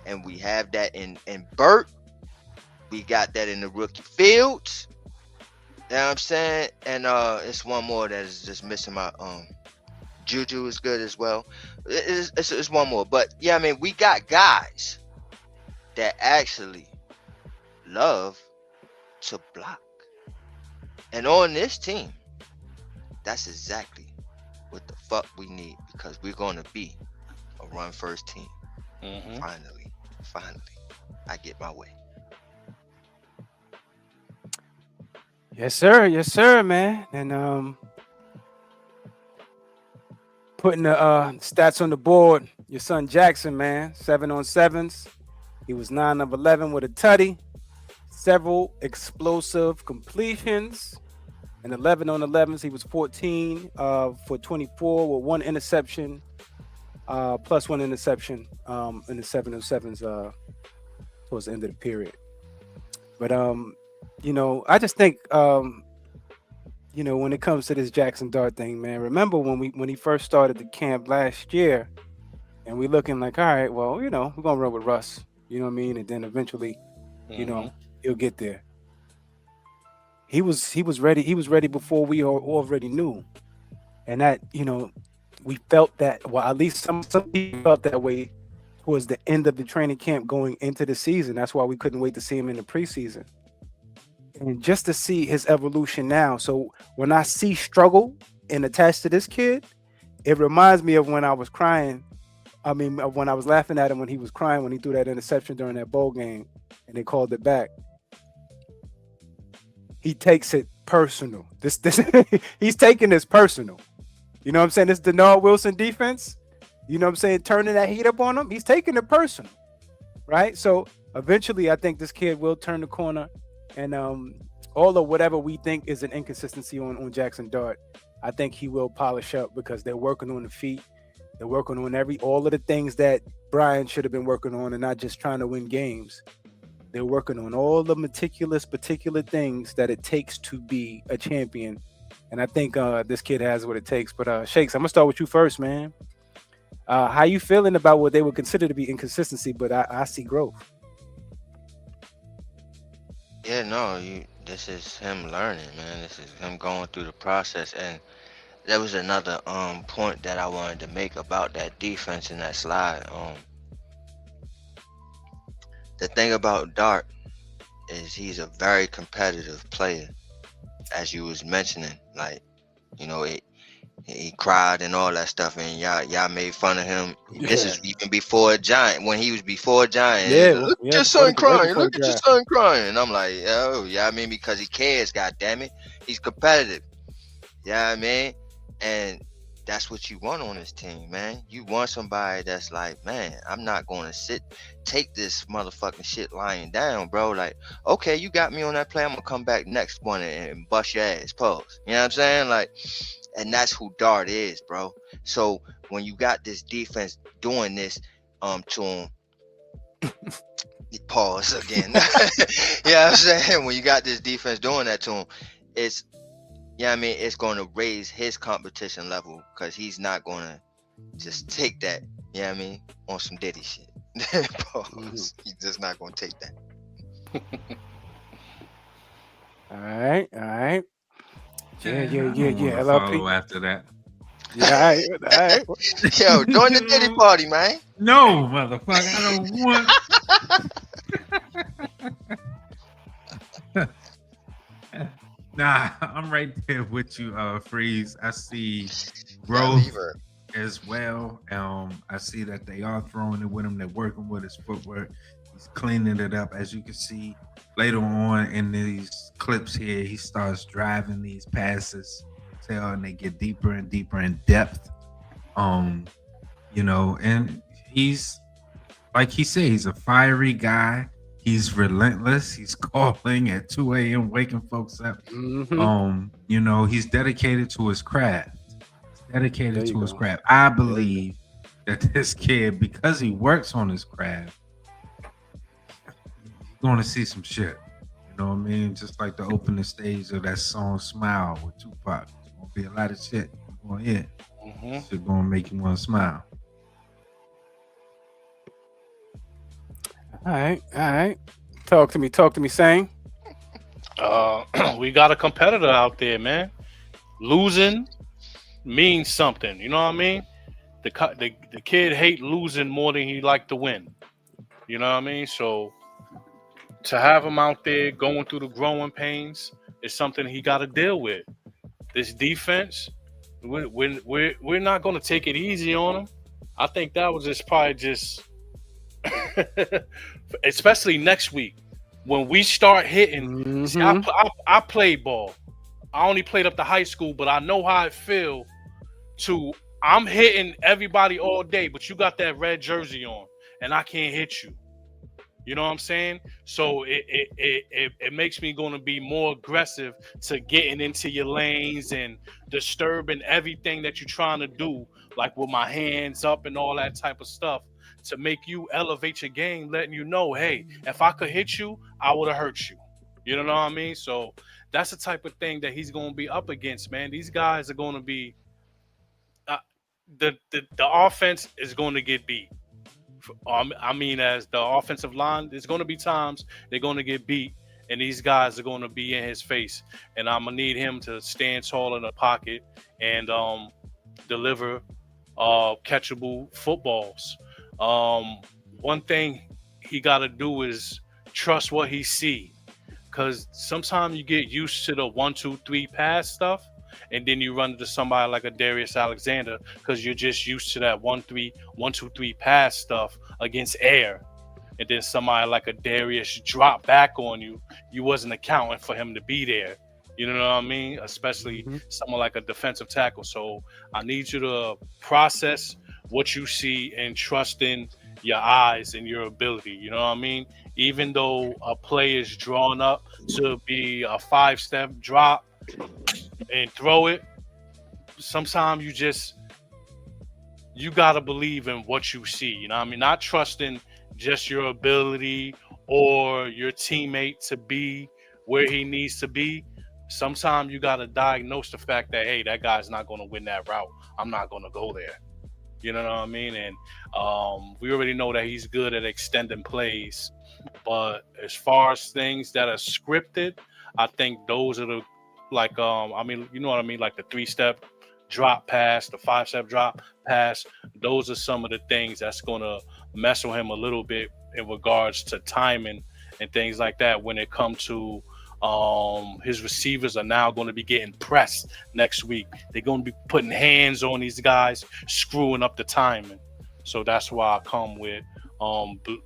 And we have that in Burt. We got that in the rookie Fields. You know what I'm saying? And it's one more that is just missing my Juju is good as well. It's one more. But yeah, I mean, we got guys that actually love to block. And on this team, that's exactly what the fuck we need, because we're gonna be a run first team. Finally, I get my way. Yes, sir, man. And putting the stats on the board. Your son Jackson, man, 7 on 7s. He was 9 of 11 with a tutty, several explosive completions, and 11 on 11s. He was 14 for 24 with 1 interception, plus 1 interception in the 7 on 7s towards the end of the period. But you know, I just think you know, when it comes to this Jackson Dart thing, man, remember when he first started the camp last year, and we looking like, all right, well, you know, we're gonna run with Russ, you know what I mean, and then eventually, you know, he'll get there. He was ready. He was ready before we already knew, and that, you know, we felt that. Well, at least some people felt that way towards the end of the training camp going into the season. That's why we couldn't wait to see him in the preseason. And just to see his evolution now. So when I see struggle and attached to this kid, It reminds me of when I was crying. I mean, of when I was laughing at him when he was crying when he threw that interception during that bowl game and they called it back. He takes it personal. This he's taking this personal. You know what I'm saying? This Denard Wilson defense. You know what I'm saying? Turning that heat up on him. He's taking it personal, right? So eventually, I think this kid will turn the corner, and all of whatever we think is an inconsistency on Jackson Dart, I think he will polish up because they're working on the feet. They're working on all of the things that Brian should have been working on, and not just trying to win games. They're working on all the meticulous, particular things that it takes to be a champion. And I think this kid has what it takes. But Shakes, I'm gonna start with you first, man. How you feeling about what they would consider to be inconsistency, but I see growth. Yeah, no, this is him learning, man. This is him going through the process. And there was another point that I wanted to make about that defense in that slide. The thing about Dart is he's a very competitive player, as you was mentioning. Like, you know, he cried and all that stuff, and y'all made fun of him. This is even before Giant, when he was before Giant. Yeah, Look at your before son the- crying. before Look at the your draft. son crying. And I'm like, oh, yeah, I mean, because he cares, God damn it. He's competitive. Yeah, I mean, and that's what you want on this team, man. You want somebody that's like, man, I'm not going to take this motherfucking shit lying down, bro. Like, okay, you got me on that play. I'm going to come back next one and bust your ass, pause. You know what I'm saying? Like, and that's who Dart is, bro. So when you got this defense doing this to him, pause again. You know what I'm saying? When you got this defense doing that to him, it's, yeah, I mean, it's going to raise his competition level because he's not going to just take that, you know what I mean, on some Diddy shit. Pause. He's just not going to take that. All right. Yeah. I don't wanna follow LRP. after that. Yeah, all right. Yo, join the Diddy party, man. No, motherfucker, I don't want. Nah, I'm right there with you, Freeze. I see growth as well. I see that they are throwing it with him. They're working with his footwork. He's cleaning it up. As you can see later on in these clips here, he starts driving these passes, and they get deeper and deeper in depth. You know, and he's, like he said, he's a fiery guy. He's relentless. He's calling at 2 a.m., waking folks up. Mm-hmm. You know, he's dedicated to his craft. There you go. Craft. I believe that this kid, because he works on his craft, he's going to see some shit. You know what I mean? Just like the opening stage of that song "Smile" with Tupac. There's going to be a lot of shit you're going to hear. It's going to make you want to smile. All right. Talk to me, Sang. We got a competitor out there, man. Losing means something. You know what I mean? The kid hate losing more than he like to win. You know what I mean? So to have him out there going through the growing pains is something he got to deal with. This defense, we're not going to take it easy on him. I think that was probably especially next week when we start hitting. Mm-hmm. See, I played ball. I only played up to high school, but I know how it feel to. I'm hitting everybody all day, but you got that red jersey on, and I can't hit you. You know what I'm saying? So it makes me going to be more aggressive to getting into your lanes and disturbing everything that you're trying to do, like with my hands up and all that type of stuff, to make you elevate your game, letting you know, hey, if I could hit you, I would have hurt you. You know what I mean? So that's the type of thing that he's going to be up against, man. These guys are going to be the offense is going to get beat. I mean, as the offensive line, there's going to be times they're going to get beat, and these guys are going to be in his face. And I'm going to need him to stand tall in the pocket and deliver catchable footballs. One thing he got to do is trust what he see, because sometimes you get used to the 1, 2, 3 pass stuff, and then you run into somebody like a Darius Alexander because you're just used to that 1-2-3 pass stuff against air. And then somebody like a Darius drop back on you. You wasn't accounting for him to be there. You know what I mean? Especially someone like a defensive tackle. So I need you to process what you see and trust in your eyes and your ability. You know what I mean? Even though a play is drawn up to be a 5-step drop and throw it, sometimes you got to believe in what you see. You know what I mean? Not trusting just your ability or your teammate to be where he needs to be. Sometimes you got to diagnose the fact that, hey, that guy's not going to win that route. I'm not going to go there. You know what I mean? And we already know that he's good at extending plays. But as far as things that are scripted, I think those are the, like, I mean, you know what I mean? Like the 3-step drop pass, the 5-step drop pass. Those are some of the things that's going to mess with him a little bit in regards to timing and things like that. When it comes to his receivers are now going to be getting pressed next week. They're going to be putting hands on these guys, screwing up the timing. So that's why I come with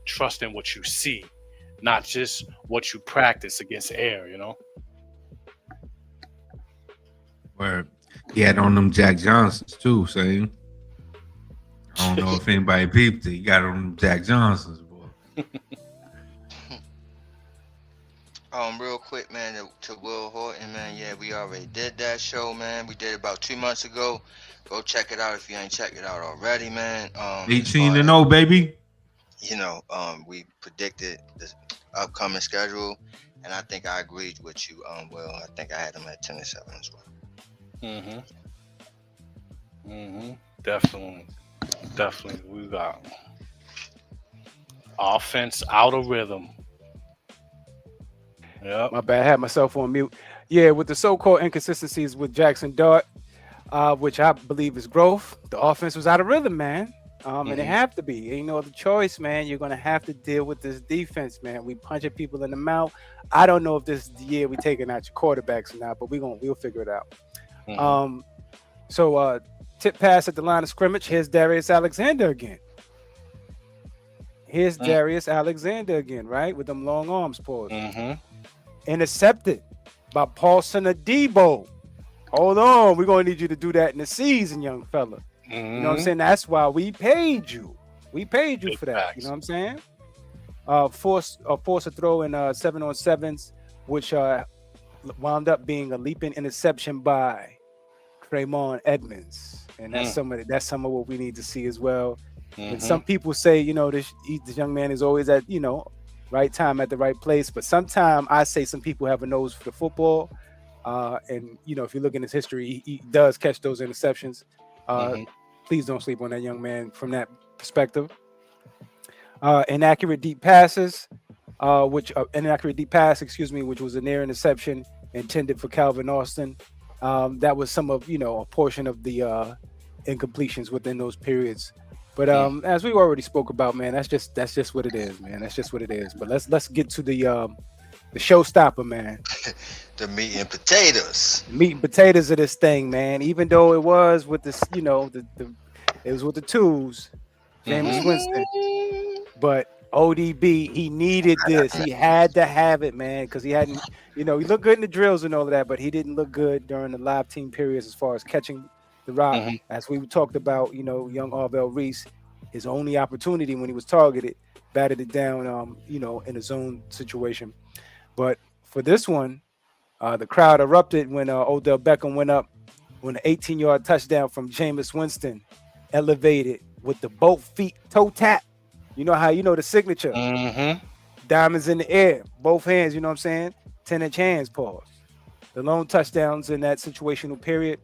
trusting what you see, not just what you practice against air, you know? Where he had on them Jack Johnsons too, saying. I don't know if anybody peeped it. He got on them Jack Johnsons, boy. Real quick, man, to Will Horton, man. Yeah, we already did that show, man. We did it about 2 months ago. Go check it out if you ain't checked it out already, man. 18-0, baby. You know, we predicted the upcoming schedule, and I think I agreed with you, Will. I think I had him at 10-7 as well. Definitely. We got offense out of rhythm. Yep. My bad. I had myself on mute. Yeah, with the so-called inconsistencies with Jackson Dart, which I believe is growth, the offense was out of rhythm, man. And it have to be. Ain't no other choice, man. You're gonna have to deal with this defense, man. We punching people in the mouth. I don't know if this is the year we taking out your quarterbacks or not, but we'll figure it out. So tip pass at the line of scrimmage. Here's Darius Alexander again. Darius Alexander again, right? With them long arms, pause. Intercepted by Paulson Adebo. Hold on, we're gonna need you to do that in the season, young fella. You know what I'm saying? That's why we paid you. We paid you for that. You know what I'm saying? Force a throw in 7-on-7s, which wound up being a leaping interception by Kraymon Edmonds, and that's some of what we need to see as well. And some people say, you know, this young man is always at, you know, right time at the right place, but sometimes I say some people have a nose for the football, and you know, if you look in his history, he does catch those interceptions. Please don't sleep on that young man from that perspective. Inaccurate deep passes, which was a near interception intended for Calvin Austin. That was some of, you know, a portion of the incompletions within those periods. But as we already spoke about, man, that's just what it is, man. That's just what it is. But let's get to the showstopper, man. The meat and potatoes. Meat and potatoes of this thing, man. Even though it was with this, you know, it was with the twos, Jameis Winston. But ODB, he needed this. He had to have it, man, because he hadn't, you know, he looked good in the drills and all of that, but he didn't look good during the live team periods as far as catching the rock. As we talked about, you know, young Arvell Reese, his only opportunity when he was targeted, batted it down, you know, in a zone situation. But for this one, the crowd erupted when Odell Beckham went up when an 18-yard touchdown from Jameis Winston, elevated with the both feet toe tap. You know how you know the signature. Diamonds in the air, both hands, you know what I'm saying? 10-inch hands, pause. The lone touchdowns in that situational period.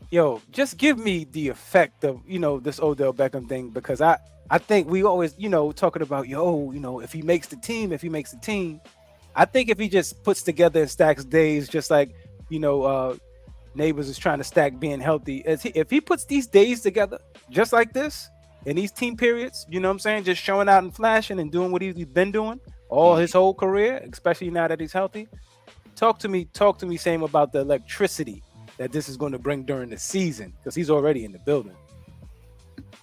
Yo, just give me the effect of, you know, this Odell Beckham thing, because I think we always, you know, talking about, yo, you know, if he makes the team. I think if he just puts together and stacks days, just like, you know, Neighbors is trying to stack being healthy. If he puts these days together just like this in these team periods, you know what I'm saying, just showing out and flashing and doing what he's been doing all his whole career, especially now that he's healthy, talk to me, Sam, about the electricity that this is going to bring during the season, because he's already in the building.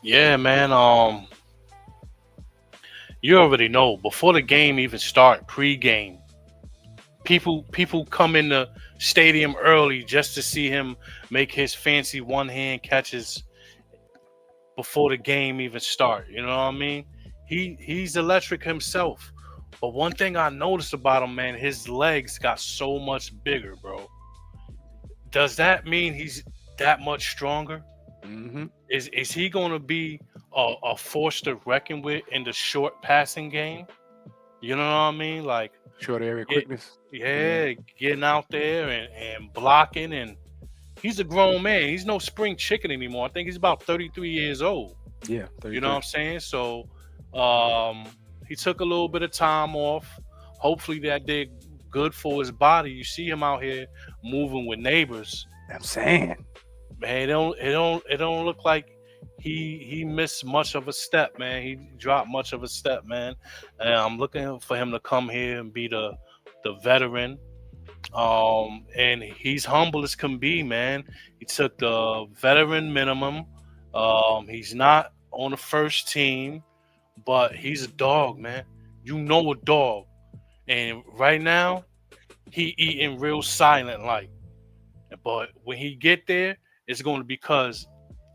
Yeah, man. You already know before the game even start, pre-game, people come in the stadium early just to see him make his fancy one-hand catches before the game even start. You know what I mean? He's electric himself. But one thing I noticed about him, man, his legs got so much bigger, bro. Does that mean he's that much stronger? Mm-hmm. Is he going to be a force to reckon with in the short passing game? You know what I mean? Like Short area quickness. Getting out there and blocking. And he's a grown man. He's no spring chicken anymore. I think he's about 33 years old. Yeah. 33. You know what I'm saying? So he took a little bit of time off. Hopefully that did good for his body. You see him out here moving with neighbors. I'm saying, man, it don't look like he missed much of a step, man. He dropped much of a step, man. And I'm looking for him to come here and be the veteran. And he's humble as can be, man. He took the veteran minimum. He's not on the first team, but he's a dog, man. You know, a dog. And right now, he eating real silent like. But when he get there, it's going to be because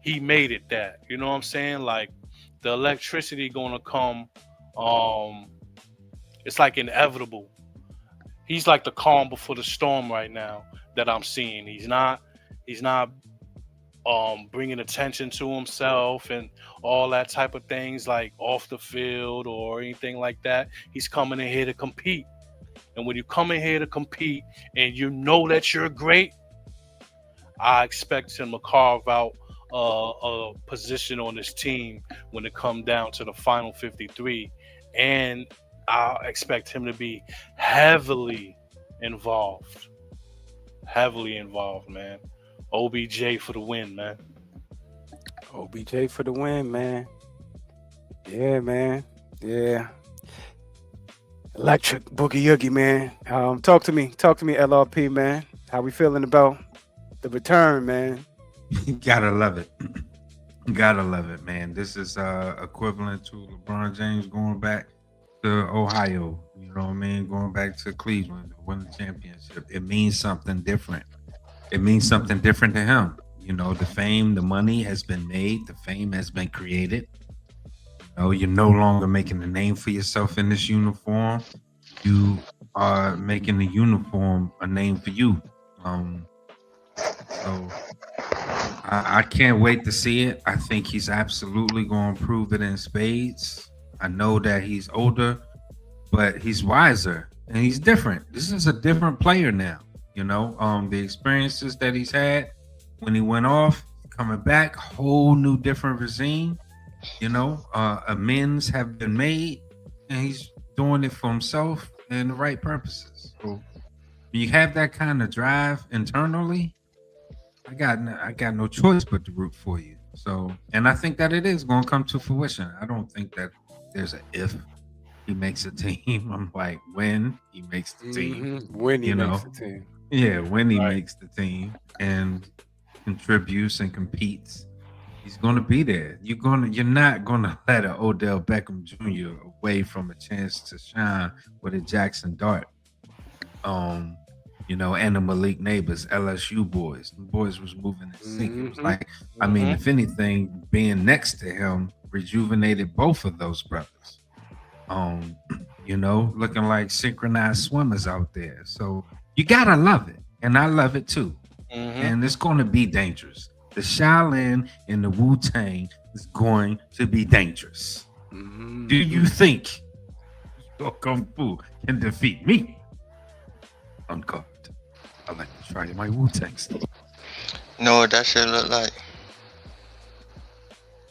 he made it that. You know what I'm saying? Like, the electricity going to come. It's like inevitable. He's like the calm before the storm right now that I'm seeing. He's not bringing attention to himself and all that type of things, like off the field or anything like that. He's coming in here to compete. And when you come in here to compete and you know that you're great, I expect him to carve out a position on this team when it comes down to the final 53. And I expect him to be heavily involved. Heavily involved, man. OBJ for the win, man. OBJ for the win, man. Yeah, man. Yeah. Electric Boogie Yoogie, man. Talk to me, LRP, man. How we feeling about the return, man? Gotta love it. Gotta love it, man. This is equivalent to LeBron James going back to Ohio. You know what I mean? Going back to Cleveland to win the championship. It means something different. It means something different to him. You know, the fame, the money has been made. The fame has been created. You know, you're no longer making a name for yourself in this uniform. You are making the uniform a name for you. So I can't wait to see it. I think he's absolutely going to prove it in spades. I know that he's older, but he's wiser and he's different. This is a different player now. You know, the experiences that he's had when he went off, coming back, whole new different regime. You know, amends have been made, and he's doing it for himself and the right purposes. So when you have that kind of drive internally, I got no choice but to root for you. So, and I think that it is going to come to fruition. I don't think that there's an if he makes a team. I'm like, when he makes the team. When he makes the team. Yeah, when he makes the team and contributes and competes, he's going to be there. You're not going to let an Odell Beckham Jr. away from a chance to shine with a Jackson Dart. You know, and the Malik Neighbors, LSU boys. The boys was moving in sync. It was like, I mean, if anything, being next to him rejuvenated both of those brothers. You know, looking like synchronized swimmers out there. So you gotta love it, and I love it too. And it's going to be dangerous. The Shaolin and the Wu-Tang is going to be dangerous. Do you think your Kung Fu can defeat me? Uncut. I like to try my Wu-Tang stuff. You know what that shit look like?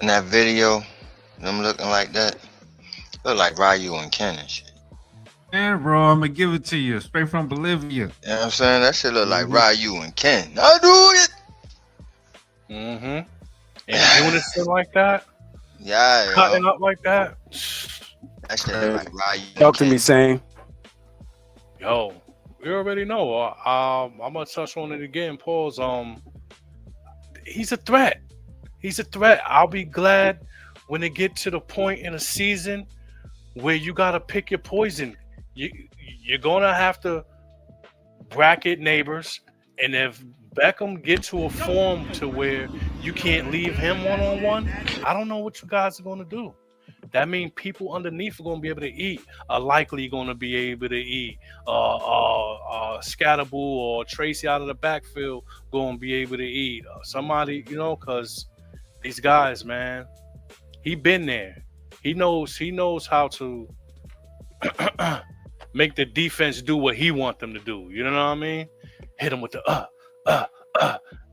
In that video, them looking like that, look like Ryu and Ken and shit. Yeah, bro, I'm gonna give it to you straight from Bolivia. You know what I'm saying? That shit look like Ryu and Ken. I do it. And doing it shit like that, Yeah, cutting up like that. that shit look like Ryu. Talk to me, Sam. Yo, We already know. I'm gonna touch on it again. Pause. He's a threat. He's a threat. I'll be glad when they get to the point in a season where you gotta pick your poison. You you're gonna have to bracket neighbors, and if Beckham get to a form to where you can't leave him one on one, I don't know what you guys are gonna do. That means people underneath are gonna be able to eat. Are likely gonna be able to eat. Scatterboo or Tracy out of the backfield gonna be able to eat. Somebody, because these guys, man, he been there. He knows how to make the defense do what he want them to do. You know what I mean? Hit them with the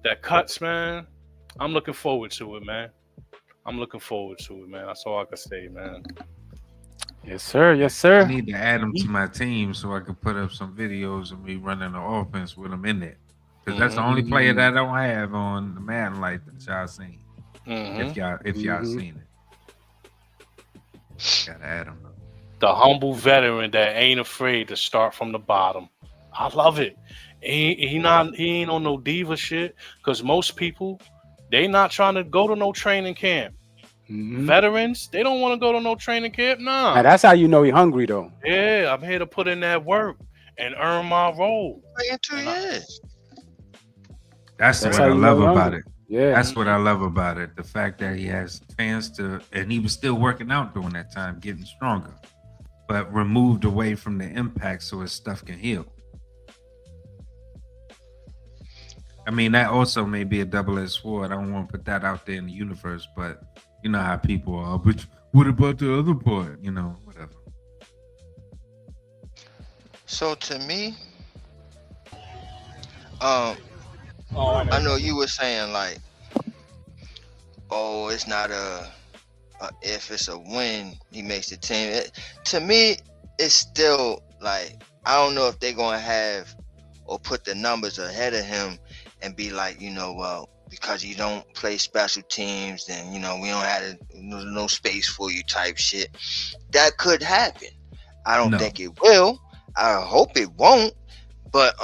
that cuts, man. I'm looking forward to it, man. That's all I can say, man. Yes, sir. Yes, I sir. need to add him to my team so I can put up some videos of me running the offense with him in there. Because that's the only player that I don't have on the Madden Life that y'all seen. If y'all seen it, gotta add him. The humble veteran that ain't afraid to start from the bottom. I love it. He ain't on no diva shit. Because most people, they not trying to go to no training camp. Veterans, they don't want to go to no training camp. Nah. Now, that's how you know he hungry though. Yeah, I'm here to put in that work and earn my role. In 2 years. That's what how I you love know about hungry. it. Yeah. That's what I love about it. The fact that he has fans and he was still working out during that time, getting stronger, but removed away from the impact so his stuff can heal. I mean, that also may be a double-edged sword. I don't want to put that out there in the universe, but you know how people are. But what about the other part? Whatever. So to me, I know you were saying like, oh, it's not a if, it's a win. He makes the team. To me, it's still like, I don't know if they're gonna have or put the numbers ahead of him and be like, well, because you don't play special teams, then we don't have no space for you type shit. That could happen. I don't think it will. I hope it won't. But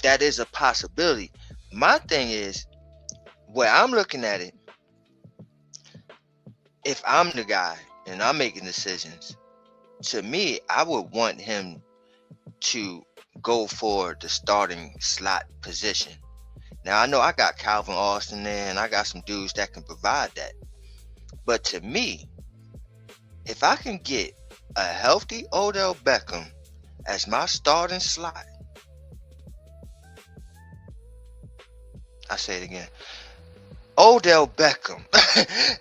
that is a possibility. My thing is, where I'm looking at it, if I'm the guy and I'm making decisions, to me, I would want him to go for the starting slot position. Now, I know I got Calvin Austin there, and I got some dudes that can provide that. But to me, if I can get a healthy Odell Beckham as my starting slot, I say it again, Odell Beckham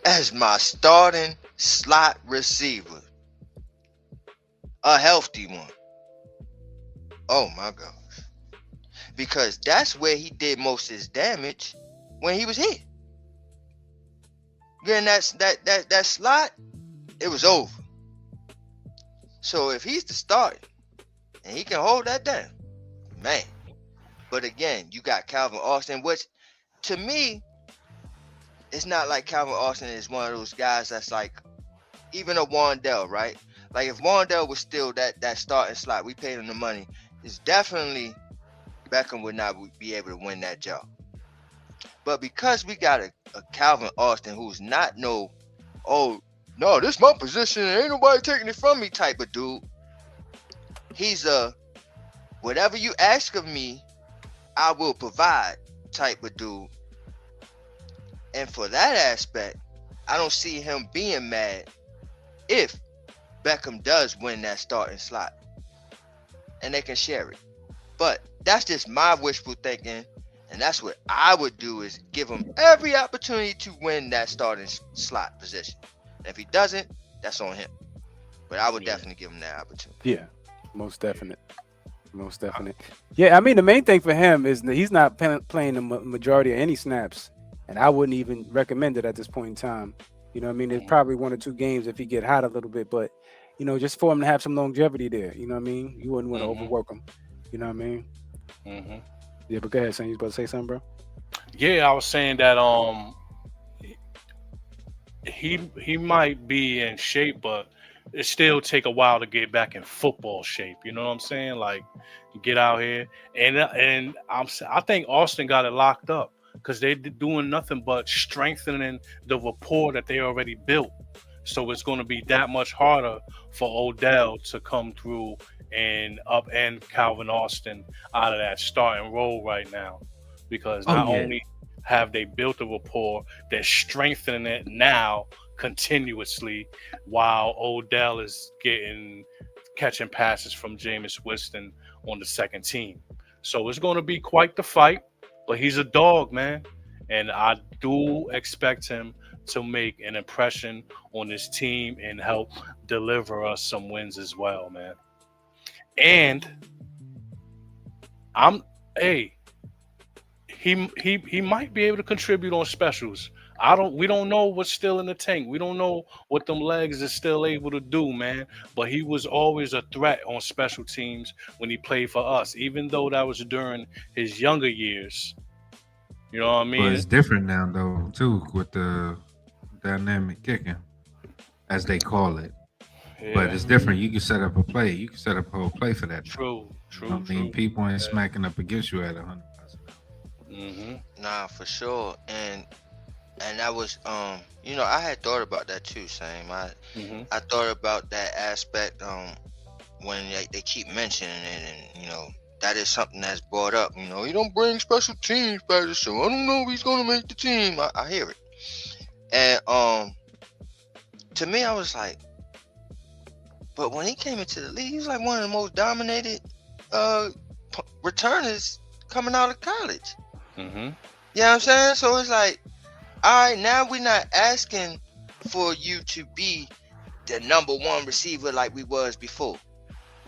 as my starting slot receiver, a healthy one. Oh my gosh. Because that's where he did most of his damage when he was here. Getting that slot, it was over. So if he's the starter and he can hold that down, man. But again, you got Calvin Austin, which to me, it's not like Calvin Austin is one of those guys that's like, even a Wandell, right? Like if Wandell was still that starting slot, we paid him the money, it's definitely Beckham would not be able to win that job. But because we got a Calvin Austin who's not no, oh, no, this is my position, ain't nobody taking it from me type of dude. He's a, whatever you ask of me, I will provide type of dude. And for that aspect, I don't see him being mad if Beckham does win that starting slot. And they can share it. But that's just my wishful thinking, and that's what I would do, is give him every opportunity to win that starting slot position. And if he doesn't, that's on him. But I would definitely give him that opportunity. Yeah, most definite. Yeah, I mean, the main thing for him is that he's not playing the majority of any snaps, and I wouldn't even recommend it at this point in time. You know what I mean? There's probably 1 or 2 games if he get hot a little bit, but, just for him to have some longevity there, you know what I mean? You wouldn't want to overwork him. You know what I mean? Yeah, but go ahead, Sam. You about to say something, bro? Yeah, I was saying that he might be in shape, but it still take a while to get back in football shape. You know what I'm saying? Like, get out here, and I think Austin got it locked up because they're doing nothing but strengthening the rapport that they already built. So it's going to be that much harder for Odell to come through and upend Calvin Austin out of that starting role right now, because not only have they built a rapport, they're strengthening it now continuously while Odell is catching passes from Jameis Winston on the second team. So it's going to be quite the fight, but he's a dog, man. And I do expect him to make an impression on this team and help deliver us some wins as well, man. And he might be able to contribute on specials. We don't know what's still in the tank. We don't know what them legs is still able to do, man. But he was always a threat on special teams when he played for us, even though that was during his younger years. You know what I mean? But it's different now, though, too, with the dynamic kicking, as they call it. Yeah. But it's different. You can set up a play. You can set up a whole play for that. True. I mean, people ain't smacking up against you at 100%. Mm-hmm. Nah, for sure. And that was, I had thought about that too, Sam. I thought about that aspect when they keep mentioning it, and that is something that's brought up. You don't bring special teams back, so I don't know if he's gonna make the team. I hear it, and to me, I was like, but when he came into the league, he was like one of the most dominated returners coming out of college. Mm-hmm. You know what I'm saying? So it's like, all right, now we're not asking for you to be the number one receiver like we was before.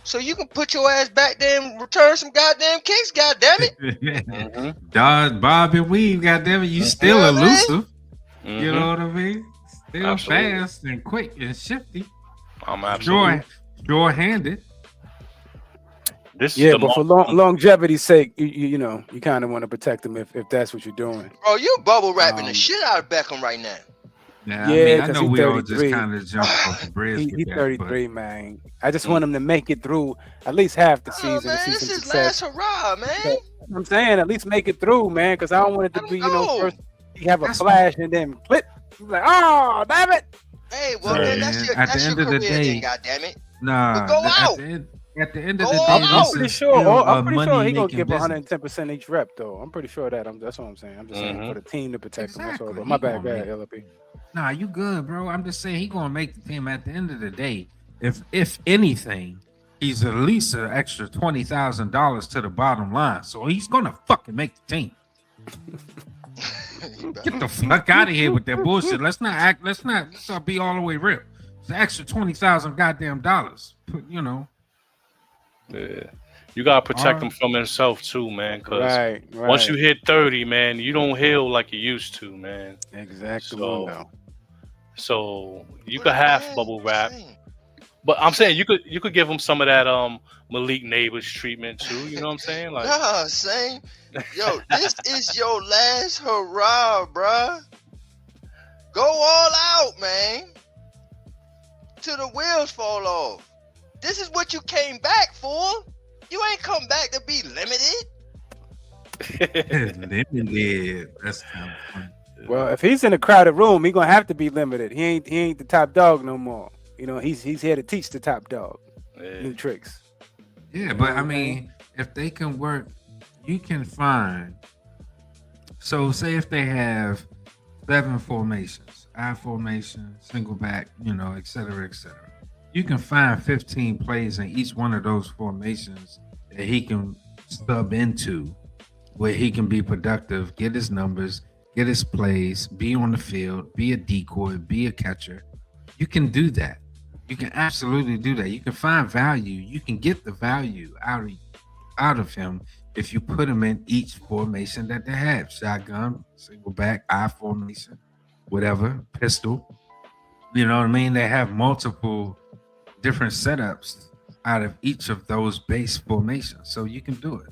So you can put your ass back there and return some goddamn kicks, goddammit. Dodge, bob, and weave, goddammit. You still elusive. You know what I mean? Still absolutely fast and quick and shifty. I'm absolutely sure-handed. But for longevity's sake, you kind of want to protect him if that's what you're doing. Bro, you bubble wrapping the shit out of Beckham right now. Yeah, I know we all just kind of jump off the bridge. He's 33, man. I just want him to make it through at least half the season. Man, this is last hurrah, man. I'm saying at least make it through, man, because I don't want it to be, first you have a flash and then flip. Like, oh, damn it. Hey, well, then that's your career, then, goddammit. Nah, but go out. At the end of the day, I'm pretty sure he's gonna give 110% each rep, though. I'm pretty sure that. That's what I'm saying. I'm just saying for the team to protect him. That's all. But my bad, LP. Nah, you good, bro. I'm just saying he's gonna make the team at the end of the day. If anything, he's at least an extra $20,000 to the bottom line. So he's gonna fucking make the team. Get the fuck out of here with that bullshit. Let's not be all the way real. It's an extra $20,000 goddamn dollars. Yeah, you gotta protect him from himself too, man. Because once you hit 30, man, you don't heal like you used to, man. Exactly. So you could have bubble wrap, but I'm saying you could give him some of that Malik Neighbors treatment too. You know what I'm saying? Like, nah, same. Yo, this is your last hurrah, bruh. Go all out, man. Till the wheels fall off. This is what you came back for. You ain't come back to be limited. Limited. That's kind of funny. Well, if he's in a crowded room, he's gonna have to be limited. He ain't the top dog no more. He's here to teach the top dog new tricks. Yeah, but I mean, if they can work, you can find. So say if they have 7 formations, I formation, single back, et cetera, et cetera. You can find 15 plays in each one of those formations that he can sub into, where he can be productive, get his numbers, get his plays, be on the field, be a decoy, be a catcher. You can do that. You can absolutely do that. You can find value. You can get the value out of him if you put him in each formation that they have. Shotgun, single back, I formation, whatever, pistol. You know what I mean? They have multiple different setups out of each of those base formations, so you can do it.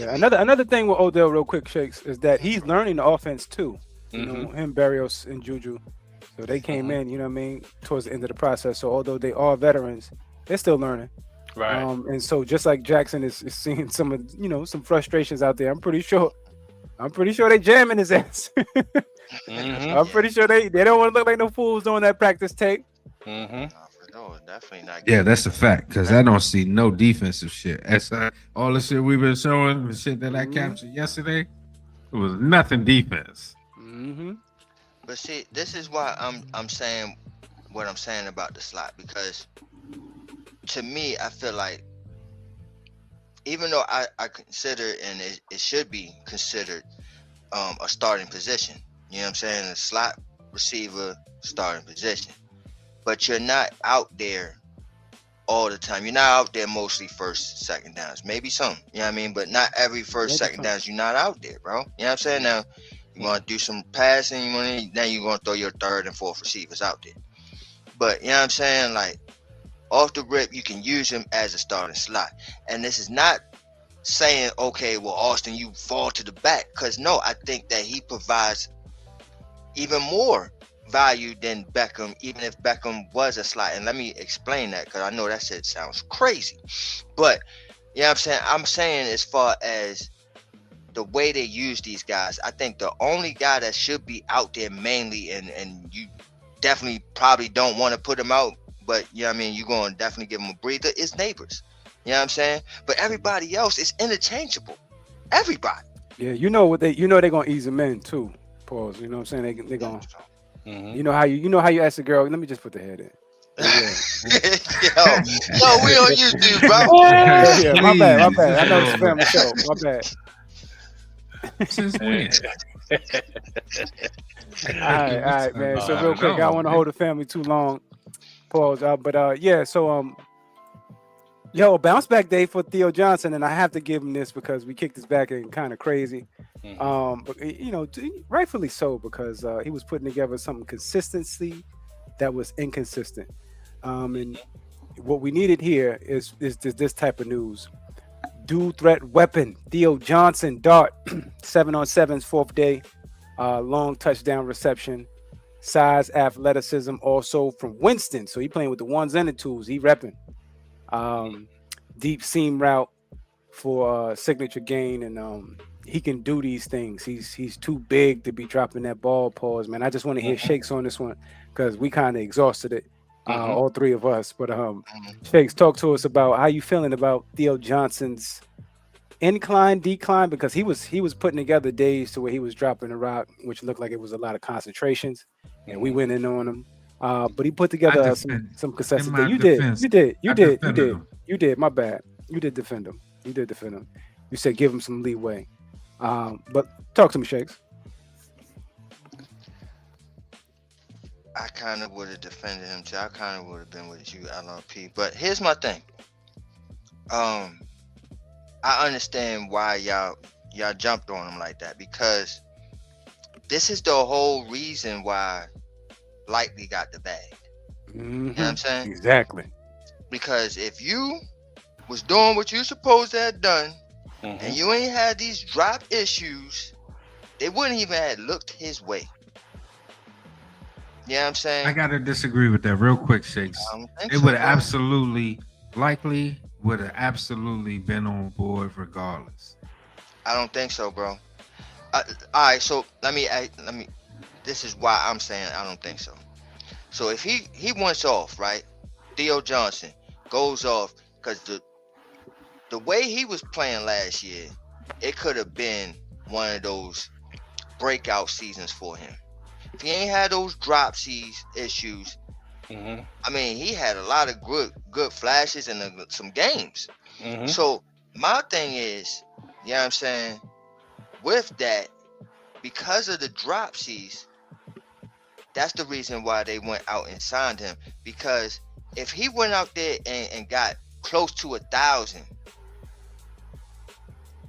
Another thing with Odell, real quick, Shakes, is that he's learning the offense too. Him, Barrios, and Juju. So they came in, you know what I mean, towards the end of the process. So although they are veterans, they're still learning. Right. And so just like Jackson is seeing some of, you know, some frustrations out there, I'm pretty sure they jamming his ass. I'm pretty sure they don't want to look like no fools doing that practice tape. Nah, for sure, definitely not. Yeah, that's a fact. Because I don't see no defensive shit. That's all the shit we've been showing, the shit that I captured yesterday, it was nothing defense. But see, this is why I'm saying what I'm saying about the slot, because to me, I feel like even though I consider, and it should be considered a starting position. You know what I'm saying? A slot receiver starting position. But you're not out there all the time. You're not out there mostly first, second downs. Maybe some, you know what I mean? But not every first, second downs. You're not out there, bro. You know what I'm saying? Now, you want to do some passing. Now you're going to throw your third and fourth receivers out there. But, you know what I'm saying? Like, off the rip, you can use him as a starting slot. And this is not saying, okay, well, Austin, you fall to the back. Because, no, I think that he provides even more value than Beckham, even if Beckham was a slot. And let me explain that, because I know that shit sounds crazy. But, you know what I'm saying as far as the way they use these guys, I think the only guy that should be out there mainly, and you definitely probably don't want to put him out, but you know what I mean, you're going to definitely give him a breather, is Neighbors. You know what I'm saying? But everybody else is interchangeable. Everybody. Yeah, you know they're going to ease him in too. Pause. You know what I'm saying? They're going to. You know how you ask a girl, let me just put the head in. Yo, we on YouTube, bro. Yeah, my bad. I know it's a family show. My bad. Since when? All right, man. So real quick, I don't want to hold the family too long. Pause. But yeah. So bounce back day for Theo Johnson, and I have to give him this because we kicked his back and kind of crazy. But you know, rightfully so, because he was putting together some consistency that was inconsistent. And what we needed here is this type of news. Dual threat weapon, Theo Johnson, dart, 7-on-7's fourth day, long touchdown reception, size, athleticism, also from Winston. So he playing with the ones and the twos. He repping. Deep seam route for signature gain, and he can do these things. He's too big to be dropping that ball. Pause, man. I just want to hear Shakes on this one because we kind of exhausted it, all three of us. But Shakes, talk to us about how you feeling about Theo Johnson's incline, decline, because he was putting together days to where he was dropping a rock, which looked like it was a lot of concentrations, and we went in on him. But he put together some consistency. You did. My bad. You did defend him. You said give him some leeway. But talk to me, Shakes. I kind of would have defended him too. I kind of would have been with you, LRP. But here's my thing. I understand why y'all jumped on him like that, because this is the whole reason why Likely got the bag. You know what I'm saying? Exactly. Because if you was doing what you supposed to have done, and you ain't had these drop issues, they wouldn't even have looked his way. You know what I'm saying? I gotta disagree with that real quick, Shakes. It would have absolutely been on board regardless. I don't think so, bro. All right, so let me. This is why I'm saying I don't think so. So if he went off, right? Theo Johnson goes off, because the way he was playing last year, it could have been one of those breakout seasons for him. If he ain't had those drop issues, I mean, he had a lot of good flashes and some games. So my thing is, you know what I'm saying, with that, because of the dropsies, that's the reason why they went out and signed him. Because if he went out there and got close to 1,000,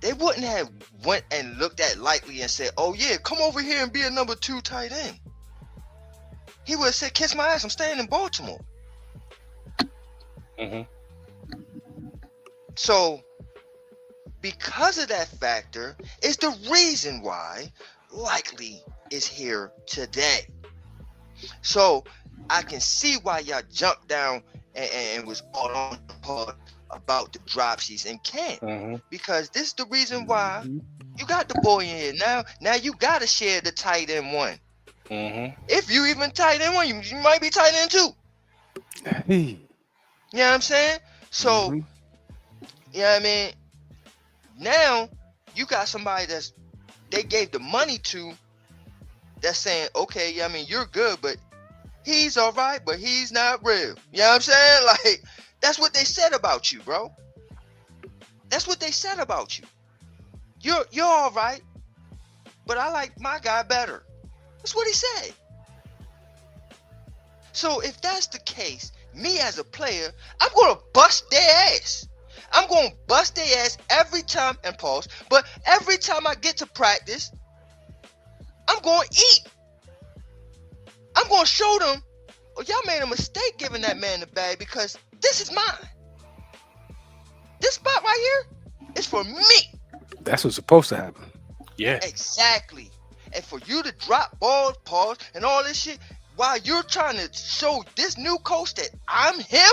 they wouldn't have went and looked at Likely and said, oh yeah, come over here and be a number 2 tight end. He would have said, kiss my ass, I'm staying in Baltimore. So because of that factor is the reason why Likely is here today. So I can see why y'all jumped down and was all on the part about the drop sheets in camp. Mm-hmm. Because this is the reason why Mhm. you got the boy in here. Now you gotta share the tight end one. Mm-hmm. If you even tight end one, you might be tight end two. Hey. You know what I'm saying? So, Mhm. you know what I mean? Now you got somebody they gave the money to that's saying, okay, yeah, I mean, you're good, but he's all right, but he's not real. You know what I'm saying? Like, that's what they said about you, bro. That's what they said about you. You're all right, but I like my guy better. That's what he said. So if that's the case, me as a player, I'm gonna bust their ass. I'm gonna bust their ass every time, and pause, but every time I get to practice, I'm gonna eat. I'm gonna show them, oh, y'all made a mistake giving that man the bag because this is mine. This spot right here is for me. That's what's supposed to happen. Yeah. Exactly. And for you to drop balls, pause, and all this shit while you're trying to show this new coach that I'm him?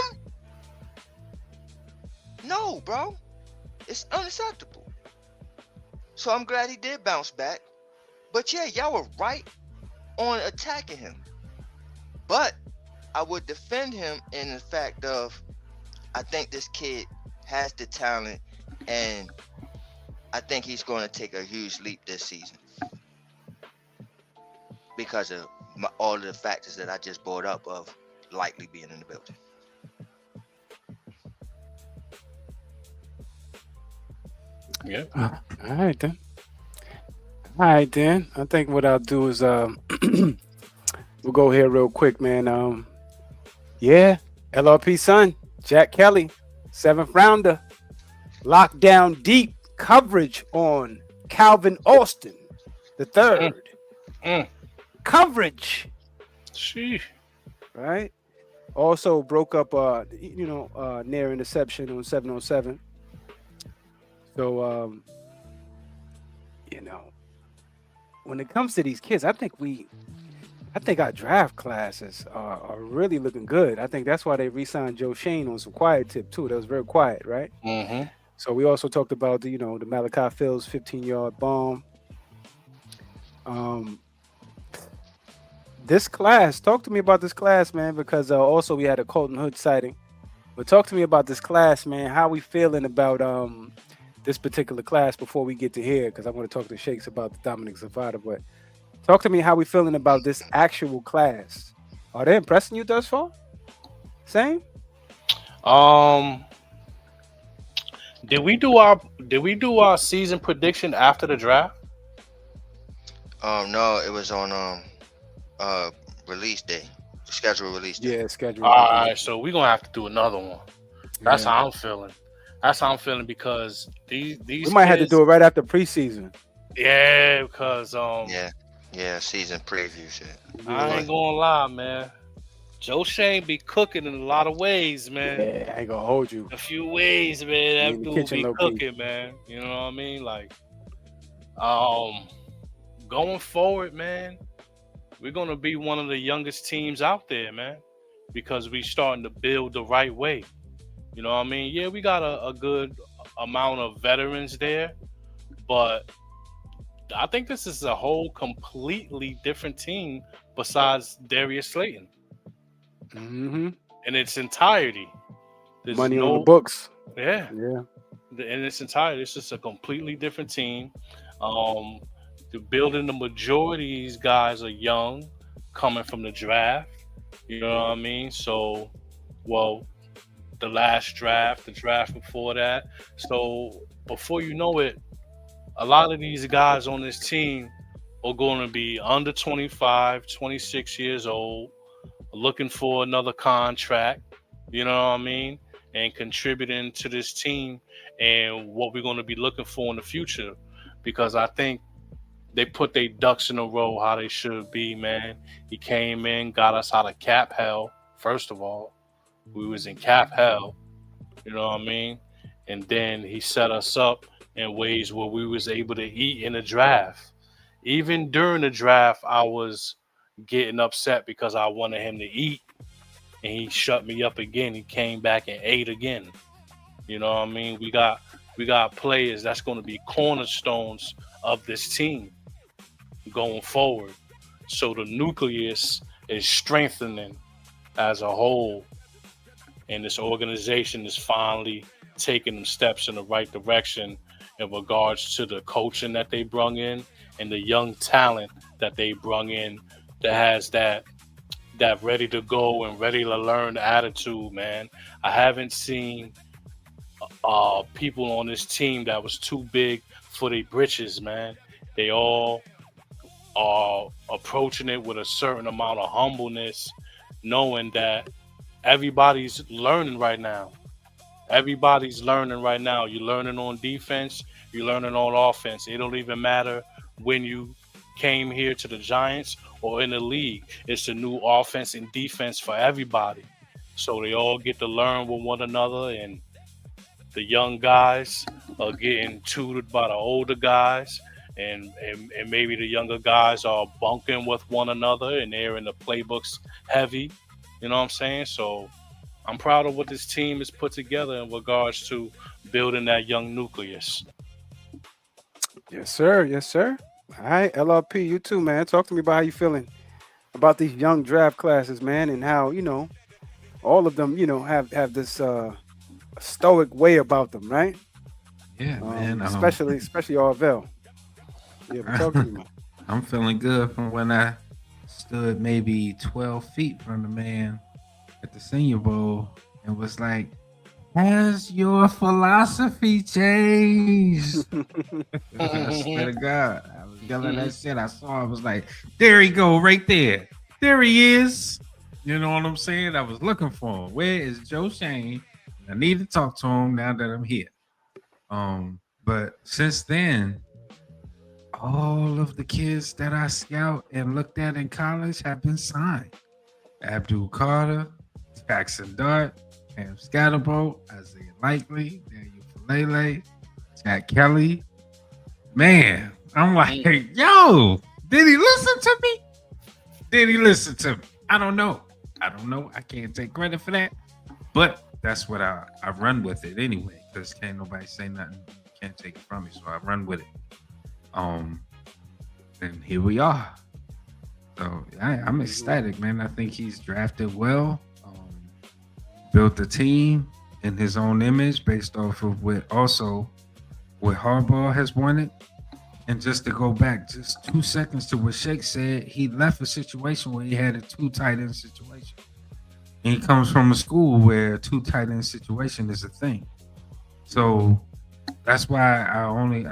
No, bro. It's unacceptable. So I'm glad he did bounce back. But yeah, y'all were right on attacking him. But I would defend him in the fact of, I think this kid has the talent, and I think he's going to take a huge leap this season because of all of the factors that I just brought up of likely being in the building. Yeah. All right then. All right then. I think what I'll do is we'll go here real quick, man. Yeah, LRP son, Jack Kelly, 7th rounder, locked down deep coverage on Calvin Austin, the third. Mm. Coverage, Sheesh. right? Also broke up near interception on 7-on-7. So when it comes to these kids, I think our draft classes are really looking good. I think that's why they re-signed Joe Shane on some quiet tip too. That was very quiet, right? Mm-hmm. So we also talked about the Malachi Fields 15-yard bomb. This class, talk to me about this class, man, because also we had a Colton Hood sighting. But talk to me about this class, man. How we feeling about this particular class before we get to here? Because I want to talk to Shakes about the Dominic Zavada. But talk to me how we feeling about this actual class. Are they impressing you thus far? Same? Did we do our season prediction after the draft? No, it was on release day, scheduled release day. Yeah, schedule. All right, so we're gonna have to do another one. That's Yeah. how I'm feeling. That's how I'm feeling because these We might have to do it right after preseason. Yeah, because Yeah, season preview shit. I ain't gonna lie, man. Joe Shane be cooking in a lot of ways, man. Yeah, I ain't gonna hold you. A few ways, man. In That the dude kitchen, be low-key. cooking, man. You know what I mean? Like, going forward, man, we're gonna be one of the youngest teams out there, man, because we starting to build the right way. You know what I mean? Yeah, we got a good amount of veterans there, but I think this is a whole completely different team besides Darius Slayton Mm-hmm. in its entirety. There's Money on the books. Yeah, Yeah. in its entirety, it's just a completely different team. The building, the majority of these guys are young, coming from the draft. You know what I mean? So, well, the last draft, the draft before that. So before you know it, a lot of these guys on this team are going to be under 25, 26 years old, looking for another contract, you know what I mean? And contributing to this team and what we're going to be looking for in the future. Because I think they put their ducks in a row how they should be, man. He came in, got us out of cap hell, first of all. We was in cap hell, you know what I mean? And then he set us up in ways where we was able to eat in the draft. Even during the draft, I was getting upset because I wanted him to eat, and he shut me up again. He came back and ate again. You know what I mean? We got players that's going to be cornerstones of this team going forward. So the nucleus is strengthening as a whole, and this organization is finally taking them steps in the right direction in regards to the coaching that they brung in and the young talent that they brung in that has that ready to go and ready to learn attitude, man. I haven't seen people on this team that was too big for their britches, man. They all are approaching it with a certain amount of humbleness, knowing that everybody's learning right now. Everybody's learning right now. You're learning on defense, you're learning on offense. It don't even matter when you came here to the Giants or in the league. It's a new offense and defense for everybody. So they all get to learn with one another, and the young guys are getting tutored by the older guys, and maybe the younger guys are bunking with one another, and they're in the playbooks heavy. You know what I'm saying? So I'm proud of what this team has put together in regards to building that young nucleus. Yes, sir. Yes, sir. All right, LRP, you too, man. Talk to me about how you feeling about these young draft classes, man, and how, all of them, have this stoic way about them, right? Yeah, man. Especially Arvell. Yeah, but talk to me, man. I'm feeling good from when I stood maybe 12 feet from the man at the Senior Bowl and was like, has your philosophy changed? I swear to God, I was yelling that shit. I was like, there he go, right there. There he is. You know what I'm saying? I was looking for him. Where is Joe Shane? I need to talk to him now that I'm here. But since then, all of the kids that I scout and looked at in college have been signed. Abdul Carter, Jackson Dart, Cam Scatterbolt, Isaiah Likely, Daniel Falele, Jack Kelly. Man, I'm like, yo, did he listen to me? Did he listen to me? I don't know. I can't take credit for that. But that's what I run with it anyway, because can't nobody say nothing. Can't take it from me, so I run with it. And here we are. So I'm ecstatic, man. I think he's drafted well, built the team in his own image based off of what Harbaugh has wanted. And just to go back just 2 seconds to what Shake said, he left a situation where he had a 2 tight end situation. And he comes from a school where a 2 tight end situation is a thing. So that's why I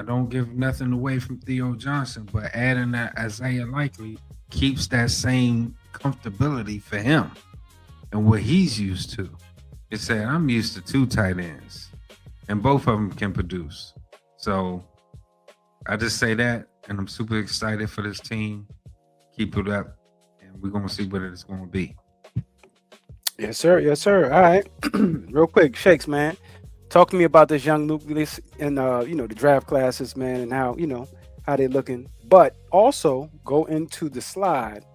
don't give nothing away from Theo Johnson, but adding that Isaiah Likely keeps that same comfortability for him and what he's used to. It said, I'm used to 2 tight ends, and both of them can produce. So I just say that, and I'm super excited for this team. Keep it up, and we're going to see what it's going to be. Yes, sir. Yes, sir. All right. Real quick, Shakes, man. Talk to me about this young nucleus and, the draft classes, man, and how, how they looking. But also go into the slide,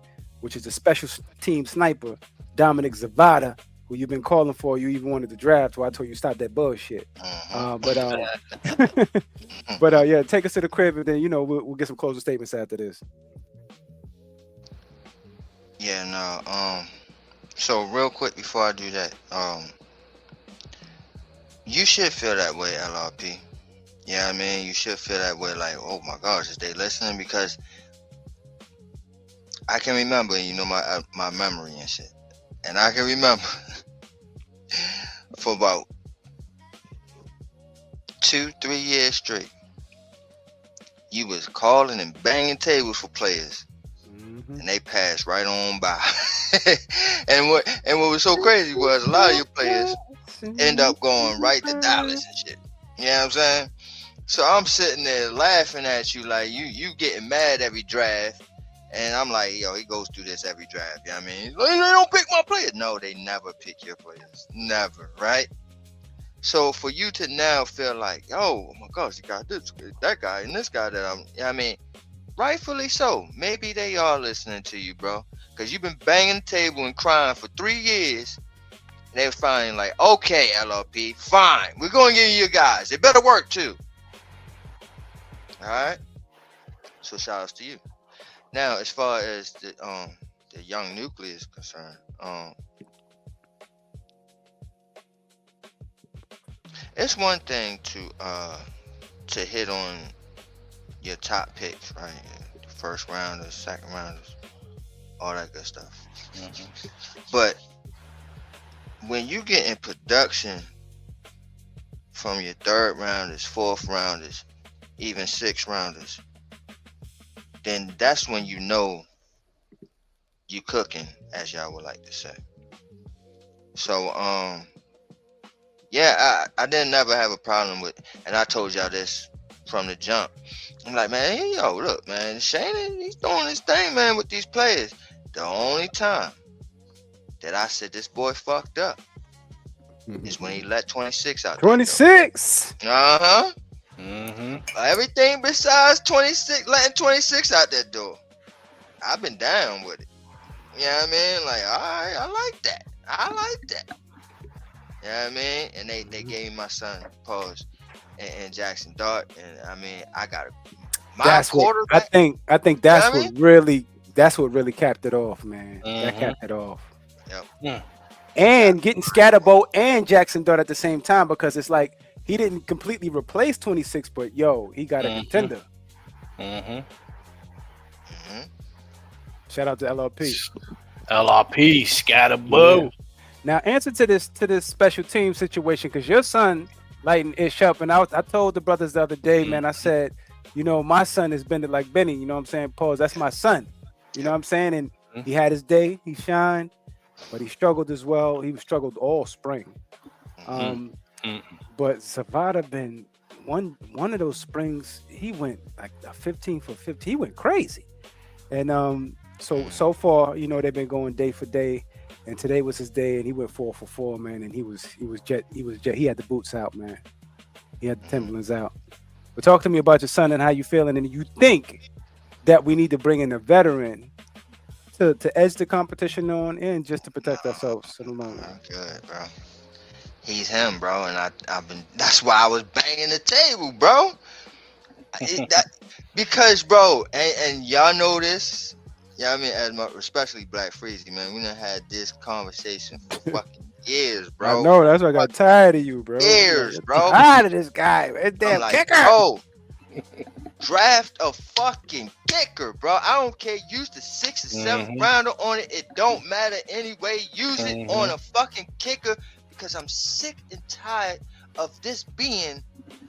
which is a special team sniper, Dominic Zavada, who you've been calling for. You even wanted to draft, so I told you stop that bullshit. But yeah, take us to the crib, and then, we'll get some closing statements after this. Yeah, no. So real quick before I do that, you should feel that way, LRP. Yeah, I mean, you should feel that way, like, oh my gosh, is they listening? Because I can remember, my memory and shit, and I can remember for about 2-3 years straight, you was calling and banging tables for players, and they passed right on by. and what was so crazy was a lot of your players end up going right to Dallas and shit. You know what I'm saying? So I'm sitting there laughing at you like you getting mad every draft, and I'm like, yo, he goes through this every draft. You know what I mean? They don't pick my players. No, they never pick your players. Never, right? So for you to now feel like, oh my gosh, you got this, that guy, and this guy that I'm, you know what I mean? Rightfully so. Maybe they are listening to you, bro. because you've been banging the table and crying for 3 years. And they were finally like, okay, LLP, fine. We're going to give you your guys. They better work too. All right. So shout outs to you. Now, as far as the young nucleus is concerned, it's one thing to hit on your top picks, right? The first rounders, second rounders, all that good stuff. Mm-hmm. But when you get in production from your third rounders, fourth rounders, even sixth rounders, then that's when you know you cooking, as y'all would like to say. So yeah, I didn't never have a problem with, and I told y'all this from the jump. I'm like, man, hey, yo, look, man, Shane, he's doing his thing, man, with these players. The only time that I said this boy fucked up is when he let 26 out. 26. Uh-huh. Everything besides 26, letting 26 out that door, I've been down with it. You know what I mean? Like, all right, I like that. You know what I mean? And they gave me my son, pause, and Jackson Dart. And I mean, I got that's quarterback. What, I think that's you know what really capped it off, man. That capped it off. Yep. Yeah. And getting Scatterbo and Jackson Dart at the same time, because it's like he didn't completely replace 26, but yo, he got a contender. Shout out to LRP. Scatterbo. Yeah. Now, answer to this special team situation, because your son lighting ish up, and I told the brothers the other day, man. I said, you know, my son is bended like Benny. You know what I'm saying? Pause. That's my son. You know what I'm saying? And he had his day. He shined, but he struggled as well. He struggled all spring. But Zavada been one of those springs. He went like a 15 for 50. He went crazy, and so far, you know, they've been going day for day, and today was his day, and he went 4 for 4, man. And he was jet. He had the boots out, man. He had the Timberlands out. But talk to me about your son and how you feeling, and you think that we need to bring in a veteran to edge the competition on and just to protect ourselves in the long run. Good, bro. He's him, bro, and I've been. That's why I was banging the table, bro. Because, bro, and y'all know this. Yeah, I mean, especially Black Freezy, man. We done had this conversation for fucking years, bro. I know, that's why I got tired of you, bro. Years, bro. Tired of this guy, man. Damn like, kicker. Bro, draft a fucking kicker, bro. I don't care. Use the 6th or 7th rounder on it. It don't matter anyway. Use it on a fucking kicker, because I'm sick and tired of this being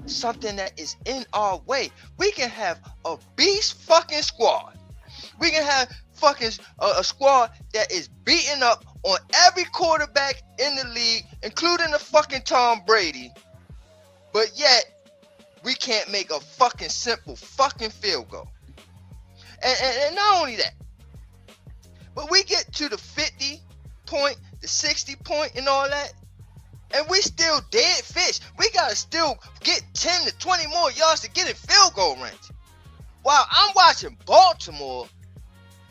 something that is in our way. We can have a beast fucking squad. We can have fucking a squad that is beating up on every quarterback in the league, including the fucking Tom Brady. But yet, we can't make a fucking simple fucking field goal. And not only that, but we get to the 50 point, the 60 point and all that, and we still dead fish. We gotta still get 10 to 20 more yards to get in field goal range. While I'm watching Baltimore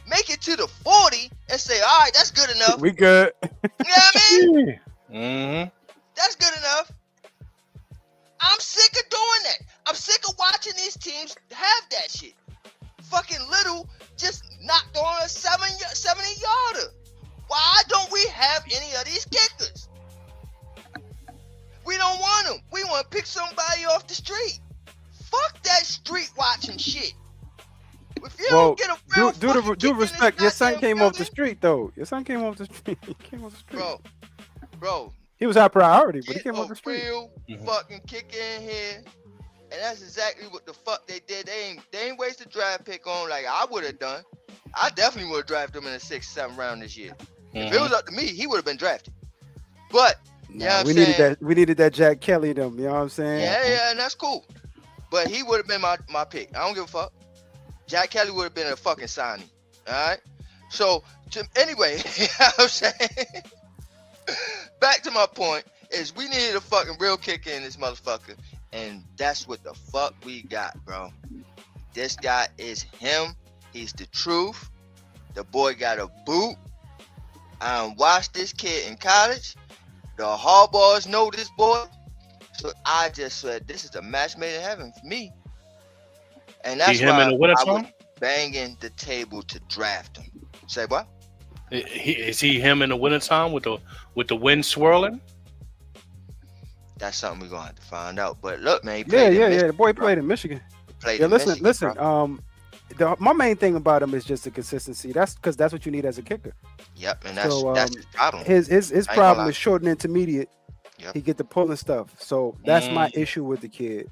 make it to the 40 and say, all right, that's good enough. We good. You know what I mean? That's good enough. I'm sick of doing that. I'm sick of watching these teams have that shit. Fucking Little just knocked on a 70-yarder. Why don't we have any of these kickers? We don't want them. We want to pick somebody off the street. Fuck that street watching shit. If you don't get a real do respect. Your son came off the street, though. Your son came off the street. He came off the street. Bro. He was our priority, but he came off the street. Real fucking kicker in here. And that's exactly what the fuck they did. They ain't waste a draft pick on like I would have done. I definitely would have drafted him in the 6th, 7th round this year. If it was up to me, he would have been drafted. But we needed that Jack Kelly them, you know what I'm saying? Yeah, and that's cool. But he would have been my pick. I don't give a fuck. Jack Kelly would have been a fucking signing. Alright? So anyway, you know what I'm saying? Back to my point is we needed a fucking real kicker in this motherfucker. And that's what the fuck we got, bro. This guy is him. He's the truth. The boy got a boot. I watched this kid in college. The hardballs know this boy. So I just said, this is a match made in heaven for me. And that's him in why the winter I was time? banging the table to draft him. Say what? Is he him in the wintertime with the wind swirling? That's something we're gonna have to find out. But look, man, he Yeah, played in yeah. Michigan, The boy bro. played in Michigan. He played Yeah, in listen, Michigan, listen. bro. My main thing about him is just the consistency. That's because that's what you need as a kicker. Yep, and that's So his problem. his gonna problem lie. is short and intermediate. Yep. He get the pulling stuff. So that's my issue with the kid.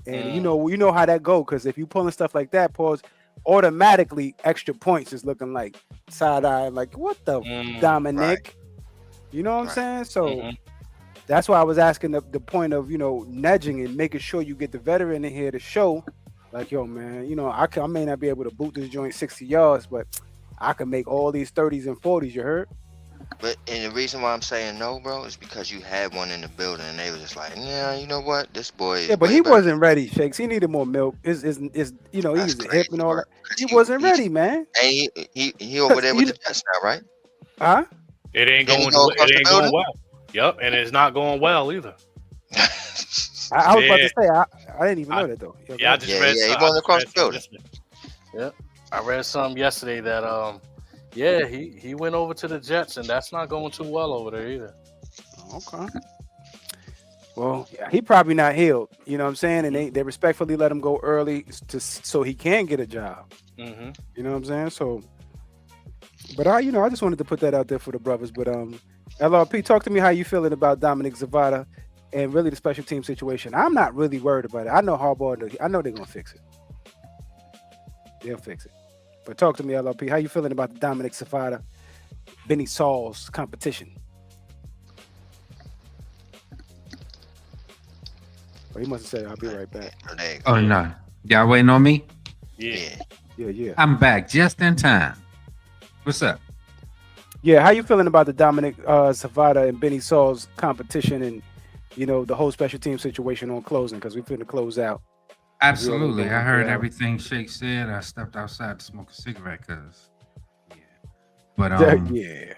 And you Mm. know how that go, because if you pulling stuff like that, pause, automatically extra points is looking like side eye, like what the Dominic. You know what I'm Right. saying? So Mhm. that's why I was asking the point of nudging and making sure you get the veteran in here to show, like, yo, man, I may not be able to boot this joint 60 yards, but I can make all these 30s and 40s. You heard? But and the reason why I'm saying no, bro, is because you had one in the building and they was just like, yeah, you know what, this boy. Yeah, but way he better wasn't ready, Shakes. He needed more milk. He That's was hip crazy, and all bro. that. 'Cause He wasn't ready, man. And he over there with the Jets now, right? Huh? It ain't Didn't he going. go across It the ain't going building? well. Yep, and it's not going well either. I was about to Yeah. say I didn't even know that though. Yeah, I just Yeah, read. yeah, he some- went I just across read the some building. yesterday. Yep, I read something yesterday that yeah, he went over to the Jets, and that's not going too well over there either. Okay. Well, yeah, he probably not healed. You know what I'm saying? And they respectfully let him go early so he can get a job. Mm-hmm. You know what I'm saying? So, but I just wanted to put that out there for the brothers. But LRP, talk to me how you feeling about Dominic Zavada and really the special team situation. I'm not really worried about it. I know Harbaugh. I know they're gonna fix it. They'll fix it. But talk to me, LRP. How you feeling about the Dominic Zavada, Benny Saul's competition? Oh, he must have said, "I'll be right back." Oh, there you go. Oh no, y'all waiting on me? Yeah. Yeah. I'm back just in time. What's up? Yeah, how you feeling about the Dominic Zavada and Benny Saul's competition and the whole special team situation on closing, because we're finna close out. Absolutely. I heard Yeah. everything Shake said. I stepped outside to smoke a cigarette because But yeah.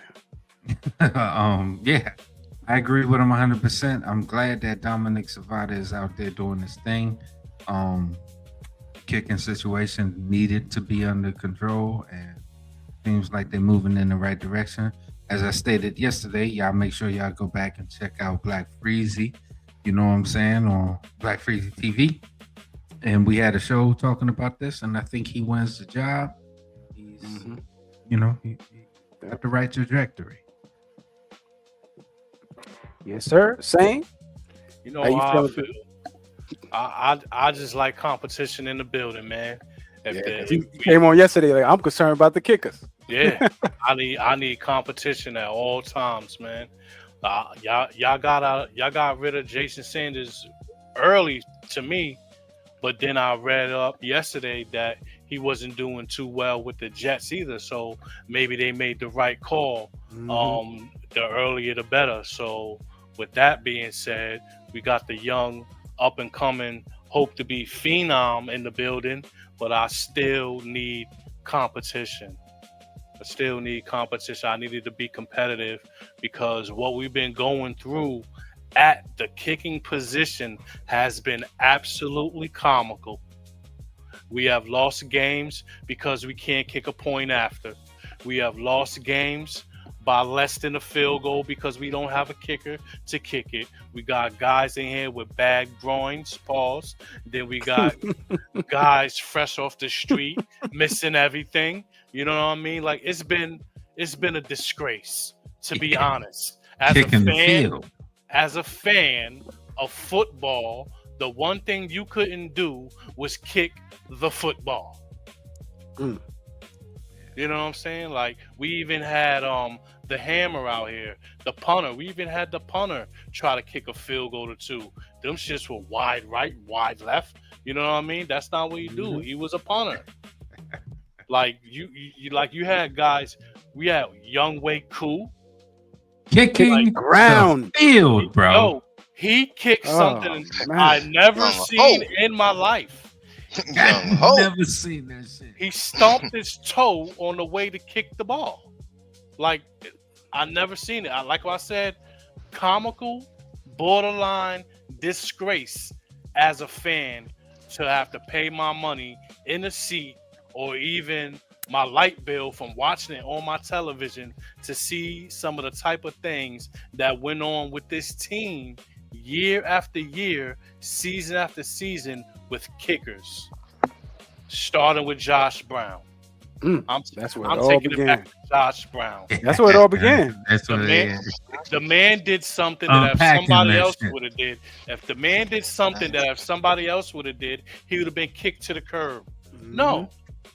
yeah, I agree with him 100%. I'm glad that Dominic Zavada is out there doing this thing. Kicking situation needed to be under control, and seems like they're moving in the right direction. As I stated yesterday, y'all make sure y'all go back and check out Black Freezy, you know what I'm saying, on Black Freezy TV. And we had a show talking about this, and I think he wins the job. He's, he got the right trajectory. Yes, sir. Same. You know How you how I feeling? feel. I just like competition in the building, man. You came on yesterday. Like, I'm concerned about the kickers. Yeah, I need competition at all times, man. Y'all got rid of Jason Sanders early to me, but then I read up yesterday that he wasn't doing too well with the Jets either. So maybe they made the right call. The earlier the better. So with that being said, we got the young up and coming, hope to be phenom in the building, but I still need competition. I needed to be competitive because what we've been going through at the kicking position has been absolutely comical. We have lost games because we can't kick a point after. We have lost games by less than a field goal because we don't have a kicker to kick it. We got guys in here with bad groins, pause. Then we got guys fresh off the street missing everything. You know what I mean? Like it's been a disgrace, to be honest. As Kicking the field. As a fan of football, the one thing you couldn't do was kick the football. You know what I'm saying? Like we even had the hammer out here, the punter. We even had the punter try to kick a field goal or two. Them shits were wide right, wide left. You know what I mean? That's not what he do. He was a punter. Like you had guys. We had Young Wei Koo Kicking ground the field, bro. Yo, he kicked something man. I never Oh. seen in my life. Young Ho. Never seen that shit. He stomped his toe on the way to kick the ball. Like, I never seen it. Like what I said, comical, borderline disgrace as a fan to have to pay my money in the seat or even my light bill from watching it on my television to see some of the type of things that went on with this team year after year, season after season with kickers, starting with Josh Brown. That's where I'm it all taking it began. back to Josh Brown. That's where it all began. That's what it is. The man did something that if Unpacking somebody that else shit. would have did. If the man did something that if somebody else would have did, he would have been kicked to the curb. No,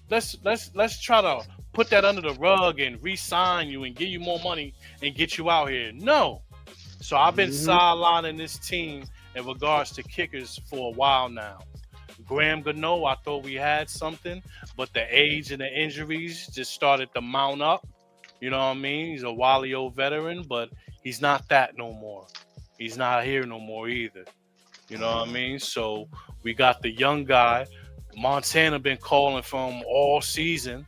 let's try to put that under the rug and re-sign you and give you more money and get you out here. No. So I've been sidelining this team in regards to kickers for a while now. Graham Gano, I thought we had something, but the age and the injuries just started to mount up. You know what I mean? He's a wily old veteran, but he's not that no more. He's not here no more either. You know what I mean? So we got the young guy. Montana been calling for him all season.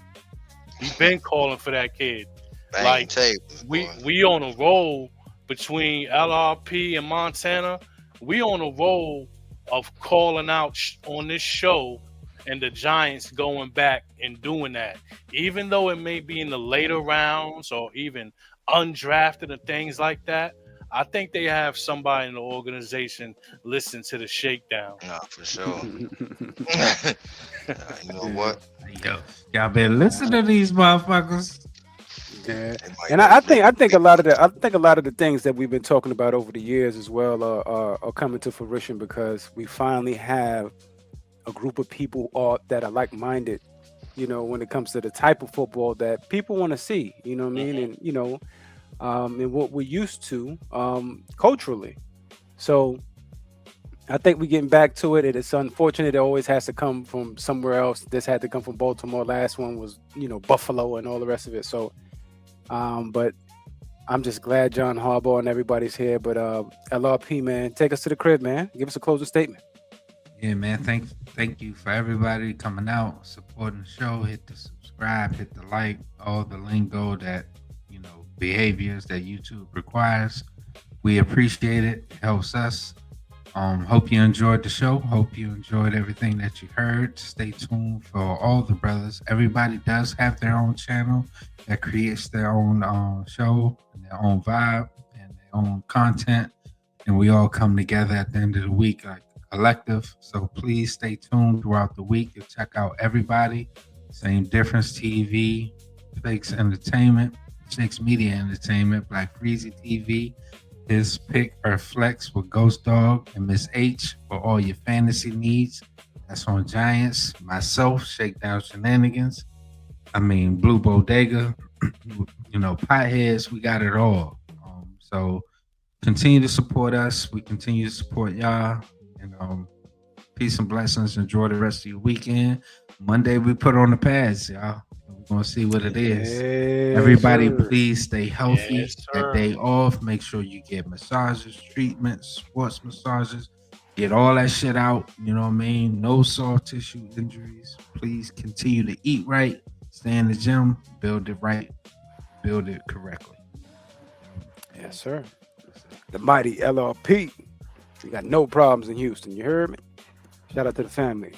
He been calling for that kid. Bang Like, tables, boy. we on a roll between LRP and Montana. We on a roll of calling out on this show and the Giants going back and doing that. Even though it may be in the later rounds or even undrafted and things like that, I think they have somebody in the organization listen to the shakedown. Nah, for sure. You know what? Yo, y'all better listen to these motherfuckers. Yeah. And I think a lot of the things that we've been talking about over the years as well are coming to fruition because we finally have a group of people that are like-minded, you know, when it comes to the type of football that people want to see, you know what I mean? And, you know, and what we're used to culturally. So I think we're getting back to it. It's unfortunate it always has to come from somewhere else. This had to come from Baltimore. Last one was, you know, Buffalo and all the rest of it. So, but I'm just glad John Harbaugh and everybody's here. But LRP, man, take us to the crib, man. Give us a closing statement. Yeah, man. Thank you for everybody coming out, supporting the show. Hit the subscribe, hit the like, all the lingo that, you know, behaviors that YouTube requires. We appreciate it. It helps us. Hope you enjoyed the show. Hope you enjoyed everything that you heard. Stay tuned for all the brothers. Everybody does have their own channel that creates their own show and their own vibe and their own content. And we all come together at the end of the week like a collective. So please stay tuned throughout the week and check out everybody. Same Difference TV, Fakes Entertainment, Shakes Media Entertainment, Black Freezy TV, His Pick or Flex with Ghost Dog and Miss H for all your fantasy needs. That's on Giants. Myself, Shakedown Shenanigans. Blue Bodega. You know, Potheads. We got it all. So continue to support us. We continue to support y'all. And peace and blessings. Enjoy the rest of your weekend. Monday we put on the pads, y'all. We're gonna see what it is. Yes, Everybody, sir. please stay healthy. Yes, That sir. day off, make sure you get massages, treatments, sports massages. Get all that shit out. You know what I mean? No soft tissue injuries. Please continue to eat right. Stay in the gym. Build it right. Build it correctly. Yes, sir. The mighty LRP. We got no problems in Houston. You heard me? Shout out to the family.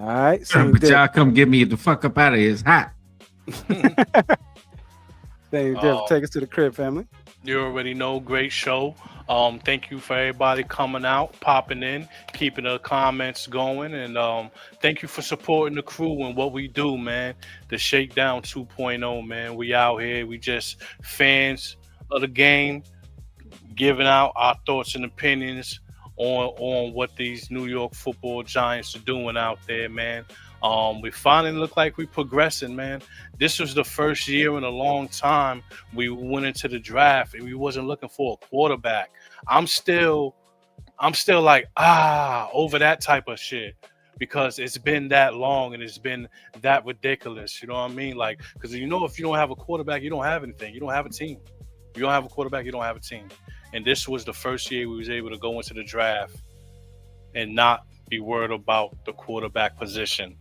All right. Same But thing. y'all come get me the fuck up out of here. It's hot. Same thing. Take us to the crib, family. You already know, great show. Thank you for everybody coming out, popping in, keeping the comments going, and thank you for supporting the crew and what we do, man. The Shakedown 2.0, man. We out here. We just fans of the game, giving out our thoughts and opinions on what these New York Football Giants are doing out there, man. We finally look like we're progressing, man. This was the first year in a long time we went into the draft and we wasn't looking for a quarterback. I'm still like, over that type of shit because it's been that long and it's been that ridiculous. You know what I mean? Like, because you know, if you don't have a quarterback, you don't have anything. You don't have a team. You don't have a quarterback, you don't have a team. And this was the first year we was able to go into the draft and not be worried about the quarterback position.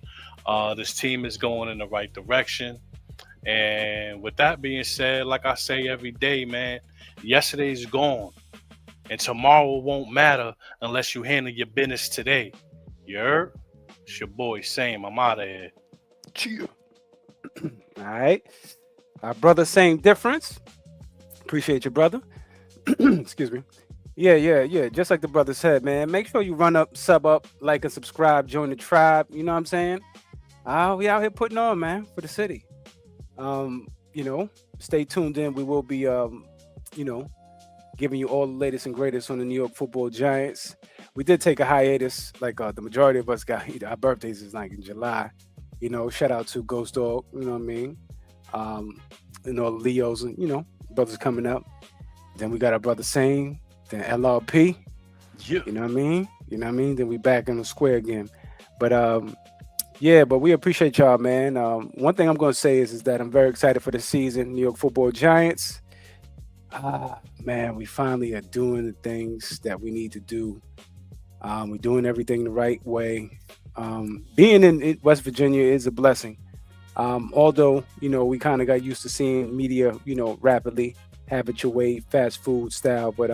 This team is going in the right direction. And with that being said, like I say every day, man, yesterday's gone. And tomorrow won't matter unless you handle your business today. You heard? It's your boy Sam. I'm out of here. Cheer. All right. Our brother, same difference. Appreciate you, brother. Excuse me. Yeah. Just like the brother said, man, make sure you run up, sub up, like and subscribe, join the tribe. You know what I'm saying? We out here putting on, man, for the city. Stay tuned in. We will be, giving you all the latest and greatest on the New York Football Giants. We did take a hiatus, like the majority of us got. Our birthdays is like in July. Shout out to Ghost Dog. You know what I mean? Leos and brothers coming up. Then we got our brother Sane. Then LRP. Yeah. You know what I mean? Then we back in the square again. But but we appreciate y'all, man. One thing I'm gonna say is that I'm very excited for the season. New York Football Giants. Man, we finally are doing the things that we need to do. We're doing everything the right way. Being in West Virginia is a blessing. Although, we kind of got used to seeing media, rapidly have it your way, fast food style. But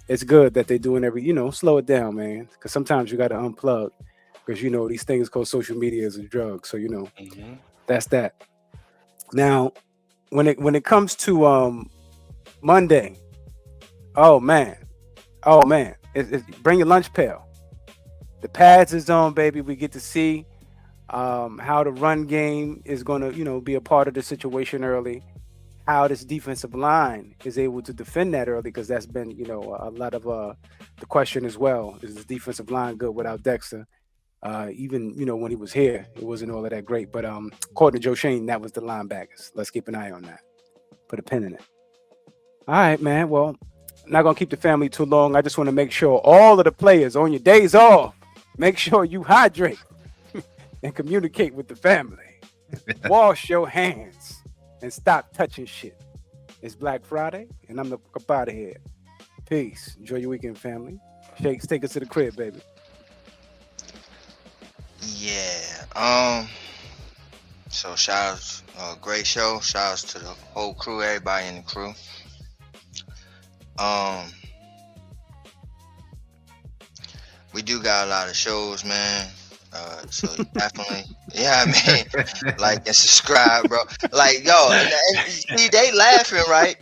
it's good that they're doing slow it down, man. Because sometimes you got to unplug. Because, these things called social media is a drug. So, that's that. Now, when it comes to Monday, oh man, bring your lunch pail. The pads is on, baby. We get to see how the run game is going to, be a part of the situation early. How this defensive line is able to defend that early, because that's been, a lot of the question as well. Is this defensive line good without Dexter? Even, when he was here, it wasn't all of that great. But according to Joe Shane, that was the linebackers. Let's keep an eye on that. Put a pin in it. All right, man. Well, I'm not going to keep the family too long. I just want to make sure all of the players on your days off, make sure you hydrate and communicate with the family. Wash your hands and stop touching shit. It's Black Friday, and I'm up out of here. Peace. Enjoy your weekend, family. Shakes, take us to the crib, baby. Yeah. So shout out, great show. Shout outs to the whole crew, everybody in the crew. We do got a lot of shows, man. So definitely, like and subscribe, bro. Like, yo, and see, they laughing, right?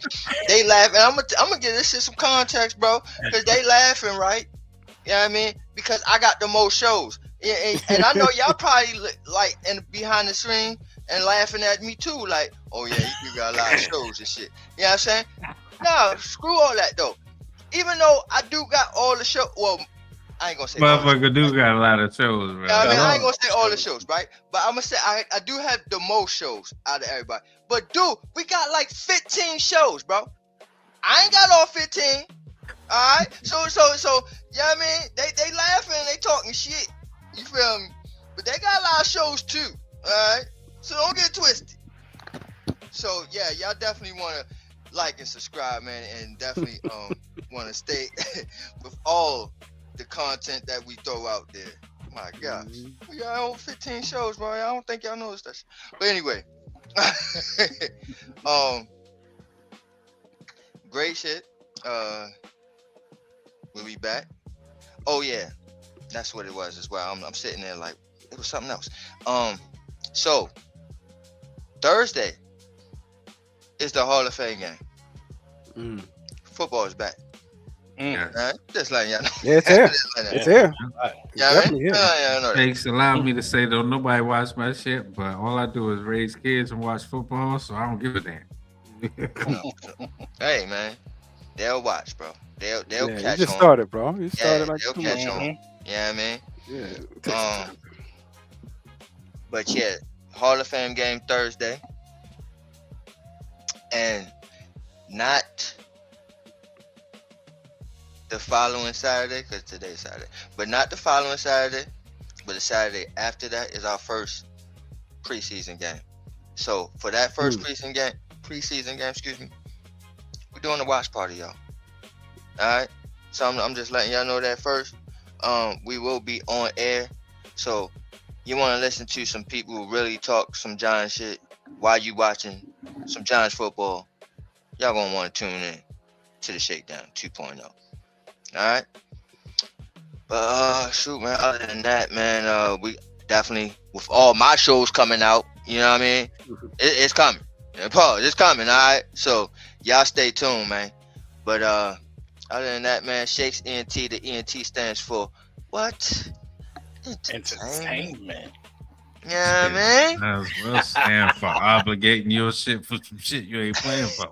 They laughing. I'm gonna give this shit some context, bro, because they laughing, right? You know what I mean? Because I got the most shows, and I know y'all probably like in behind the screen and laughing at me too, like, oh yeah, you got a lot of shows and shit. You know what I'm saying? No, screw all that though. Even though I do got all the shows, well, I ain't gonna say motherfucker do got a lot of shows, bro. I ain't gonna say all the shows, right? But I'm gonna say I do have the most shows out of everybody. But dude, we got like 15 shows, bro. I ain't got all 15. All right, so you know what I mean? They laughing, they talking shit. You feel me? But they got a lot of shows too. All right, so don't get twisted. So yeah, y'all definitely wanna like and subscribe, man, and definitely wanna stay with all the content that we throw out there. My gosh, we got over 15 shows, bro. I don't think y'all noticed that shit. But anyway, great shit. We'll be back. Oh yeah, that's what it was as well. I'm sitting there like it was something else. So Thursday is the Hall of Fame game. Football is back. Right? Just letting y'all know. Yeah, it's here. It's here. Yeah, Definitely here. I know that. Thanks, allow me to say don't nobody watch my shit, but all I do is raise kids and watch football, so I don't give a damn. Hey man, they'll watch, bro. They'll catch on. You just started, bro. You started like they'll catch on. You know what I mean? Yeah. But yeah, Hall of Fame game Thursday, and not the following Saturday, because today's Saturday, but not the following Saturday, but the Saturday after that is our first preseason game. So for that first preseason game, we're doing a watch party, y'all. All right. So I'm just letting y'all know that first. we will be on air. So you want to listen to some people who really talk some Giants shit while you watching some Giants football, y'all gonna want to tune in to the Shakedown 2.0. All right. But shoot, man. Other than that, man, we definitely with all my shows coming out. You know what I mean? It's coming. Pause. It's coming. All right. So y'all stay tuned, man. But other than that, man, Shakes ENT. The ENT stands for what? Entertainment. Yeah, man. As well stand for obligating your shit for some shit you ain't playing for.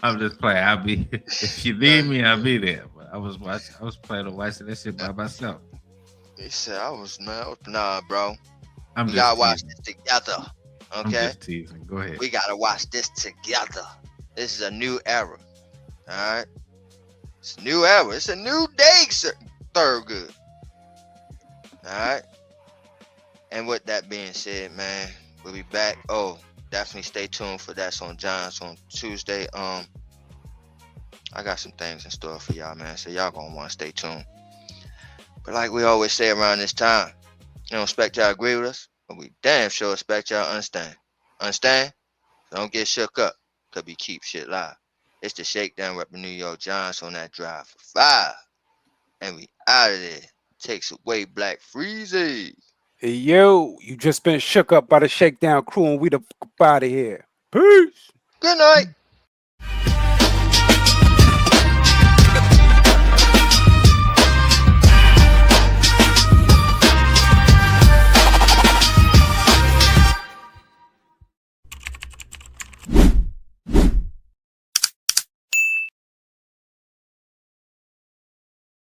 I'm just playing. I'll be if you need me, I'll be there. But I was planning on watching that shit by myself. He said I was nah, bro. I'm We just gotta watch teasing. this together. I'm Okay? just teasing. Go ahead. We gotta watch this together. This is a new era. Alright? It's a new era. It's a new day, sir. Thurgood. Alright? And with that being said, man, we'll be back. Oh, definitely stay tuned for That's on Giants on Tuesday. I got some things in store for y'all, man. So y'all gonna want to stay tuned. But like we always say around this time, you don't expect y'all to agree with us, but we damn sure expect y'all to understand. Understand? Don't get shook up, cause we keep shit live. It's the Shakedown repping New York Giants on that drive for 5. And we out of there. Takes away Black Freezy. Hey, yo, you just been shook up by the Shakedown crew, and we the fuck out of here. Peace. Good night.